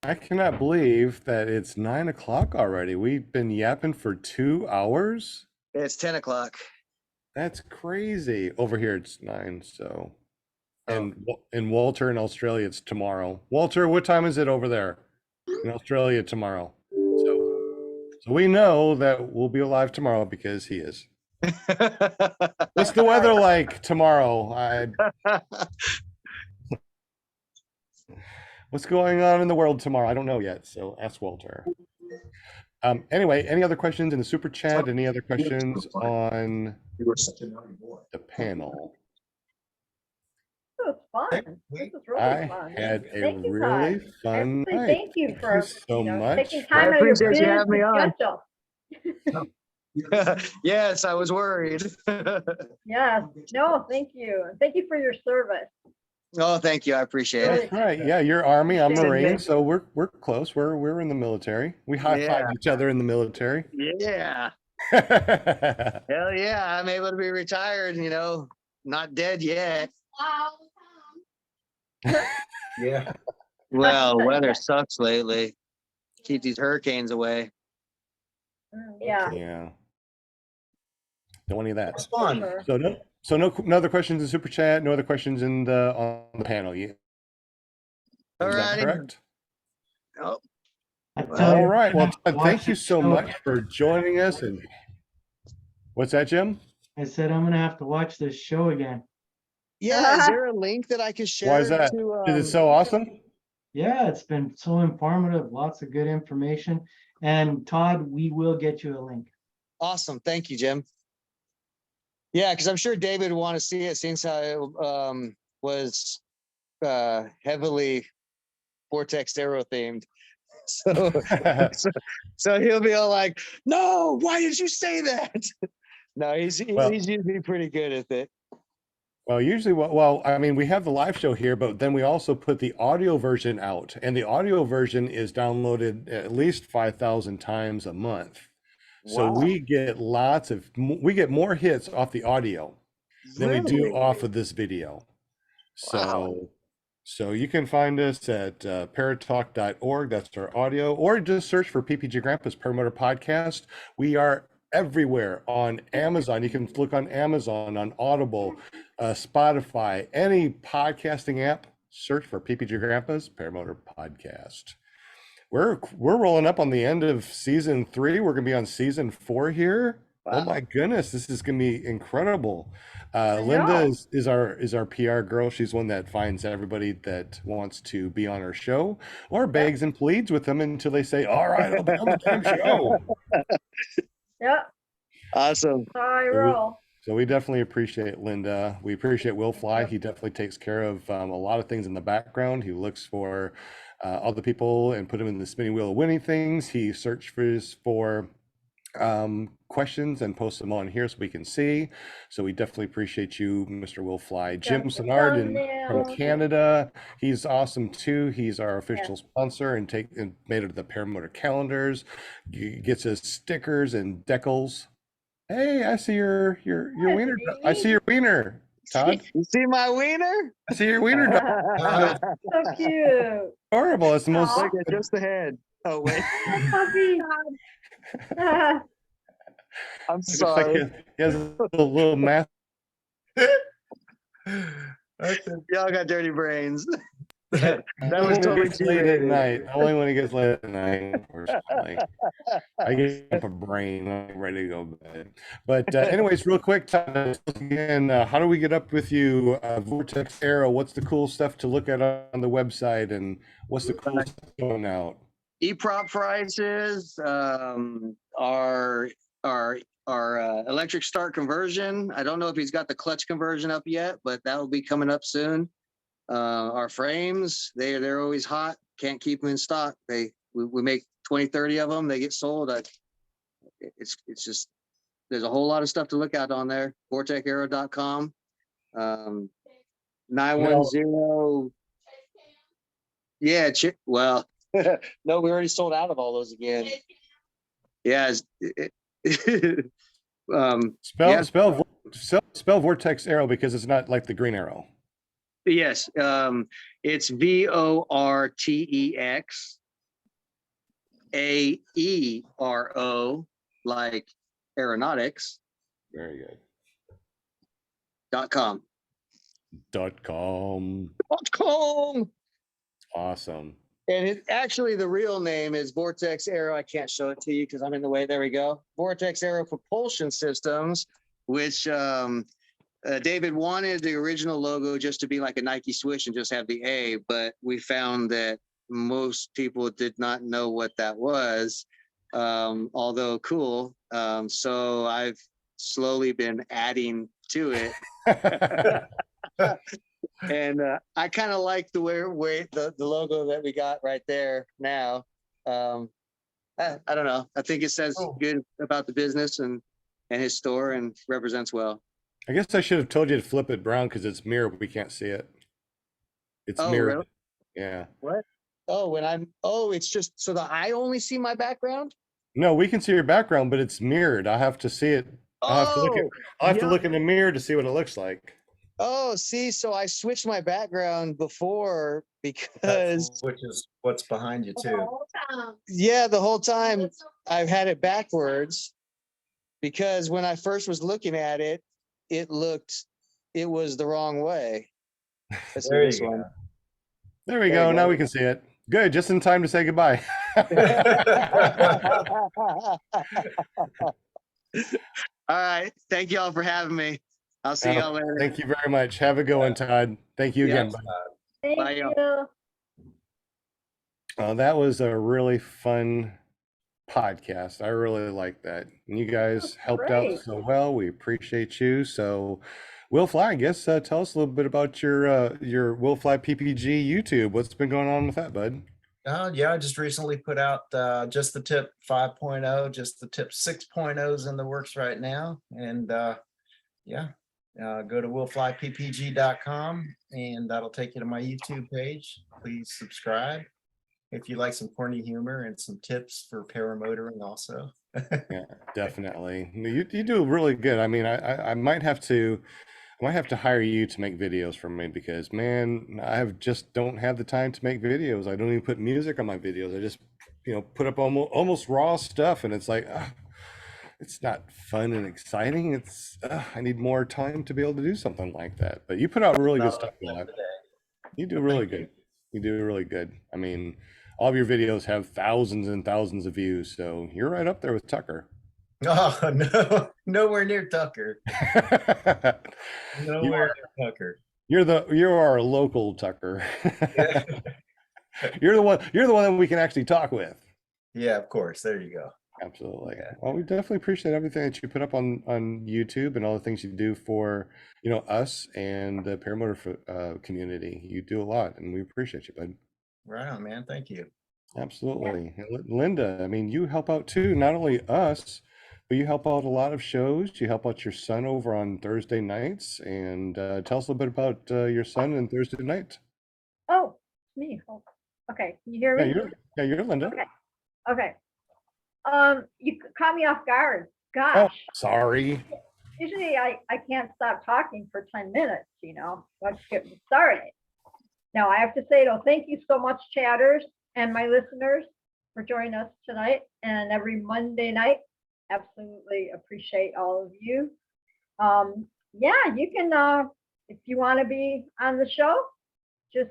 I cannot believe that it's 9 o'clock already. We've been yapping for 2 hours. It's 10 o'clock. That's crazy. Over here it's 9, so. Oh. And in Walter in Australia, it's tomorrow. Walter, what time is it over there in Australia tomorrow? So we know that we'll be alive tomorrow because he is. What's the weather like tomorrow? What's going on in the world tomorrow? I don't know yet, so ask Walter. Anyway, any other questions in the super chat? Any other questions on the panel? This was fun. This was really I fun. had a Thank you, really Todd. fun Absolutely. night. Thank you for so much. taking for- time out of your appreciate you busy having me on. schedule. Yes, I was worried. Yes. No, thank you. And thank you for your service. Oh, thank you. I appreciate it. That's right. Yeah, you're Army, I'm Appreciate Marine, it. so we're close. We're in the military. We high five Yeah. each other in the military. Yeah. Yeah. Hell yeah. I'm able to be retired, not dead yet. Yeah. Well, weather sucks lately. Keep these hurricanes away. Yeah. Don't want any of that. It's fun. Sure. So no other questions in super chat. No other questions on the panel. Yeah. Is that Alrighty. correct? Oh, I tell All you, right. Well, Todd, watch thank you the so show. much for joining us. And what's that, Jim? I said I'm gonna have to watch this show again. yeah. Is there a link that I could share? Why is that? To, Is it so awesome? Yeah, it's been so informative, lots of good information. And Todd, we will get you a link. Awesome. Thank you, Jim. Yeah, because I'm sure David would want to see it since I was heavily VortexAero themed. So he'll be all like, no, why did you say that? No, he's usually pretty good at it. Well, usually, well, I mean, we have the live show here, but then we also put the audio version out, and the audio version is downloaded at least 5,000 times a month. So Wow. we get we get more hits off the audio than we do Really? off of this video. Wow. So you can find us at paratalk.org. That's our audio, or just search for PPG Grandpa's Paramotor Podcast. We are everywhere on Amazon. You can look on Amazon, on Audible, Spotify, any podcasting app. Search for PPG Grandpa's Paramotor Podcast. We're rolling up on the end of season 3. We're gonna be on season 4 here. Wow. Oh my goodness, this is gonna be incredible. Linda know. is our PR girl. She's one that finds everybody that wants to be on our show, or begs and pleads with them until they say, "All right, I'll be on the damn show." Yeah. Awesome. I roll. So we definitely appreciate Linda. We appreciate Will Fly. He definitely takes care of a lot of things in the background. He looks for other people and put them in the spinning wheel of winning things. He searches for questions and posts them on here so we can see. So we definitely appreciate you, Mr. Will Fly. Jim Got the Sennard from thumbnail. Canada. He's awesome too. He's our official sponsor and made it the Paramotor calendars. Gets us stickers and decals. Hey, I see your wiener. I see your wiener, Todd. You see my wiener? I see your wiener. Dog. So cute. Horrible. It's the most. Aw. Look at just the head. Oh wait, Puppy. I'm Looks like sorry. he has a little math. Y'all got dirty brains. That was totally gets late at G-rated. night. Only when it gets late at night, unfortunately. I get up a brain. I'm ready to go to bed. But anyways, real quick, Todd, again, how do we get up with you? VortexAero, what's the cool stuff to look at on the website, and what's the cool stuff going out? E-prop prices, our electric start conversion. I don't know if he's got the clutch conversion up yet, but that will be coming up soon. Our frames, they're always hot. Can't keep them in stock. We make 20, 30 of them. They get sold. It's just, there's a whole lot of stuff to look at on there. VortexAero.com. 910. Yeah, well, no, we already sold out of all those again. Yeah. Spell VortexAero because it's not like the green arrow. Yes, it's VORTEX AERO, like aeronautics, Very good. .com. .com. .com. Awesome. And it actually, the real name is VortexAero. I can't show it to you because I'm in the way. There we go. VortexAero Propulsion Systems, which David wanted the original logo just to be like a Nike swoosh and just have the A, but we found that most people did not know what that was, although cool. So I've slowly been adding to it. And I kind of like the way the logo that we got right there now. I don't know. I think it says good about the business and his store and represents well. I guess I should have told you to flip it brown because it's mirrored. We can't see it. It's Oh, mirrored. really? Yeah. What? Oh, it's just so that I only see my background? No, we can see your background, but it's mirrored. I have to see it. I'll have to look yeah. look in the mirror to see what it looks like. Oh, see, so I switched my background before because Which is what's behind you too. yeah, the whole time I've had it backwards because when I first was looking at it, it was the wrong way. Let's see There this you one. There we There go. you Now go. we can see it. Good. Just in time to say goodbye. All right. Thank y'all for having me. I'll see y'all later. Thank you very much. Have a good one, Todd. Thank you again. bud. Thank Bye, you. That was a really fun podcast. I really like that. And you guys helped out great. so well. We appreciate you. So Will Fly, I guess tell us a little bit about your Will Fly PPG YouTube. What's been going on with that, bud? Yeah, I just recently put out just the tip 5.0, just the tip 6.0s in the works right now. And yeah, go to willflyppg.com and that'll take you to my YouTube page. Please subscribe if you like some corny humor and some tips for paramotoring also. Yeah, definitely. You do really good. I mean, I might have to hire you to make videos for me because man, just don't have the time to make videos. I don't even put music on my videos. I just, put up almost raw stuff, and it's like, it's not fun and exciting. It's I need more time to be able to do something like that. But you put out really good stuff. You do really good. You do really good. I mean, all of your videos have thousands and thousands of views, so you're right up there with Tucker. Oh no, nowhere near Tucker. Nowhere near Tucker. You're our local Tucker. You're the one that we can actually talk with. Yeah, of course. There you go. Absolutely. Well, we definitely appreciate everything that you put up on YouTube and all the things you do for us and the paramotor community. You do a lot, and we appreciate you, bud. Right on, man. Thank you. Absolutely. And Linda, I mean, you help out too, not only us, but you help out a lot of shows. You help out your son over on Thursday nights, and tell us a little bit about your son and Thursday night. Oh, me. Oh, okay. Can you hear me? You're Linda. Okay. Okay. You caught me off guard. Oh, Gosh. sorry. Usually I can't stop talking for 10 minutes, let's get started. Now I have to say though, thank you so much, chatters and my listeners, for joining us tonight and every Monday night. Absolutely appreciate all of you. Yeah, you can, if you want to be on the show, just,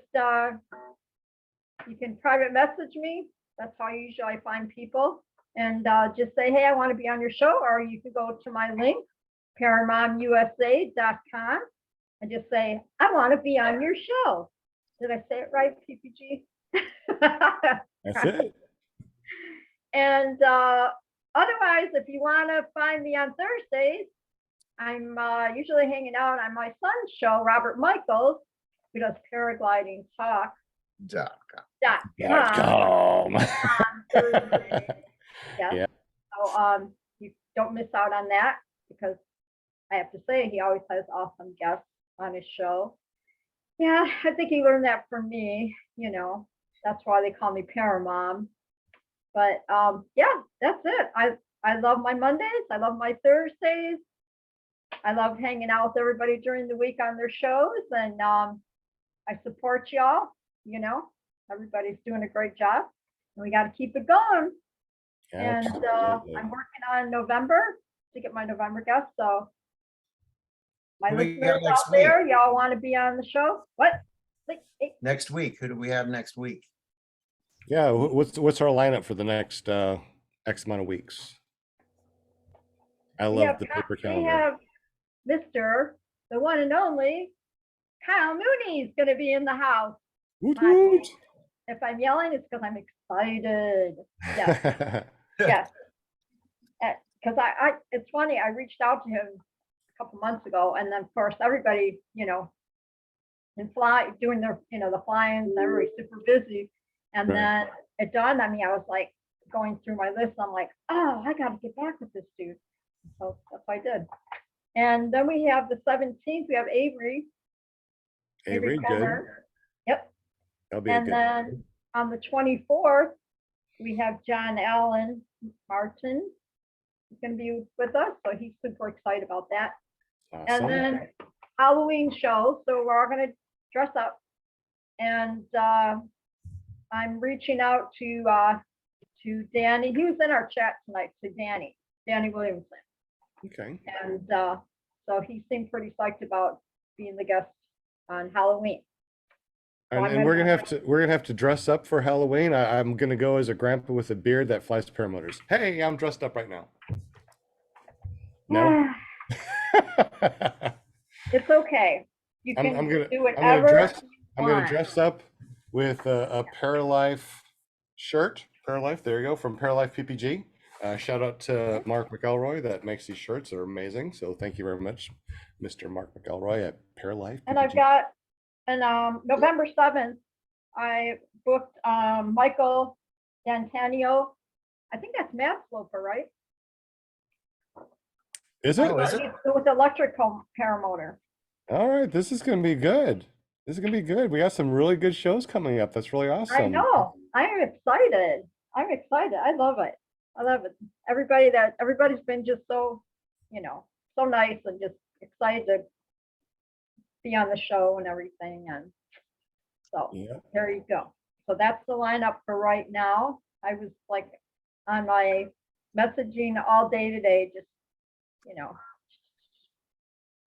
you can private message me. That's how usually I find people. And just say, hey, I want to be on your show, or you can go to my link, paramomusa.com, and just say, I want to be on your show. Did I say it right, PPG? That's it. And otherwise, if you want to find me on Thursdays, I'm usually hanging out on my son's show, Robert Michaels, who does paragliding talk. .com. Yeah. So you don't miss out on that, because I have to say he always has awesome guests on his show. Yeah, I think he learned that from me, that's why they call me Paramom. But yeah, that's it. I love my Mondays, I love my Thursdays. I love hanging out with everybody during the week on their shows, and I support y'all, everybody's doing a great job, and we got to keep it going. And Absolutely. I'm working on November to get my November guest, so. My Who we got listeners next out there, y'all want to be on the show? What? Next week, who do we have next week? Yeah, what's our lineup for the next X amount of weeks? I love the paper We calendar. have Mr. the one and only Kyle Mooney's gonna be in the house. Woot woot. If I'm yelling, it's because I'm excited. Yes, yes. Because it's funny, I reached out to him a couple months ago, and then of course everybody, in doing their, the flying, everybody's super busy. And Right. then it dawned on me, I was like going through my list, I'm like, oh, I gotta get back with this dude. So that's what I did. And then we have the 17th, we have Avery. Avery, good. Palmer. Yep. That'll be a And good then on the 24th, we have John Allen Martin. He's going to be with us, so he's super excited about that. Awesome. And then Halloween show, so we're all going to dress up. And I'm reaching out to Danny. He was in our chat tonight, to Danny Williamson. Okay. And so he seemed pretty psyched about being the guest on Halloween. And we're gonna have to dress up for Halloween. I'm gonna go as a grandpa with a beard that flies paramotors. Hey, I'm dressed up right now. No. It's okay. You can I'm gonna do whatever. I'm gonna dress up with a Paralife shirt. Paralife, there you go, from Paralife PPG. Shout out to Mark McElroy that makes these shirts. They're amazing. So thank you very much, Mr. Mark McElroy at Paralife. And I've got, and November 7th, I booked Michael D'Antonio. I think that's Matt Sloper, right? Is it? Oh, is it? He's with electric paramotor. All right, this is gonna be good. This is gonna be good. We got some really good shows coming up. That's really awesome. I know. I'm excited. I'm excited. I love it. I love it. Everybody's been just so, so nice and just excited to be on the show and everything. And so there you go. So that's the lineup for right now. I was like on my messaging all day today, just,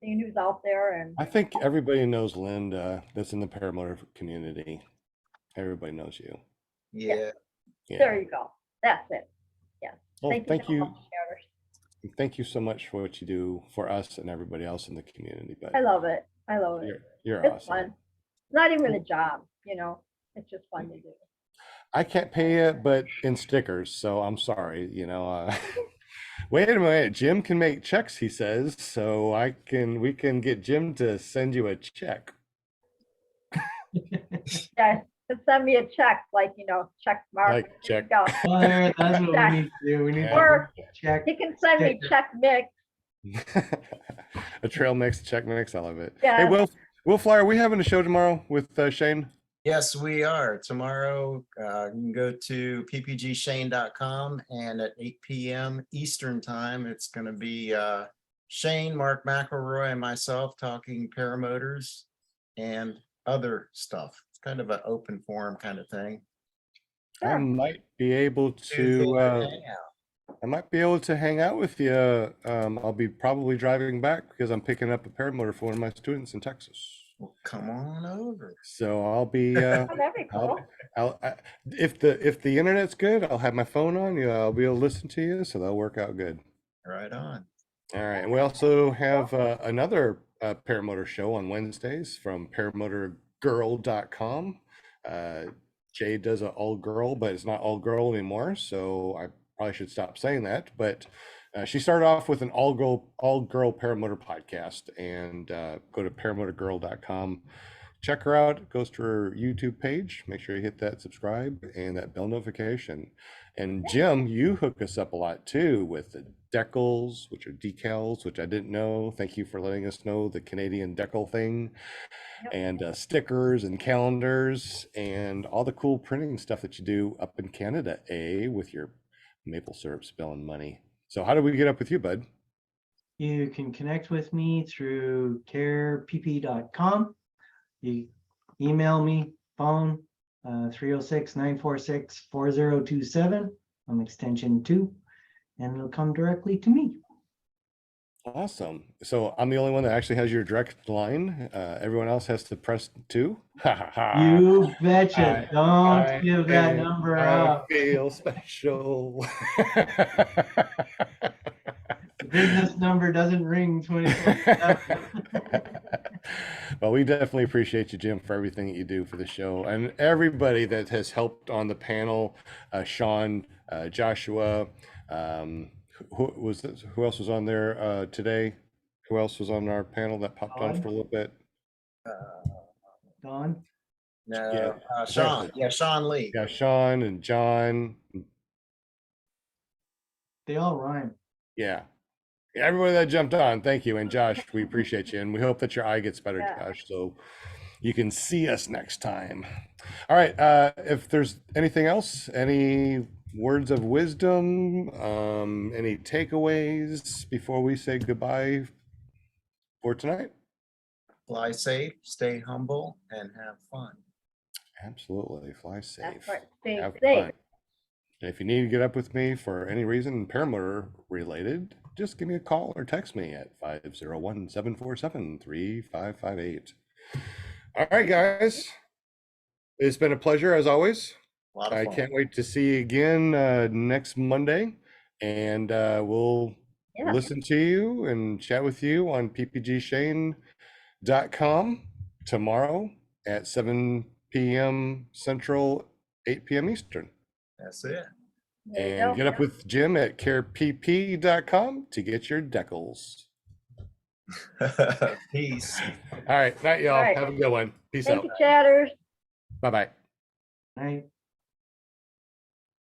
seeing who's out there. And I think everybody knows Linda that's in the paramotor community. Everybody knows you. Yeah. there you go. That's it. Yes. Well, thank so you. much, Shatters. Thank you so much for what you do for us and everybody else in the community. But I love it. I love it. you're It's awesome. fun. It's not even a job, it's just fun to do. I can't pay you, but in stickers. So I'm sorry. Wait a minute. Jim can make checks, he says. So we can get Jim to send you a check. Yeah, just send me a check, check mark. Like check. Go. Well, that's what Check. we need to do. We need Or to check. he can send me check mix. A trail mix, check mix. I love it. Yeah. Hey, Will Fly, are we having a show tomorrow with Shane? Yes, we are. Tomorrow, you can go to ppgshane.com, and at 8 p.m. Eastern time, it's going to be Shane, Mark McElroy, and myself talking paramotors and other stuff. It's kind of an open forum kind of thing. I might be able to hang out with you. I'll be probably driving back because I'm picking up a paramotor for one of my students in Texas. Well, come on over. So I'll be Oh, that'd be cool. if the internet's good, I'll have my phone on you. I'll be able to listen to you, so that'll work out good. Right on. All right, and we also have another paramotor show on Wednesdays from paramotorgirl.com. Jay does an all girl, but it's not all girl anymore, so I probably should stop saying that. But she started off with an all girl paramotor podcast, and go to paramotorgirl.com. Check her out. It goes to her YouTube page. Make sure you hit that subscribe and that bell notification. And Jim, you hook us up a lot too with the decals, which are decals, which I didn't know. Thank you for letting us know the Canadian decal thing. Yep. And stickers and calendars and all the cool printing stuff that you do up in Canada, with your maple syrup spilling money. So how do we get up with you, bud? You can connect with me through carepp.com. You email me, phone 306-946-4027. extension 2, and it'll come directly to me. Awesome. So I'm the only one that actually has your direct line. Everyone else has to press 2. Ha ha ha. You betcha. I Don't give that think number I out. feel special. The business number doesn't ring 24/7. Well, we definitely appreciate you, Jim, for everything that you do for the show, and everybody that has helped on the panel. Sean, Joshua, who else was on there today? Who else was on our panel that popped on Todd? for a little bit? Don? No, Yeah, Sean, exactly. yeah, Sean Lee. Yeah, Sean and John. They all rhyme. Yeah. Everybody that jumped on, thank you. And Josh, we appreciate you. And we hope that your eye gets better, Yeah. Josh, so you can see us next time. All right. If there's anything else, any words of wisdom, any takeaways before we say goodbye for tonight? Fly safe, stay humble, and have fun. Absolutely. Fly safe. That's right. Stay Have safe. fun. And if you need to get up with me for any reason, paramotor related, just give me a call or text me at 501-747-3558. All right, guys. It's been a pleasure as always. A lot of I fun. can't wait to see you again next Monday. And we'll Yeah. listen to you and chat with you on ppgshane.com tomorrow at 7 p.m. Central, 8 p.m. Eastern. That's it. There you And go. get up with Jim at carepp.com to get your decals. Peace. All right. Night, y'all. All right. Have a good one. Peace Thank out. you, chatters. Bye-bye. Right?